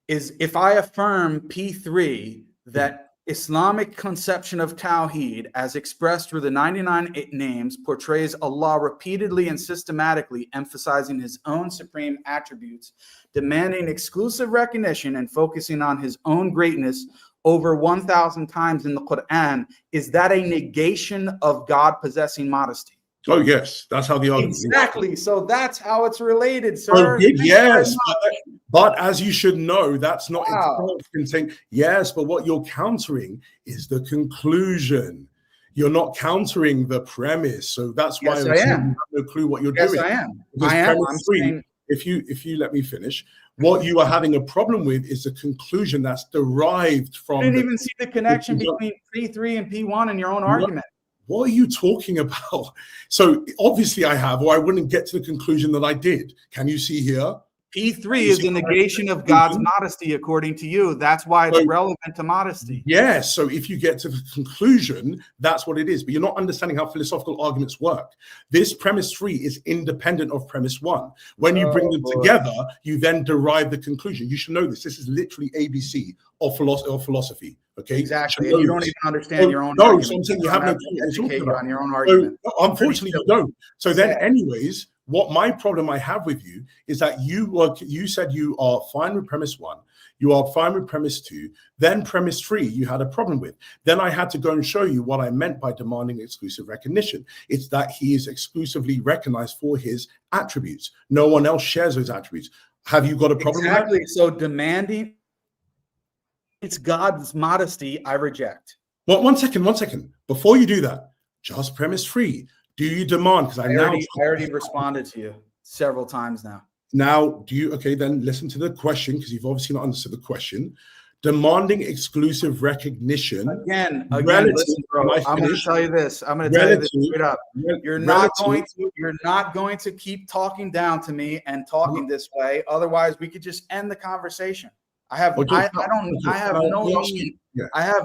S3: Is if I affirm P3 that Islamic conception of Tawhid, as expressed through the 99 names, portrays Allah repeatedly and systematically, emphasizing his own supreme attributes, demanding exclusive recognition and focusing on his own greatness over 1,000 times in the Quran, is that a negation of God possessing modesty?
S2: Oh, yes. That's how the argument
S3: exactly. So that's how it's related, sir.
S2: Yes. But as you should know, that's not saying yes, but what you're countering is the conclusion. You're not countering the premise. So that's why
S3: I am.
S2: You have no clue what you're doing.
S3: Yes, I am.
S2: If you let me finish, what you are having a problem with is the conclusion that's derived from.
S3: I didn't even see the connection between P3 and P1 in your own argument.
S2: What are you talking about? So obviously I have, or I wouldn't get to the conclusion that I did. Can you see here?
S3: P3 is the negation of God's modesty, according to you. That's why it's relevant to modesty.
S2: Yes. So if you get to the conclusion, that's what it is. But you're not understanding how philosophical arguments work. This premise 3 is independent of premise 1. When you bring them together, you then derive the conclusion. You should know this. This is literally ABC of philosophy. Okay.
S3: Exactly. And you don't even understand your own argument.
S2: So I'm saying you have no
S3: educate you on your own argument.
S2: So, unfortunately, you don't. So then, anyways, what my problem I have with you is that you said you are fine with premise 1, you are fine with premise 2, then premise 3 you had a problem with. Then I had to go and show you what I meant by demanding exclusive recognition. It's that he is exclusively recognized for his attributes. No one else shares those attributes. Have you got a problem with that?
S3: Exactly. So demanding it's God's modesty, I reject.
S2: Well, one second. Before you do that, just premise 3. Do you demand? Because I
S3: already responded to you several times now.
S2: Now, do you? Okay, then listen to the question, because you've obviously not understood the question. Demanding exclusive recognition.
S3: Again, listen, bro. I'm going to tell you this. I'm going to tell you this straight up. You're not going to keep talking down to me and talking this way. Otherwise, we could just end the conversation. I have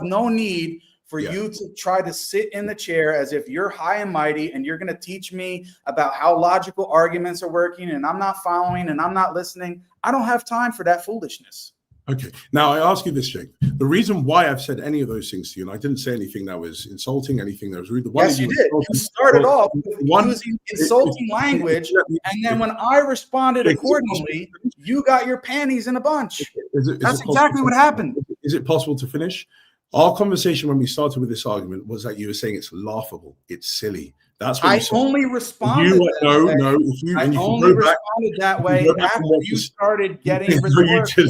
S3: no need for you to try to sit in the chair as if you're high and mighty and you're going to teach me about how logical arguments are working and I'm not following and I'm not listening. I don't have time for that foolishness.
S2: Okay. Now, I ask you this, Jake. The reason why I've said any of those things to you, and I didn't say anything that was insulting, anything that was rude.
S3: Yes, you did. You started off using insulting language, and then when I responded accordingly, you got your panties in a bunch. That's exactly what happened.
S2: Is it possible to finish? Our conversation when we started with this argument was that you were saying it's laughable, it's silly. That's what
S3: I only responded.
S2: I only
S3: responded that way after you started getting rhetorical.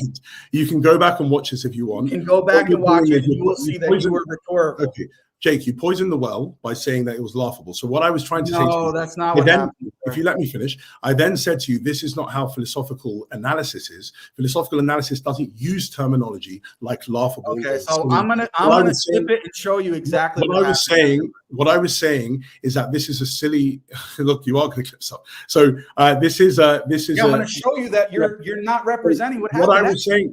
S2: You can go back and watch this if you want.
S3: You can go back and watch it. You will see that you were rhetorical.
S2: Okay. Jake, you poisoned the well by saying that it was laughable. So what I was trying to say to you,
S3: that's not what happened.
S2: If you let me finish, I then said to you, this is not how philosophical analysis is. Philosophical analysis doesn't use terminology like laughable.
S3: Okay, so I'm gonna flip it and show you exactly
S2: what I was saying. What I was saying is that this is a silly. Look, you are going to clip stuff. So this is. I'm
S3: going to show you that you're not representing what happened.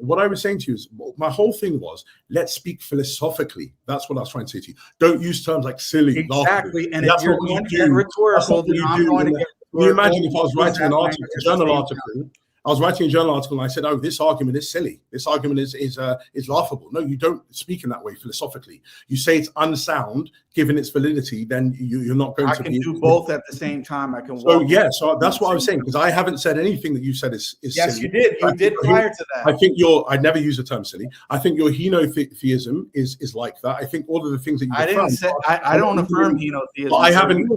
S2: What I was saying to you is my whole thing was let's speak philosophically. That's what I was trying to say to you. Don't use terms like silly.
S3: Exactly,
S2: laughable.
S3: And if you're going to get rhetorical, then I'm going to get
S2: you imagine if I was writing an article, a journal article? I was writing a journal article and I said, "Oh, this argument is silly. This argument is laughable." No, you don't speak in that way philosophically. You say it's unsound, given its validity. Then you're not going to.
S3: I can do both at the same time. I can.
S2: So yeah, so that's what I was saying, because I haven't said anything that you said is
S3: yes,
S2: silly.
S3: you did. You did prior to that.
S2: I think I'd never use the term silly. I think your henotheism is like that. I think all of the things that you
S3: I don't affirm henotheism.
S2: But I haven't.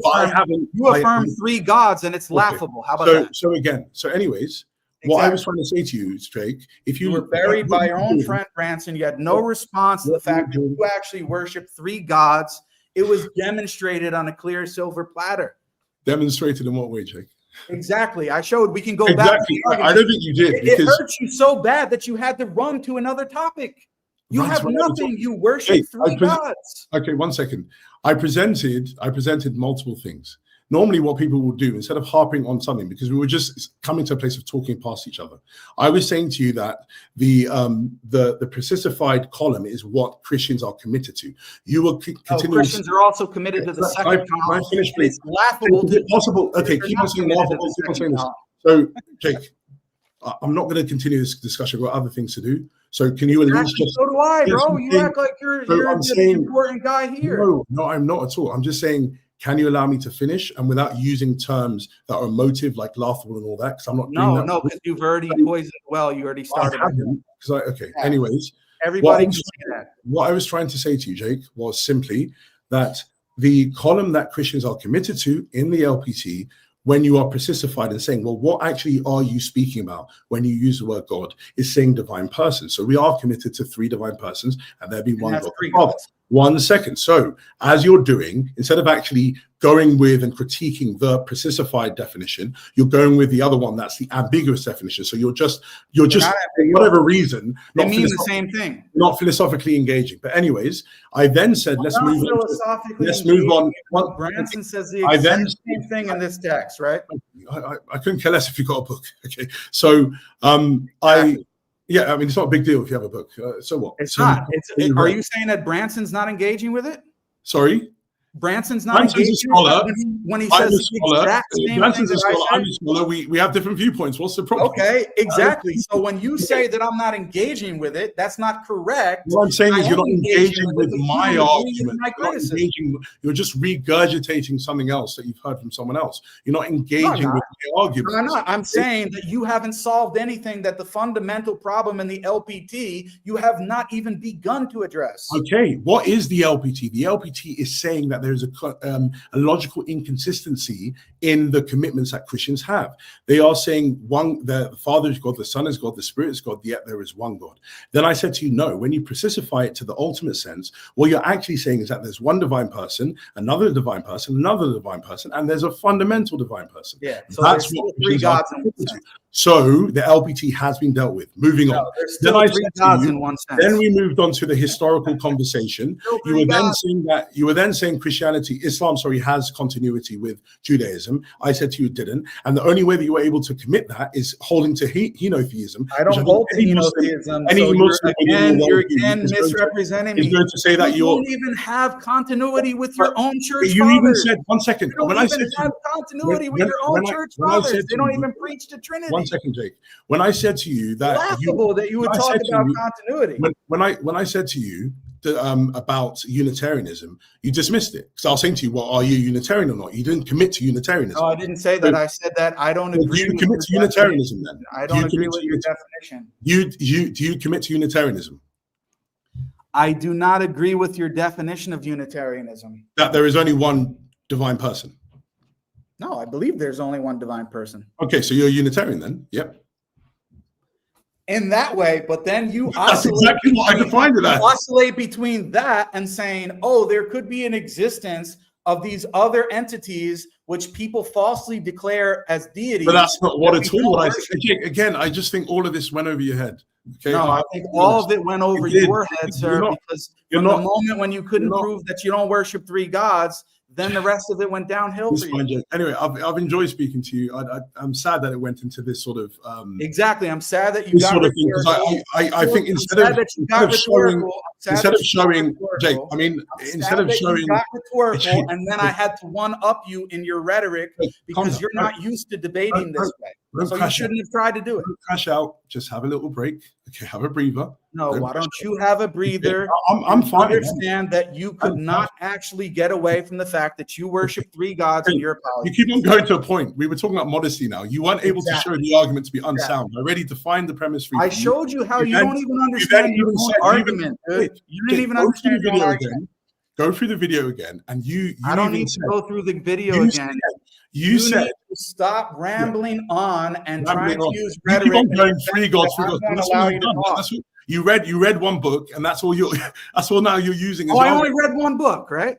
S3: You affirm three gods, and it's laughable. How about that?
S2: So anyways.
S3: Exactly.
S2: What I was trying to say to you, Jake, if you
S3: were buried by your own friend Branson, you had no response to the fact that you actually worship three gods. It was demonstrated on a clear silver platter.
S2: Demonstrated in what way, Jake?
S3: Exactly. I showed. We can go
S2: back. I don't think you did.
S3: It hurts you so bad that you had to run to another topic. You have nothing. You worship three gods.
S2: Okay, 1 second. I presented multiple things. Normally what people will do, instead of harping on something, because we were just coming to a place of talking past each other, I was saying to you that the precisified column is what Christians are committed to. You will continue.
S3: Christians are also committed to the second column.
S2: I finish, please.
S3: It's laughable.
S2: Is it possible? Okay, keep on saying laughable. Keep on saying this. So, Jake, I'm not going to continue this discussion. We've got other things to do. So can you at least just...
S3: So do I, bro. You act like you're the important guy here.
S2: No, I'm not at all. I'm just saying, can you allow me to finish, and without using terms that are emotive, like laughable and all that? Because I'm not doing that.
S3: No, because you've already poisoned well. You already started.
S2: Okay. Anyways,
S3: everybody can see that.
S2: What I was trying to say to you, Jake, was simply that the column that Christians are committed to in the LPT, when you are precisified and saying, well, what actually are you speaking about when you use the word God, is saying divine persons. So we are committed to three divine persons, and there be one God the Father. 1 second. So as you're doing, instead of actually going with and critiquing the precisified definition, you're going with the other one, that's the ambiguous definition. So you're just for whatever reason,
S3: they mean the same thing,
S2: not philosophically engaging. But anyways, I then said, let's move on.
S3: Branson says the exact same thing in this text, right?
S2: I couldn't care less if you got a book. Okay, so yeah, I mean, it's not a big deal if you have a book. So what?
S3: It's not. Are you saying that Branson's not engaging with it?
S2: Sorry?
S3: Branson's not engaging
S2: a scholar.
S3: When he says the exact same
S2: Branson's a scholar. I'm a scholar. We have different viewpoints. What's the problem?
S3: Okay, exactly. So when you say that I'm not engaging with it, that's not correct.
S2: What I'm saying is you're not engaging with my argument. You're just regurgitating something else that you've heard from someone else. You're not engaging with my argument.
S3: I'm not. I'm saying that you haven't solved anything, that the fundamental problem in the LPT, you have not even begun to address.
S2: Okay, what is the LPT? The LPT is saying that there is a logical inconsistency in the commitments that Christians have. They are saying the Father is God, the Son is God, the Spirit is God, yet there is one God. Then I said to you, no, when you precify it to the ultimate sense, what you're actually saying is that there's one divine person, another divine person, another divine person, and there's a fundamental divine person.
S3: Yeah, so that's what three gods in one sense.
S2: So the LPT has been dealt with. Moving on.
S3: There's still three gods in one sense.
S2: Then we moved on to the historical conversation. You were then saying Christianity, Islam, has continuity with Judaism. I said to you it didn't. And the only way that you were able to commit that is holding to henotheism.
S3: I don't hold to henotheism. You're again misrepresenting me.
S2: He's going to say that
S3: you don't even have continuity with your own church fathers.
S2: You even said, 1 second.
S3: You don't even have continuity with your own church fathers. They don't even preach the Trinity.
S2: 1 second, Jake. When I said to you that
S3: laughable that you would talk about continuity.
S2: When I said to you about Unitarianism, you dismissed it. So I was saying to you, well, are you Unitarian or not? You didn't commit to Unitarianism.
S3: No, I didn't say that. I said that I don't agree.
S2: Do you commit to Unitarianism then?
S3: I don't agree with your definition.
S2: Do you commit to Unitarianism?
S3: I do not agree with your definition of Unitarianism.
S2: That there is only one divine person.
S3: No, I believe there's only one divine person.
S2: Okay, so you're a Unitarian then? Yep.
S3: In that way, but then you
S2: oscillate
S3: between that and saying, oh, there could be an existence of these other entities which people falsely declare as deities.
S2: But that's not what it's all. Again, I just think all of this went over your head. Okay?
S3: No, I think all of it went over your head, sir, because from the moment when you couldn't prove that you don't worship three gods, then the rest of it went downhill for you.
S2: Anyway, I've enjoyed speaking to you. I'm sad that it went into this sort of
S3: exactly. I'm sad that you got
S2: sort of thing, because I think instead of showing Jake, I mean, instead of showing
S3: rhetorical, and then I had to one up you in your rhetoric because you're not used to debating this way. So you shouldn't have tried to do it.
S2: Don't crash out. Just have a little break. Okay, have a breather.
S3: No, why don't you have a breather?
S2: I'm fine.
S3: Understand that you could not actually get away from the fact that you worship three gods in your apology.
S2: You keep on going to a point. We were talking about modesty now. You weren't able to show the argument to be unsound. I already defined the premise for you.
S3: I showed you how you don't even understand your own argument. You didn't even understand your own argument.
S2: Go through the video again, and you
S3: I don't need to go through the video again. You said need to stop rambling on and trying to use rhetoric.
S2: You keep on going three gods. That's what you've done. You read one book, and that's all now you're using.
S3: I only read one book, right?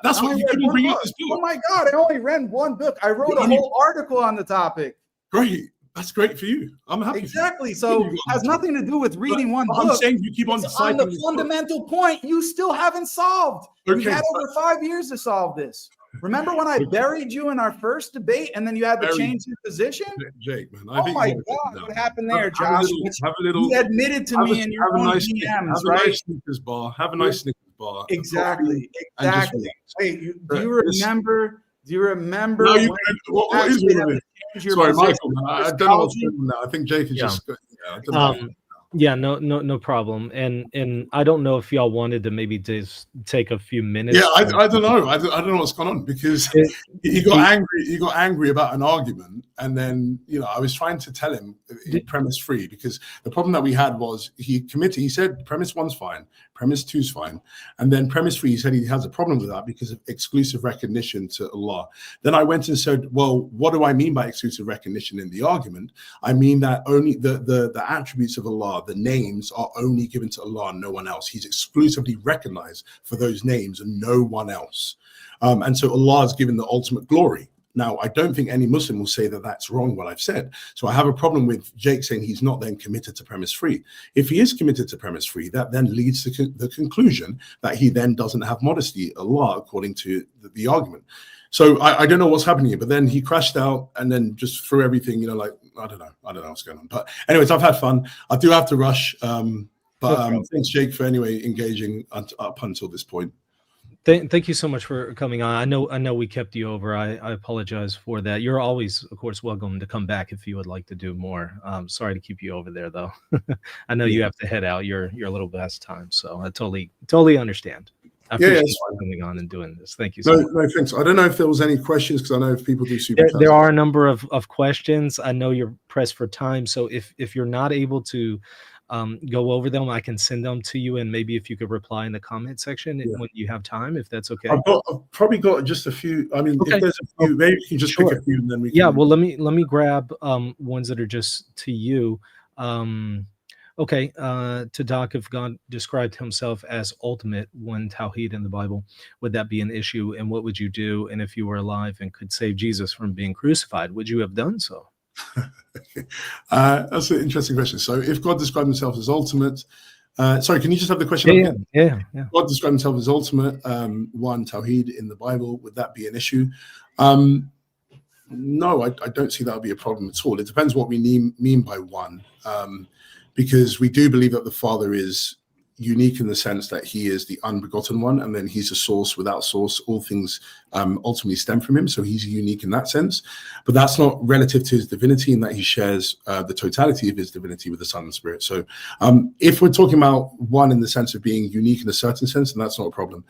S2: That's what you couldn't bring up this book.
S3: Oh my God, I only read one book. I wrote a whole article on the topic.
S2: Great. That's great for you. I'm happy.
S3: Exactly. So it has nothing to do with reading one book.
S2: I'm saying you keep on deciding.
S3: On the fundamental point, you still haven't solved. Okay. You had over 5 years to solve this. Remember when I buried you in our first debate, and then you had to change your position?
S2: Jake, man.
S3: Oh my God, what happened there, Josh? You admitted to me in your own DMs, right?
S2: Have a nice Snickers bar. Have a nice Snickers bar.
S3: Exactly. Wait, do you remember? Do you remember?
S2: No, what is it? Sorry, Michael. Man, I don't know what's going on now. I think Jake is just.
S1: Yeah, no problem. And I don't know if y'all wanted to maybe just take a few minutes.
S2: Yeah, I don't know. I don't know what's going on, because he got angry. He got angry about an argument, and then I was trying to tell him premise free, because the problem that we had was he committed. He said premise 1's fine, premise 2's fine, and then premise 3 he said he has a problem with that because of exclusive recognition to Allah. Then I went and said, well, what do I mean by exclusive recognition in the argument? I mean that only the attributes of Allah, the names, are only given to Allah and no one else. He's exclusively recognized for those names and no one else. And so Allah is given the ultimate glory. Now, I don't think any Muslim will say that that's wrong, what I've said. So I have a problem with Jake saying he's not then committed to premise 3. If he is committed to premise 3, that then leads to the conclusion that he then doesn't have modesty, Allah, according to the argument. So I don't know what's happening here, but then he crashed out and then just threw everything, like, I don't know what's going on. But anyways, I've had fun. I do have to rush. Thanks, Jake, for anyway engaging up until this point.
S1: Thank you so much for coming on. I know we kept you over. I apologize for that. You're always, of course, welcome to come back if you would like to do more. Sorry to keep you over there, though. I know you have to head out. You're a little past time, so I totally understand. I appreciate you coming on and doing this. Thank you so much.
S2: No, thanks. I don't know if there was any questions, because I know if people do super chats.
S1: There are a number of questions. I know you're pressed for time, so if you're not able to go over them, I can send them to you, and maybe if you could reply in the comment section when you have time, if that's okay.
S2: I've probably got just a few. I mean, if there's a few, maybe you can just pick a few, and then we can.
S1: Yeah, well, let me grab ones that are just to you. Okay, to Doc, if God described himself as ultimate one Tawhid in the Bible, would that be an issue? And what would you do? And if you were alive and could save Jesus from being crucified, would you have done so?
S2: That's an interesting question. So if God described himself as ultimate, sorry, can you just have the question again?
S1: Yeah.
S2: God described himself as ultimate one Tawhid in the Bible. Would that be an issue? No, I don't see that would be a problem at all. It depends what we mean by one. Because we do believe that the Father is unique in the sense that he is the unbegotten one, and then he's a source without source. All things ultimately stem from him, so he's unique in that sense. But that's not relative to his divinity, in that he shares the totality of his divinity with the Son and Spirit. So if we're talking about one in the sense of being unique in a certain sense, then that's not a problem.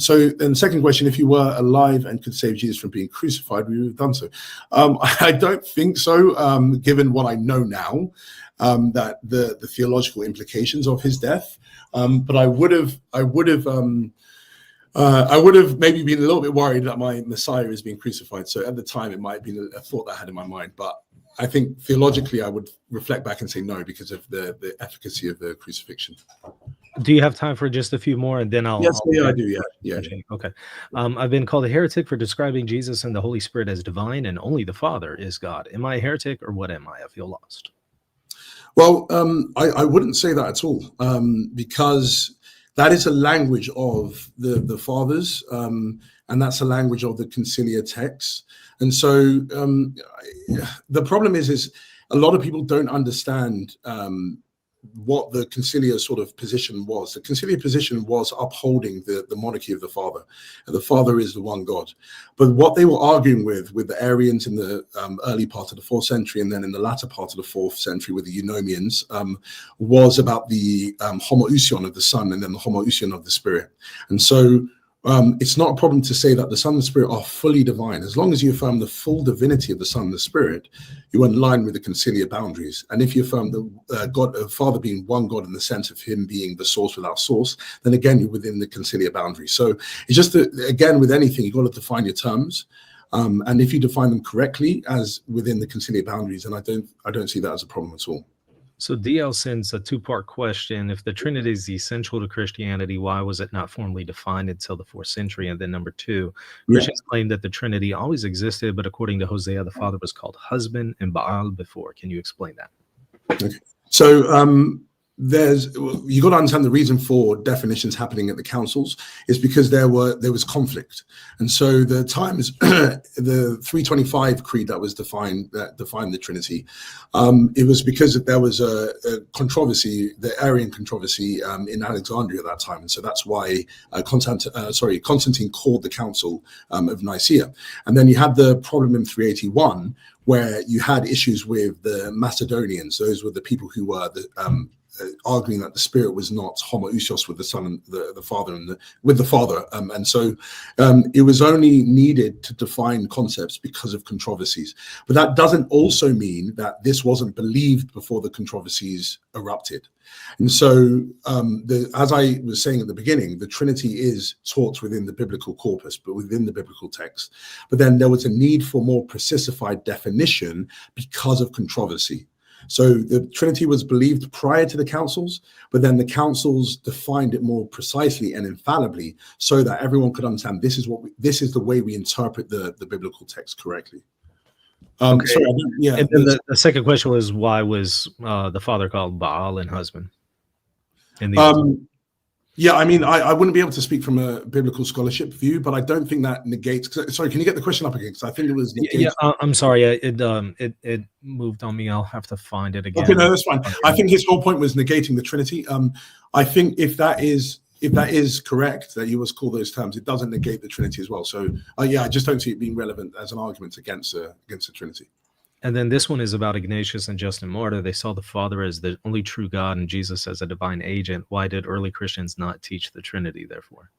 S2: So then the second question, if you were alive and could save Jesus from being crucified, we would have done so. I don't think so, given what I know now. That the theological implications of his death, but I would have maybe been a little bit worried that my Messiah is being crucified. So at the time, it might have been a thought that I had in my mind. But I think theologically, I would reflect back and say no, because of the efficacy of the crucifixion.
S1: Do you have time for just a few more, and then I'll?
S2: Yes, I do. Yeah.
S1: Okay. I've been called a heretic for describing Jesus and the Holy Spirit as divine, and only the Father is God. Am I a heretic, or what am I? I feel lost.
S2: Well, I wouldn't say that at all, because that is a language of the fathers. and that's the language of the conciliar texts. And so the problem is a lot of people don't understand what the conciliar sort of position was. The conciliar position was upholding the monarchy of the Father. And the Father is the one God. But what they were arguing with the Arians in the early part of the 4th century, and then in the latter part of the 4th century with the Eunomians, was about the homoousion of the Son and then the homoousion of the Spirit. And so it's not a problem to say that the Son and the Spirit are fully divine. As long as you affirm the full divinity of the Son and the Spirit, you're in line with the conciliar boundaries. And if you affirm the Father being one God in the sense of him being the source without source, then again, you're within the conciliar boundaries. So it's just that, again, with anything, you've got to define your terms. And if you define them correctly as within the conciliar boundaries, then I don't see that as a problem at all.
S1: So DL sends a 2-part question. If the Trinity is essential to Christianity, why was it not formally defined until the 4th century? And then number 2, Christians claim that the Trinity always existed, but according to Hosea, the Father was called husband and Baal before. Can you explain that?
S2: Okay. So you got to understand the reason for definitions happening at the councils is because there was conflict. And so the times the 325 creed that defined the Trinity, it was because there was a controversy, the Arian controversy in Alexandria at that time. And so that's why Constantine called the Council of Nicaea. And then you had the problem in 381 where you had issues with the Macedonians. Those were the people who were arguing that the Spirit was not homoousios with the Son and the Father with the Father, and so it was only needed to define concepts because of controversies. But that doesn't also mean that this wasn't believed before the controversies erupted. And so, as I was saying at the beginning, the Trinity is taught within the biblical corpus, but within the biblical text. But then there was a need for more precisified definition because of controversy. So the Trinity was believed prior to the councils, but then the councils defined it more precisely and infallibly so that everyone could understand this is the way we interpret the biblical text correctly.
S1: Okay. So, yeah. And then the second question was, why was the Father called Baal and husband?
S2: Yeah, I mean, I wouldn't be able to speak from a biblical scholarship view, but I don't think that negates. Sorry, can you get the question up again? Because I think it was.
S1: Yeah, I'm sorry. It moved on me. I'll have to find it again.
S2: Okay, no, that's fine. I think his whole point was negating the Trinity. I think if that is correct, that you was call those terms, it doesn't negate the Trinity as well. So yeah, I just don't see it being relevant as an argument against the Trinity.
S1: And then this one is about Ignatius and Justin Martyr. They saw the Father as the only true God and Jesus as a divine agent. Why did early Christians not teach the Trinity, therefore?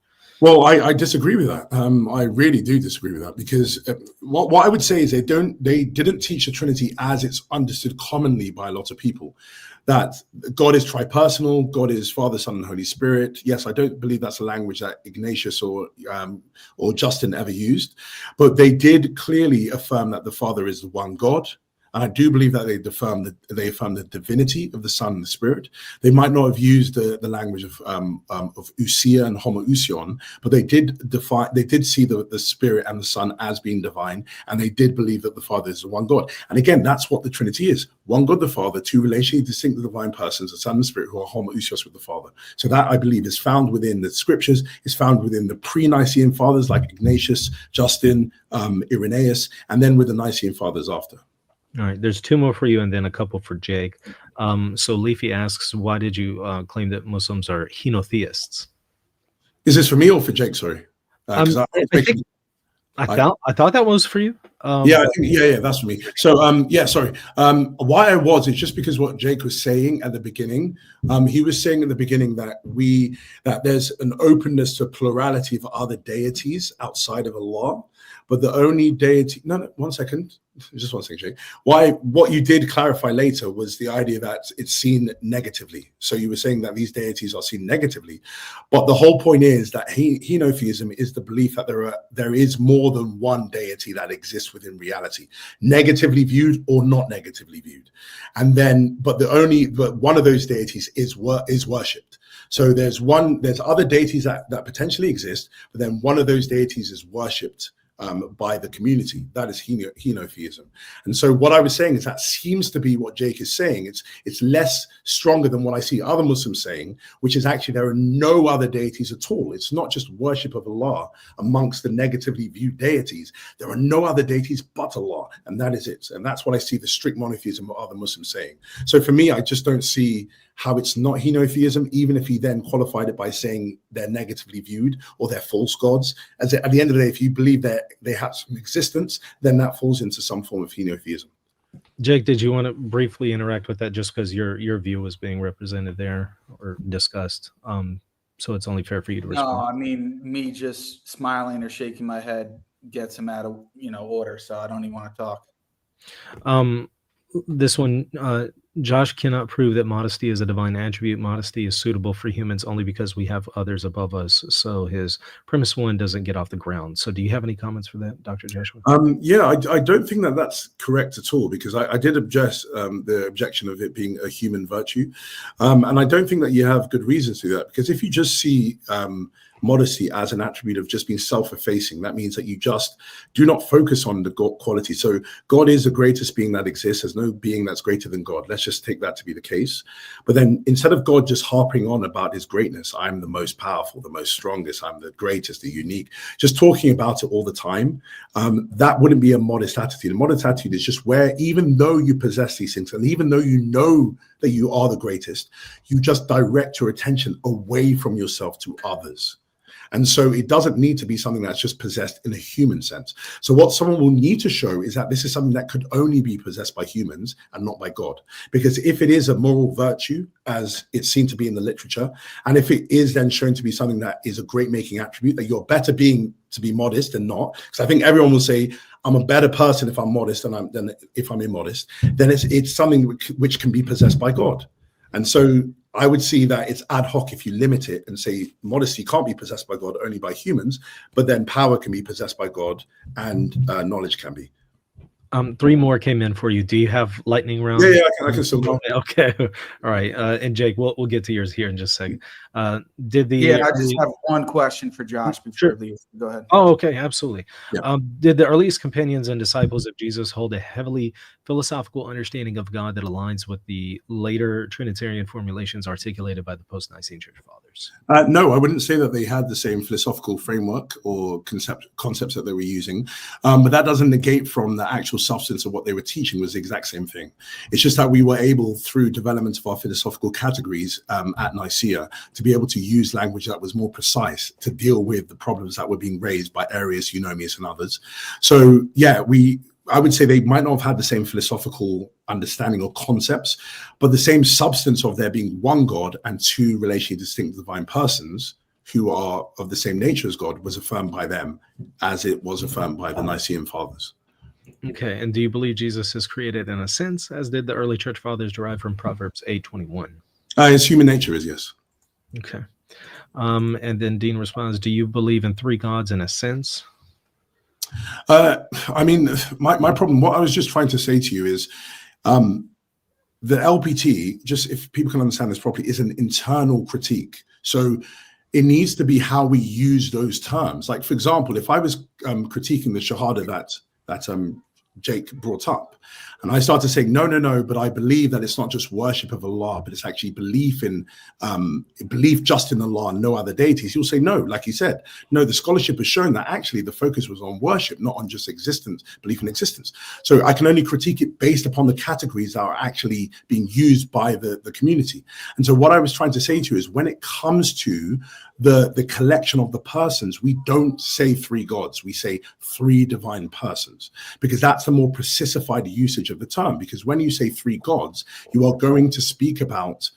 S2: Well, I disagree with that. I really do disagree with that, because what I would say is they didn't teach the Trinity as it's understood commonly by a lot of people, that God is tripersonal, God is Father, Son, and Holy Spirit. Yes, I don't believe that's a language that Ignatius or Justin ever used, but they did clearly affirm that the Father is the one God. And I do believe that they affirm the divinity of the Son and the Spirit. They might not have used the language of ousia and homoousion, but they did see the Spirit and the Son as being divine, and they did believe that the Father is the one God. And again, that's what the Trinity is: one God the Father, two relationally distinct divine persons, the Son and the Spirit, who are homoousios with the Father. So that, I believe, is found within the Scriptures, is found within the pre-Nicene fathers like Ignatius, Justin, Irenaeus, and then with the Nicene fathers after.
S1: All right, there's 2 more for you and then a couple for Jake. So Leafy asks, why did you claim that Muslims are henotheists?
S2: Is this for me or for Jake? Sorry.
S1: I thought that was for you.
S2: Yeah, that's for me. So sorry. Why I was is just because what Jake was saying at the beginning. He was saying in the beginning that there's an openness to plurality of other deities outside of Allah, but the only deity. No, 1 second. Just 1 second, Jake. What you did clarify later was the idea that it's seen negatively. So you were saying that these deities are seen negatively, but the whole point is that henotheism is the belief that there is more than one deity that exists within reality, negatively viewed or not negatively viewed, and then but one of those deities is worshipped. So there's other deities that potentially exist, but then one of those deities is worshipped by the community. That is henotheism. And so what I was saying is that seems to be what Jake is saying. It's less stronger than what I see other Muslims saying, which is actually there are no other deities at all. It's not just worship of Allah amongst the negatively viewed deities. There are no other deities but Allah, and that is it. And that's what I see the strict monotheism of other Muslims saying. So for me, I just don't see how it's not henotheism, even if he then qualified it by saying they're negatively viewed or they're false gods. As at the end of the day, if you believe that they have some existence, then that falls into some form of henotheism.
S1: Jake, did you want to briefly interact with that, just because your view was being represented there or discussed? So it's only fair for you to respond.
S3: No, I mean, me just smiling or shaking my head gets him out of order, so I don't even want to talk.
S1: This one, Josh cannot prove that modesty is a divine attribute. Modesty is suitable for humans only because we have others above us. So his premise one doesn't get off the ground. So do you have any comments for that, Dr. Joshua?
S2: Yeah, I don't think that that's correct at all, because I did object the objection of it being a human virtue. And I don't think that you have good reasons to do that, because if you just see modesty as an attribute of just being self-effacing, that means that you just do not focus on the God quality. So God is the greatest being that exists. There's no being that's greater than God. Let's just take that to be the case. But then instead of God just harping on about his greatness, I'm the most powerful, the most strongest, I'm the greatest, the unique, just talking about it all the time, that wouldn't be a modest attitude. A modest attitude is just where, even though you possess these things, and even though you know that you are the greatest, you just direct your attention away from yourself to others. And so it doesn't need to be something that's just possessed in a human sense. So what someone will need to show is that this is something that could only be possessed by humans and not by God. Because if it is a moral virtue, as it's seen to be in the literature, and if it is then shown to be something that is a great making attribute, that you're better being to be modest than not, because I think everyone will say, I'm a better person if I'm modest than if I'm immodest, then it's something which can be possessed by God. And so I would see that it's ad hoc if you limit it and say modesty can't be possessed by God, only by humans, but then power can be possessed by God and knowledge can be.
S1: 3 more came in for you. Do you have lightning round?
S2: Yeah, I can still go.
S1: Okay. All right. And Jake, we'll get to yours here in just a second.
S3: I just have one question for Josh before we leave. Go ahead.
S1: Oh, okay. Absolutely.
S2: Yeah.
S1: Did the earliest companions and disciples of Jesus hold a heavily philosophical understanding of God that aligns with the later Trinitarian formulations articulated by the post-Nicene Church Fathers?
S2: No, I wouldn't say that they had the same philosophical framework or concepts that they were using, but that doesn't negate from the actual substance of what they were teaching was the exact same thing. It's just that we were able, through development of our philosophical categories at Nicaea, to be able to use language that was more precise to deal with the problems that were being raised by Arius, Eunomius, and others. So yeah, I would say they might not have had the same philosophical understanding or concepts, but the same substance of there being one God and 2 relationally distinct divine persons who are of the same nature as God was affirmed by them as it was affirmed by the Nicene Fathers.
S1: Okay. And do you believe Jesus is created in a sense, as did the early church fathers, derived from Proverbs 8:21?
S2: His human nature is, yes.
S1: Okay. And then Dean responds, do you believe in 3 gods in a sense?
S2: I mean, my problem, what I was just trying to say to you is the LPT, just if people can understand this properly, is an internal critique. So it needs to be how we use those terms. Like, for example, if I was critiquing the Shahada that Jake brought up, and I started saying, no, but I believe that it's not just worship of Allah, but it's actually belief just in Allah and no other deities. He'll say no, like he said. No, the scholarship has shown that actually the focus was on worship, not on just existence, belief in existence. So I can only critique it based upon the categories that are actually being used by the community. And so what I was trying to say to you is, when it comes to the collection of the persons, we don't say 3 gods, we say 3 divine persons, because that's the more precisified usage of the term. Because when you say 3 gods, you are going to speak about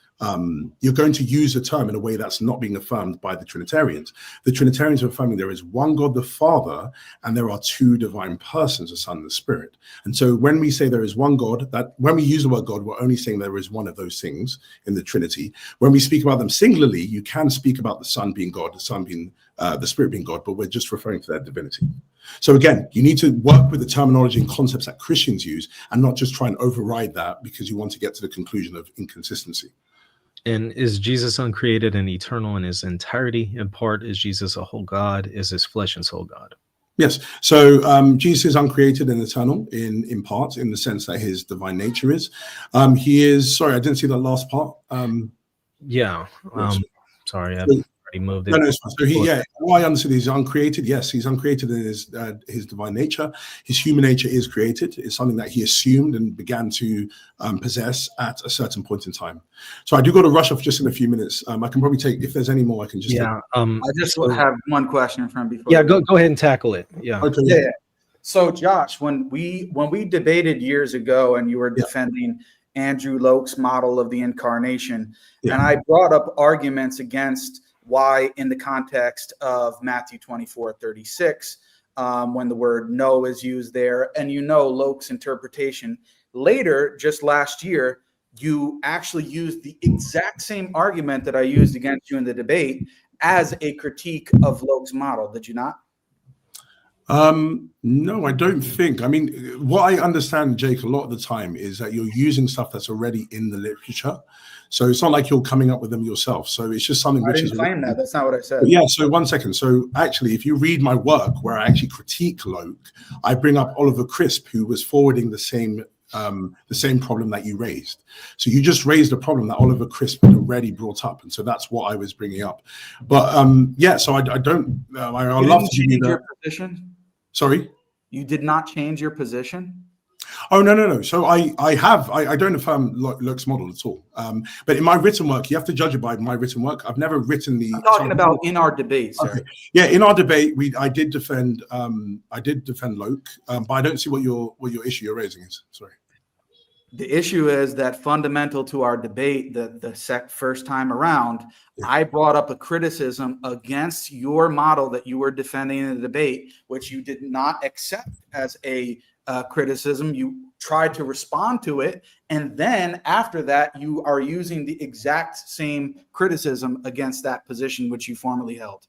S2: you're going to use the term in a way that's not being affirmed by the Trinitarians. The Trinitarians are affirming there is one God, the Father, and there are 2 divine persons, the Son and the Spirit. And so when we say there is one God, that when we use the word God, we're only saying there is one of those things in the Trinity. When we speak about them singularly, you can speak about the Son being God, the Son being the Spirit being God, but we're just referring to their divinity. So again, you need to work with the terminology and concepts that Christians use and not just try and override that because you want to get to the conclusion of inconsistency.
S1: And is Jesus uncreated and eternal in his entirety? In part, is Jesus a whole God? Is his flesh and soul God?
S2: Yes. So Jesus is uncreated and eternal in part, in the sense that his divine nature is. He is, sorry, I didn't see that last part.
S1: Yeah. Sorry, I've
S2: So,
S1: already moved
S2: no,
S1: it.
S2: no, it's fine. So what I understood, he's uncreated. Yes, he's uncreated in his divine nature. His human nature is created. It's something that he assumed and began to possess at a certain point in time. So I do got to rush off just in a few minutes. I can probably take, if there's any more, I can just take.
S3: I just have one question from before.
S1: Yeah, go ahead and tackle it. Yeah.
S2: Okay.
S3: Yeah. So Josh, when we debated years ago, and you were defending Andrew Loke's model of the incarnation, and I brought up arguments against why, in the context of Matthew 24:36, when the word no is used there, and Loke's interpretation. Later, just last year, you actually used the exact same argument that I used against you in the debate as a critique of Loke's model, did you not?
S2: No, I don't think. I mean, what I understand, Jake, a lot of the time is that you're using stuff that's already in the literature. So it's not like you're coming up with them yourself. So it's just something which is. I didn't
S3: claim that. That's not what I said.
S2: But yeah. So 1 second. So actually, if you read my work where I actually critique Loke, I bring up Oliver Crisp, who was forwarding the same problem that you raised. So you just raised a problem that Oliver Crisp had already brought up, and so that's what I was bringing up. But so I don't. I'd love to give you
S3: your position.
S2: Sorry,
S3: you did not change your position.
S2: Oh no. So I don't affirm Loke's model at all. But in my written work, you have to judge it by my written work. I've never written the.
S3: I'm talking about in our debate, sir.
S2: Okay. Yeah, in our debate, I did defend Loke, but I don't see what your issue you're raising is. Sorry.
S3: The issue is that fundamental to our debate, the first time around, I brought up a criticism against your model that you were defending in the debate, which you did not accept as a criticism. You tried to respond to it, and then after that, you are using the exact same criticism against that position which you formerly held.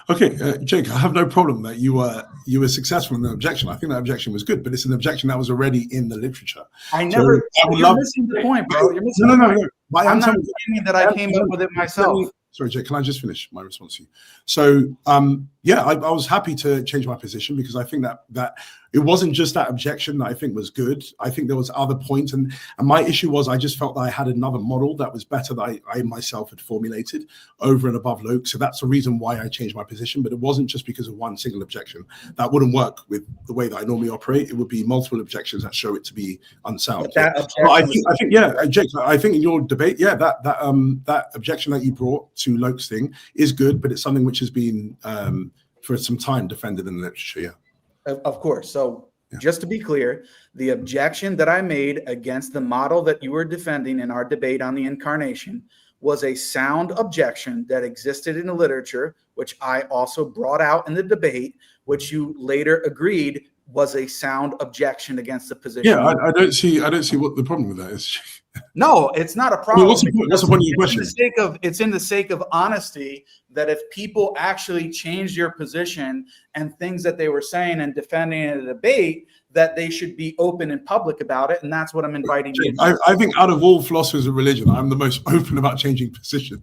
S2: Okay, Jake, I have no problem that you were successful in the objection. I think that objection was good, but it's an objection that was already in the literature.
S3: You're missing the point, bro. You're missing the point. I'm not claiming that I came up with it myself.
S2: Sorry, Jake, can I just finish my response to you? So, I was happy to change my position because I think that it wasn't just that objection that I think was good. I think there was other points, and my issue was I just felt that I had another model that was better that I myself had formulated over and above Loke. So that's the reason why I changed my position. But it wasn't just because of one single objection. That wouldn't work with the way that I normally operate. It would be multiple objections that show it to be unsound. I think, Jake, I think in your debate, that objection that you brought to Loke's thing is good, but it's something which has been for some time defended in the literature. Yeah.
S3: Of course. So just to be clear, the objection that I made against the model that you were defending in our debate on the incarnation was a sound objection that existed in the literature, which I also brought out in the debate, which you later agreed was a sound objection against the position.
S2: Yeah, I don't see what the problem with that is.
S3: No, it's not a problem.
S2: What's the point of your question?
S3: It's in the sake of honesty that if people actually changed your position and things that they were saying and defending in a debate, that they should be open and public about it. And that's what I'm inviting you to.
S2: I think out of all philosophers of religion, I'm the most open about changing position.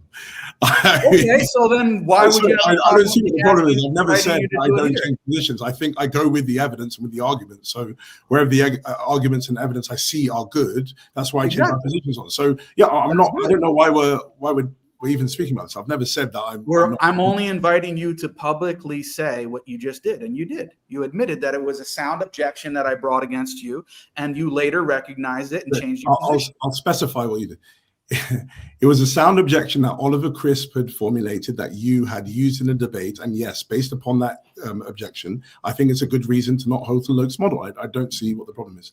S3: Okay, so then why would you?
S2: I don't see what the problem is. I've never said I don't change positions. I think I go with the evidence and with the arguments. So wherever the arguments and evidence I see are good, that's why I change my positions on. So yeah, I don't know why we're even speaking about this. I've never said that.
S3: I'm only inviting you to publicly say what you just did, and you did. You admitted that it was a sound objection that I brought against you, and you later recognized it and changed your position.
S2: I'll specify what you did. It was a sound objection that Oliver Crisp had formulated that you had used in a debate, and yes, based upon that objection, I think it's a good reason to not hold to Loke's model. I don't see what the problem is.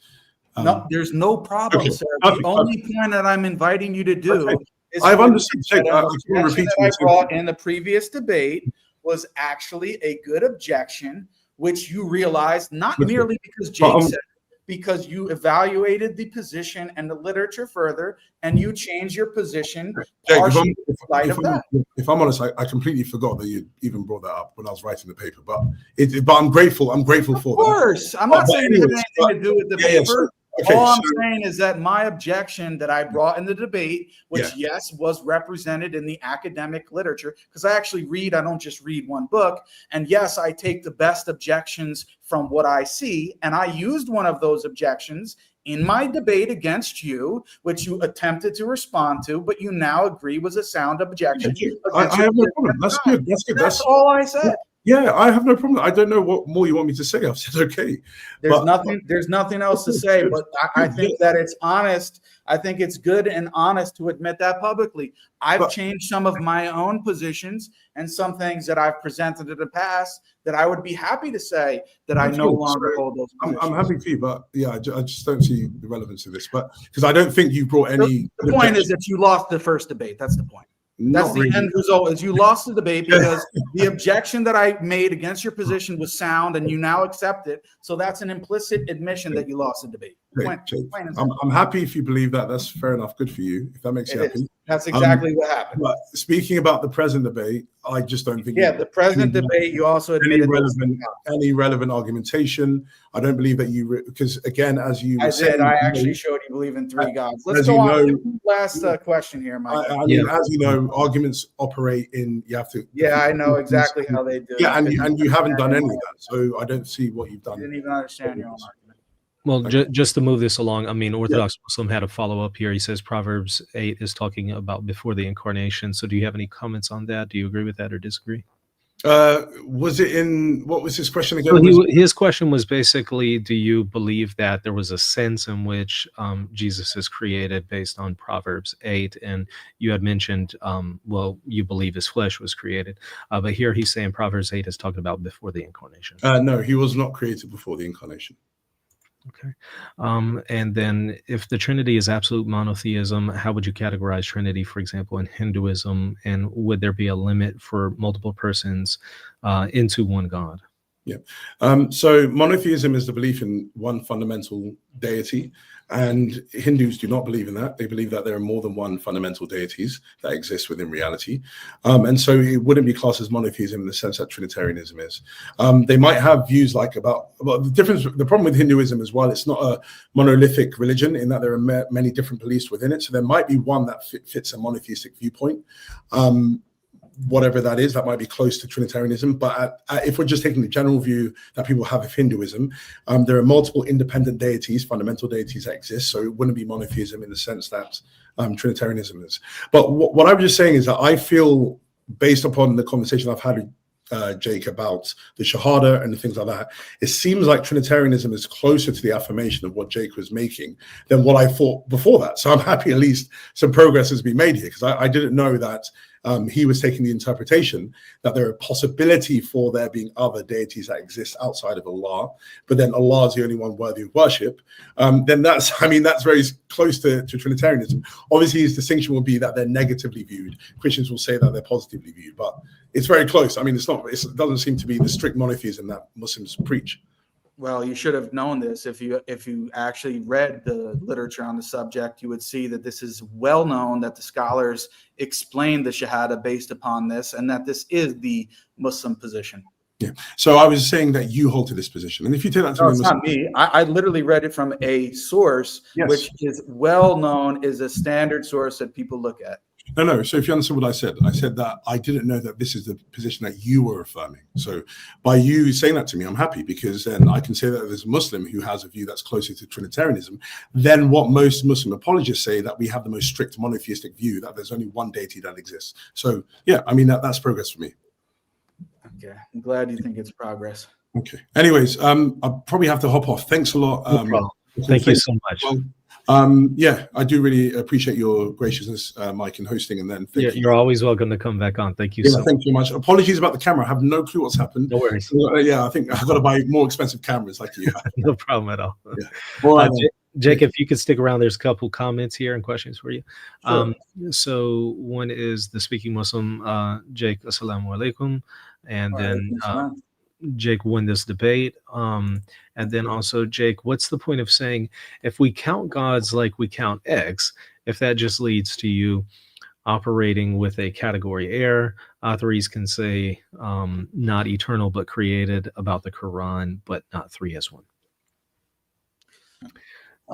S3: No, there's no problem, sir. The only point that I'm inviting you to do is
S2: I've understood.
S3: That I brought in the previous debate was actually a good objection, which you realized not merely because Jake said it, because you evaluated the position and the literature further, and you changed your position.
S2: Jake, if I'm honest, I completely forgot that you even brought that up when I was writing the paper. But I'm grateful. I'm grateful for that.
S3: Of course, I'm not saying it had anything to do with the paper.
S2: Okay,
S3: All I'm saying is that my objection that I brought in the debate, which
S2: Yeah.
S3: yes, was represented in the academic literature, because I actually read, I don't just read one book. And yes, I take the best objections from what I see. And I used one of those objections in my debate against you, which you attempted to respond to, but you now agree was a sound objection.
S2: I have no problem. That's good. That's good.
S3: That's all I said.
S2: Yeah, I have no problem. I don't know what more you want me to say. I've said okay.
S3: There's nothing else to say, but I think that it's honest. I think it's good and honest to admit that publicly. I've changed some of my own positions and some things that I've presented in the past that I would be happy to say that I no longer hold those positions.
S2: I'm happy for you, but yeah, I just don't see the relevance of this. But because I don't think you brought any.
S3: The point is that you lost the first debate. That's the point. That's
S2: Not
S3: the
S2: really.
S3: end result, is you lost the debate because the objection that I made against your position was sound and you now accept it. So that's an implicit admission that you lost the debate.
S2: I'm happy if you believe that. That's fair enough. Good for you. If that makes you happy.
S3: That's exactly what happened.
S2: But speaking about the present debate, I just don't think.
S3: Yeah, the present debate, you also admitted
S2: any relevant argumentation. I don't believe that because again, as you said,
S3: I actually showed you believe in three gods. Let's go on. Last question here, Mike.
S2: I mean, as you know, arguments operate in. You have to.
S3: Yeah, I know exactly how they do.
S2: Yeah, and you haven't done any of that, so I don't see what you've done.
S3: I didn't even understand your own argument.
S1: Well, just to move this along, I mean, Orthodox Muslim had a follow-up here. He says Proverbs 8 is talking about before the incarnation. So do you have any comments on that? Do you agree with that or disagree?
S2: What was his question again?
S1: So his question was basically, do you believe that there was a sense in which Jesus is created based on Proverbs 8? And you had mentioned, well, you believe his flesh was created. But here he's saying Proverbs 8 is talking about before the incarnation.
S2: No, he was not created before the incarnation.
S1: Okay. And then if the Trinity is absolute monotheism, how would you categorize Trinity, for example, in Hinduism? And would there be a limit for multiple persons into one God?
S2: Yeah. So monotheism is the belief in one fundamental deity, and Hindus do not believe in that. They believe that there are more than one fundamental deities that exist within reality. And so it wouldn't be classed as monotheism in the sense that Trinitarianism is. They might have views like about the problem with Hinduism as well, it's not a monolithic religion in that there are many different beliefs within it. So there might be one that fits a monotheistic viewpoint. Whatever that is, that might be close to Trinitarianism. But if we're just taking the general view that people have of Hinduism, there are multiple independent deities, fundamental deities that exist. So it wouldn't be monotheism in the sense that Trinitarianism is. But what I was just saying is that I feel, based upon the conversation I've had with Jake about the Shahada and the things like that, it seems like Trinitarianism is closer to the affirmation of what Jake was making than what I thought before that. So I'm happy at least some progress has been made here, because I didn't know that he was taking the interpretation that there are a possibility for there being other deities that exist outside of Allah, but then Allah is the only one worthy of worship. Then that's very close to Trinitarianism. Obviously, his distinction will be that they're negatively viewed. Christians will say that they're positively viewed, but it's very close. I mean, it doesn't seem to be the strict monotheism that Muslims preach.
S3: Well, you should have known this. If you actually read the literature on the subject, you would see that this is well known, that the scholars explain the Shahada based upon this, and that this is the Muslim position.
S2: Yeah. So I was saying that you hold to this position, and if you take that to
S3: it's not me. I literally read it from a source, which is well known, is a standard source that people look at.
S2: No. So if you understand what I said that I didn't know that this is the position that you were affirming. So by you saying that to me, I'm happy, because then I can say that there's a Muslim who has a view that's closer to Trinitarianism than what most Muslim apologists say, that we have the most strict monotheistic view, that there's only one deity that exists. So yeah, I mean, that's progress for me.
S3: Okay, I'm glad you think it's progress.
S2: Okay. Anyways, I probably have to hop off. Thanks a lot.
S1: No problem. Thank you so much.
S2: Yeah, I do really appreciate your graciousness, Mike, in hosting, and then
S1: you're always welcome to come back on. Thank you so much.
S2: Thank you much. Apologies about the camera. I have no clue what's happened.
S1: No worries.
S2: Yeah, I think I've got to buy more expensive cameras like you have.
S1: No problem at all.
S2: Yeah. Well,
S1: Jake, if you could stick around, there's a couple comments here and questions for you.
S2: Sure.
S1: So one is the speaking Muslim, Jake, assalamu alaikum. And then Jake won this debate. And then also, Jake, what's the point of saying, if we count gods like we count eggs, if that just leads to you operating with a category error? Authorities can say not eternal but created about the Quran, but not three as one.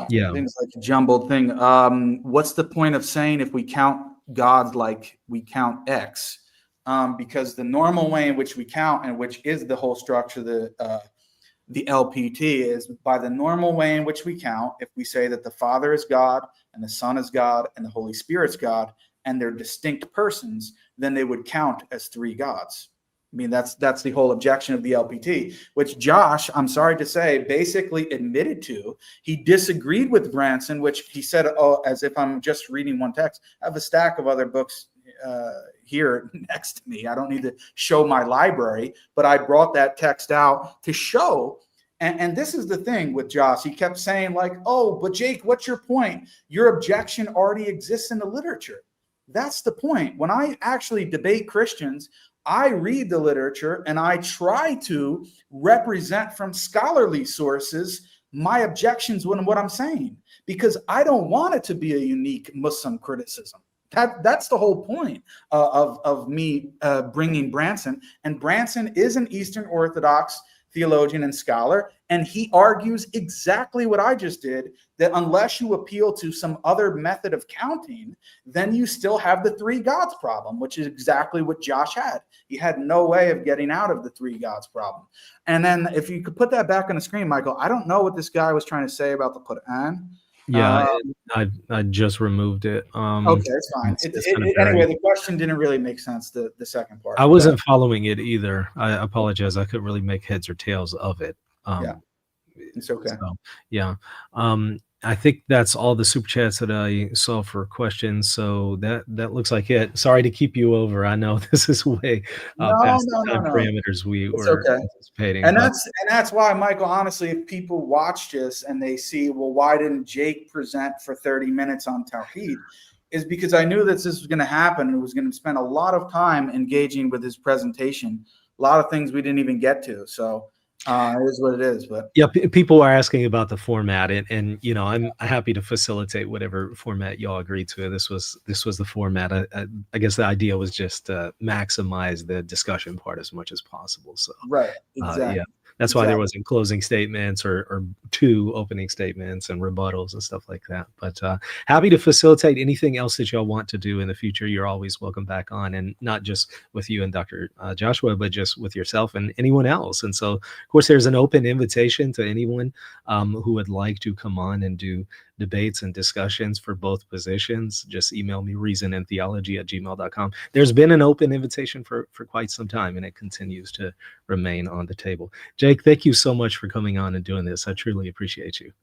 S1: Yeah.
S3: Things like a jumbled thing. What's the point of saying if we count gods like we count X? Because the normal way in which we count, and which is the whole structure of the LPT, is by the normal way in which we count. If we say that the Father is God and the Son is God and the Holy Spirit's God and they're distinct persons, then they would count as three gods. I mean, that's the whole objection of the LPT, which Josh, I'm sorry to say, basically admitted to. He disagreed with Branson, which he said, oh, as if I'm just reading one text. I have a stack of other books here next to me. I don't need to show my library, but I brought that text out to show. And this is the thing with Josh. He kept saying like, oh, but Jake, what's your point? Your objection already exists in the literature. That's the point. When I actually debate Christians, I read the literature and I try to represent from scholarly sources my objections when what I'm saying, because I don't want it to be a unique Muslim criticism. That's the whole point of me bringing Branson. And Branson is an Eastern Orthodox theologian and scholar, and he argues exactly what I just did, that unless you appeal to some other method of counting, then you still have the three gods problem, which is exactly what Josh had. He had no way of getting out of the three gods problem. And then if you could put that back on the screen, Michael, I don't know what this guy was trying to say about the Quran.
S1: Yeah, I just removed it.
S3: Okay, it's fine. Anyway, the question didn't really make sense, the second part.
S1: I wasn't following it either. I apologize. I couldn't really make heads or tails of it.
S3: Yeah, it's okay.
S1: So, yeah. I think that's all the super chats that I saw for questions. So that looks like it. Sorry to keep you over. I know this is way past the time parameters we were anticipating.
S3: And that's why, Michael, honestly, if people watch this and they see, well, why didn't Jake present for 30 minutes on Tawhid? Is because I knew that this was going to happen and it was going to spend a lot of time engaging with his presentation. A lot of things we didn't even get to. So it is what it is. But
S1: yeah, people are asking about the format, and you know, I'm happy to facilitate whatever format y'all agree to. This was the format. I guess the idea was just to maximize the discussion part as much as possible. So
S3: right, exactly.
S1: Yeah. That's why there wasn't closing statements or two opening statements and rebuttals and stuff like that. But happy to facilitate anything else that y'all want to do in the future. You're always welcome back on, and not just with you and Dr. Joshua, but just with yourself and anyone else. And so, of course, there's an open invitation to anyone who would like to come on and do debates and discussions for both positions. Just email me, reasonandtheology@gmail.com. There's been an open invitation for quite some time, and it continues to remain on the table. Jake, thank you so much for coming on and doing this. I truly appreciate you.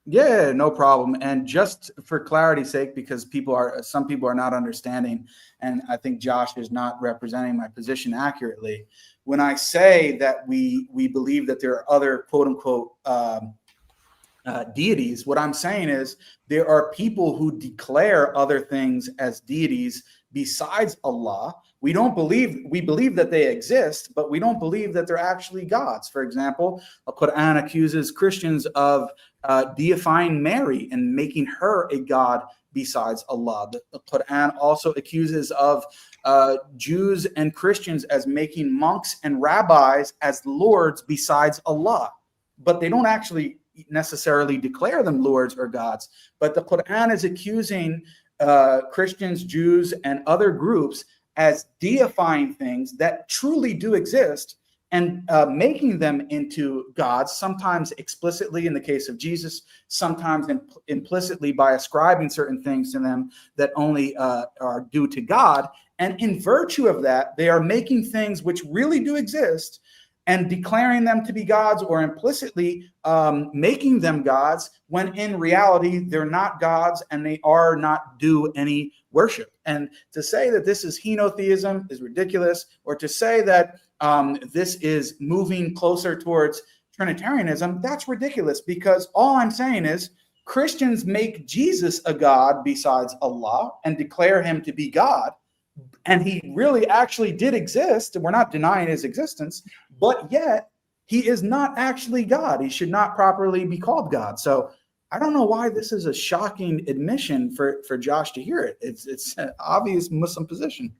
S3: Yeah, no problem. And just for clarity's sake, because some people are not understanding, and I think Josh is not representing my position accurately. When I say that we believe that there are other quote unquote deities, what I'm saying is there are people who declare other things as deities besides Allah. We believe that they exist, but we don't believe that they're actually gods. For example, the Quran accuses Christians of deifying Mary and making her a god besides Allah. The Quran also accuses of Jews and Christians as making monks and rabbis as lords besides Allah, but they don't actually necessarily declare them lords or gods. But the Quran is accusing Christians, Jews, and other groups as deifying things that truly do exist and making them into gods, sometimes explicitly in the case of Jesus, sometimes implicitly by ascribing certain things to them that only are due to God. And in virtue of that, they are making things which really do exist and declaring them to be gods, or implicitly making them gods, when in reality they're not gods and they are not due any worship. And to say that this is henotheism is ridiculous, or to say that this is moving closer towards Trinitarianism, that's ridiculous, because all I'm saying is Christians make Jesus a god besides Allah and declare him to be God. And he really actually did exist, and we're not denying his existence, but yet he is not actually God. He should not properly be called God. So I don't know why this is a shocking admission for Josh to hear it. It's an obvious Muslim position.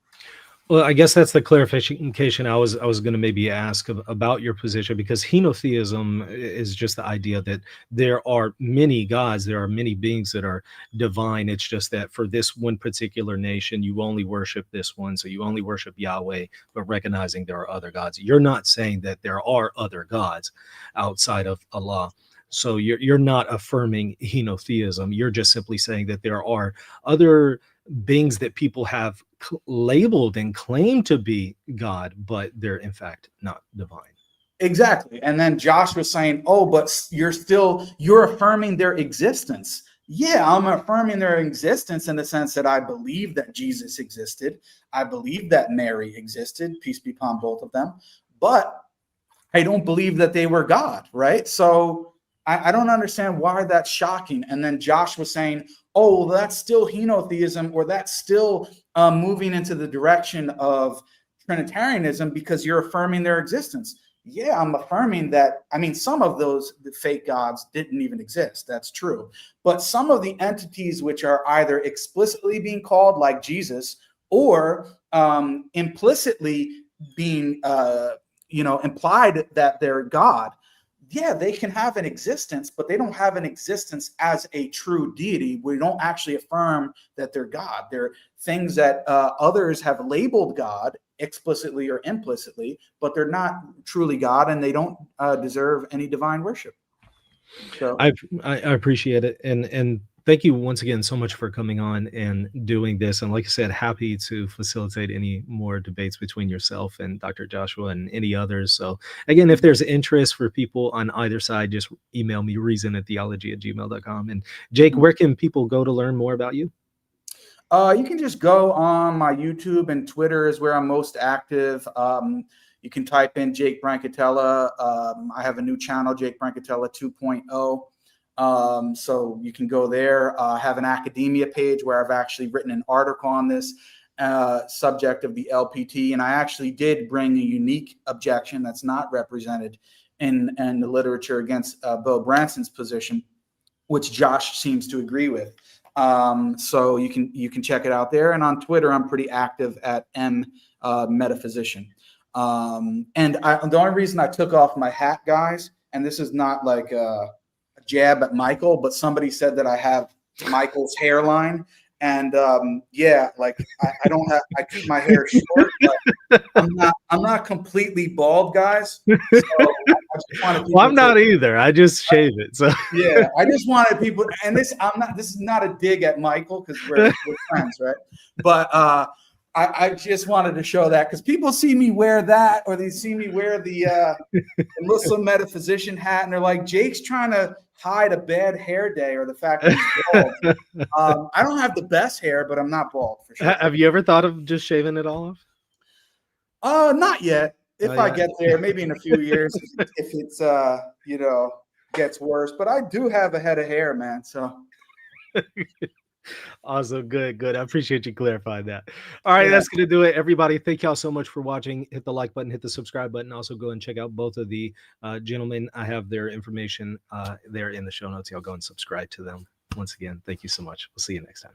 S1: Well, I guess that's the clarification I was going to maybe ask about your position, because henotheism is just the idea that there are many gods, there are many beings that are divine. It's just that for this one particular nation, you only worship this one, so you only worship Yahweh, but recognizing there are other gods. You're not saying that there are other gods outside of Allah. So you're not affirming henotheism. You're just simply saying that there are other beings that people have labeled and claim to be God, but they're in fact not divine.
S3: Exactly. And then Josh was saying, oh, but you're affirming their existence. Yeah, I'm affirming their existence in the sense that I believe that Jesus existed. I believe that Mary existed, peace be upon both of them, but I don't believe that they were God, right? So I don't understand why that's shocking. And then Josh was saying, oh, that's still henotheism, or that's still moving into the direction of Trinitarianism because you're affirming their existence. Yeah, I'm affirming that. I mean, some of the fake gods didn't even exist. That's true. But some of the entities which are either explicitly being called, like Jesus, or implicitly being, implied that they're God, yeah, they can have an existence, but they don't have an existence as a true deity. We don't actually affirm that they're God. They're things that others have labeled God explicitly or implicitly, but they're not truly God, and they don't deserve any divine worship. So
S1: I appreciate it, and thank you once again so much for coming on and doing this. And like I said, happy to facilitate any more debates between yourself and Dr. Joshua and any others. So again, if there's interest for people on either side, just email me, reasonandtheology@gmail.com. And Jake, where can people go to learn more about you?
S3: You can just go on my YouTube, and Twitter is where I'm most active. You can type in Jake Brancatella. I have a new channel, Jake Brancatella 2.0. So you can go there. I have an academia page where I've actually written an article on this subject of the LPT. And I actually did bring a unique objection that's not represented in the literature against Bill Branson's position, which Josh seems to agree with. So you can check it out there. And on Twitter, I'm pretty active at metaphysician. And the only reason I took off my hat, guys, and this is not like a jab at Michael, but somebody said that I have Michael's hairline. And yeah, like I don't have, I keep my hair short, but I'm not completely bald, guys. So I just wanted
S1: well, I'm not either. I just shave it. So
S3: yeah, I just wanted people, and this is not a dig at Michael, because we're friends, right? But I just wanted to show that, because people see me wear that, or they see me wear the Muslim metaphysician hat, and they're like, Jake's trying to hide a bad hair day or the fact that he's bald. I don't have the best hair, but I'm not bald for sure.
S1: have you ever thought of just shaving it all off?
S3: Not yet. If I get there, maybe in a few years, if it's gets worse. But I do have a head of hair, man. So
S1: awesome. Good. I appreciate you clarifying that. All right, that's going to do it. Everybody, thank y'all so much for watching. Hit the like button, hit the subscribe button. Also go and check out both of the gentlemen. I have their information there in the show notes. Y'all go and subscribe to them. Once again, thank you so much. We'll see you next time.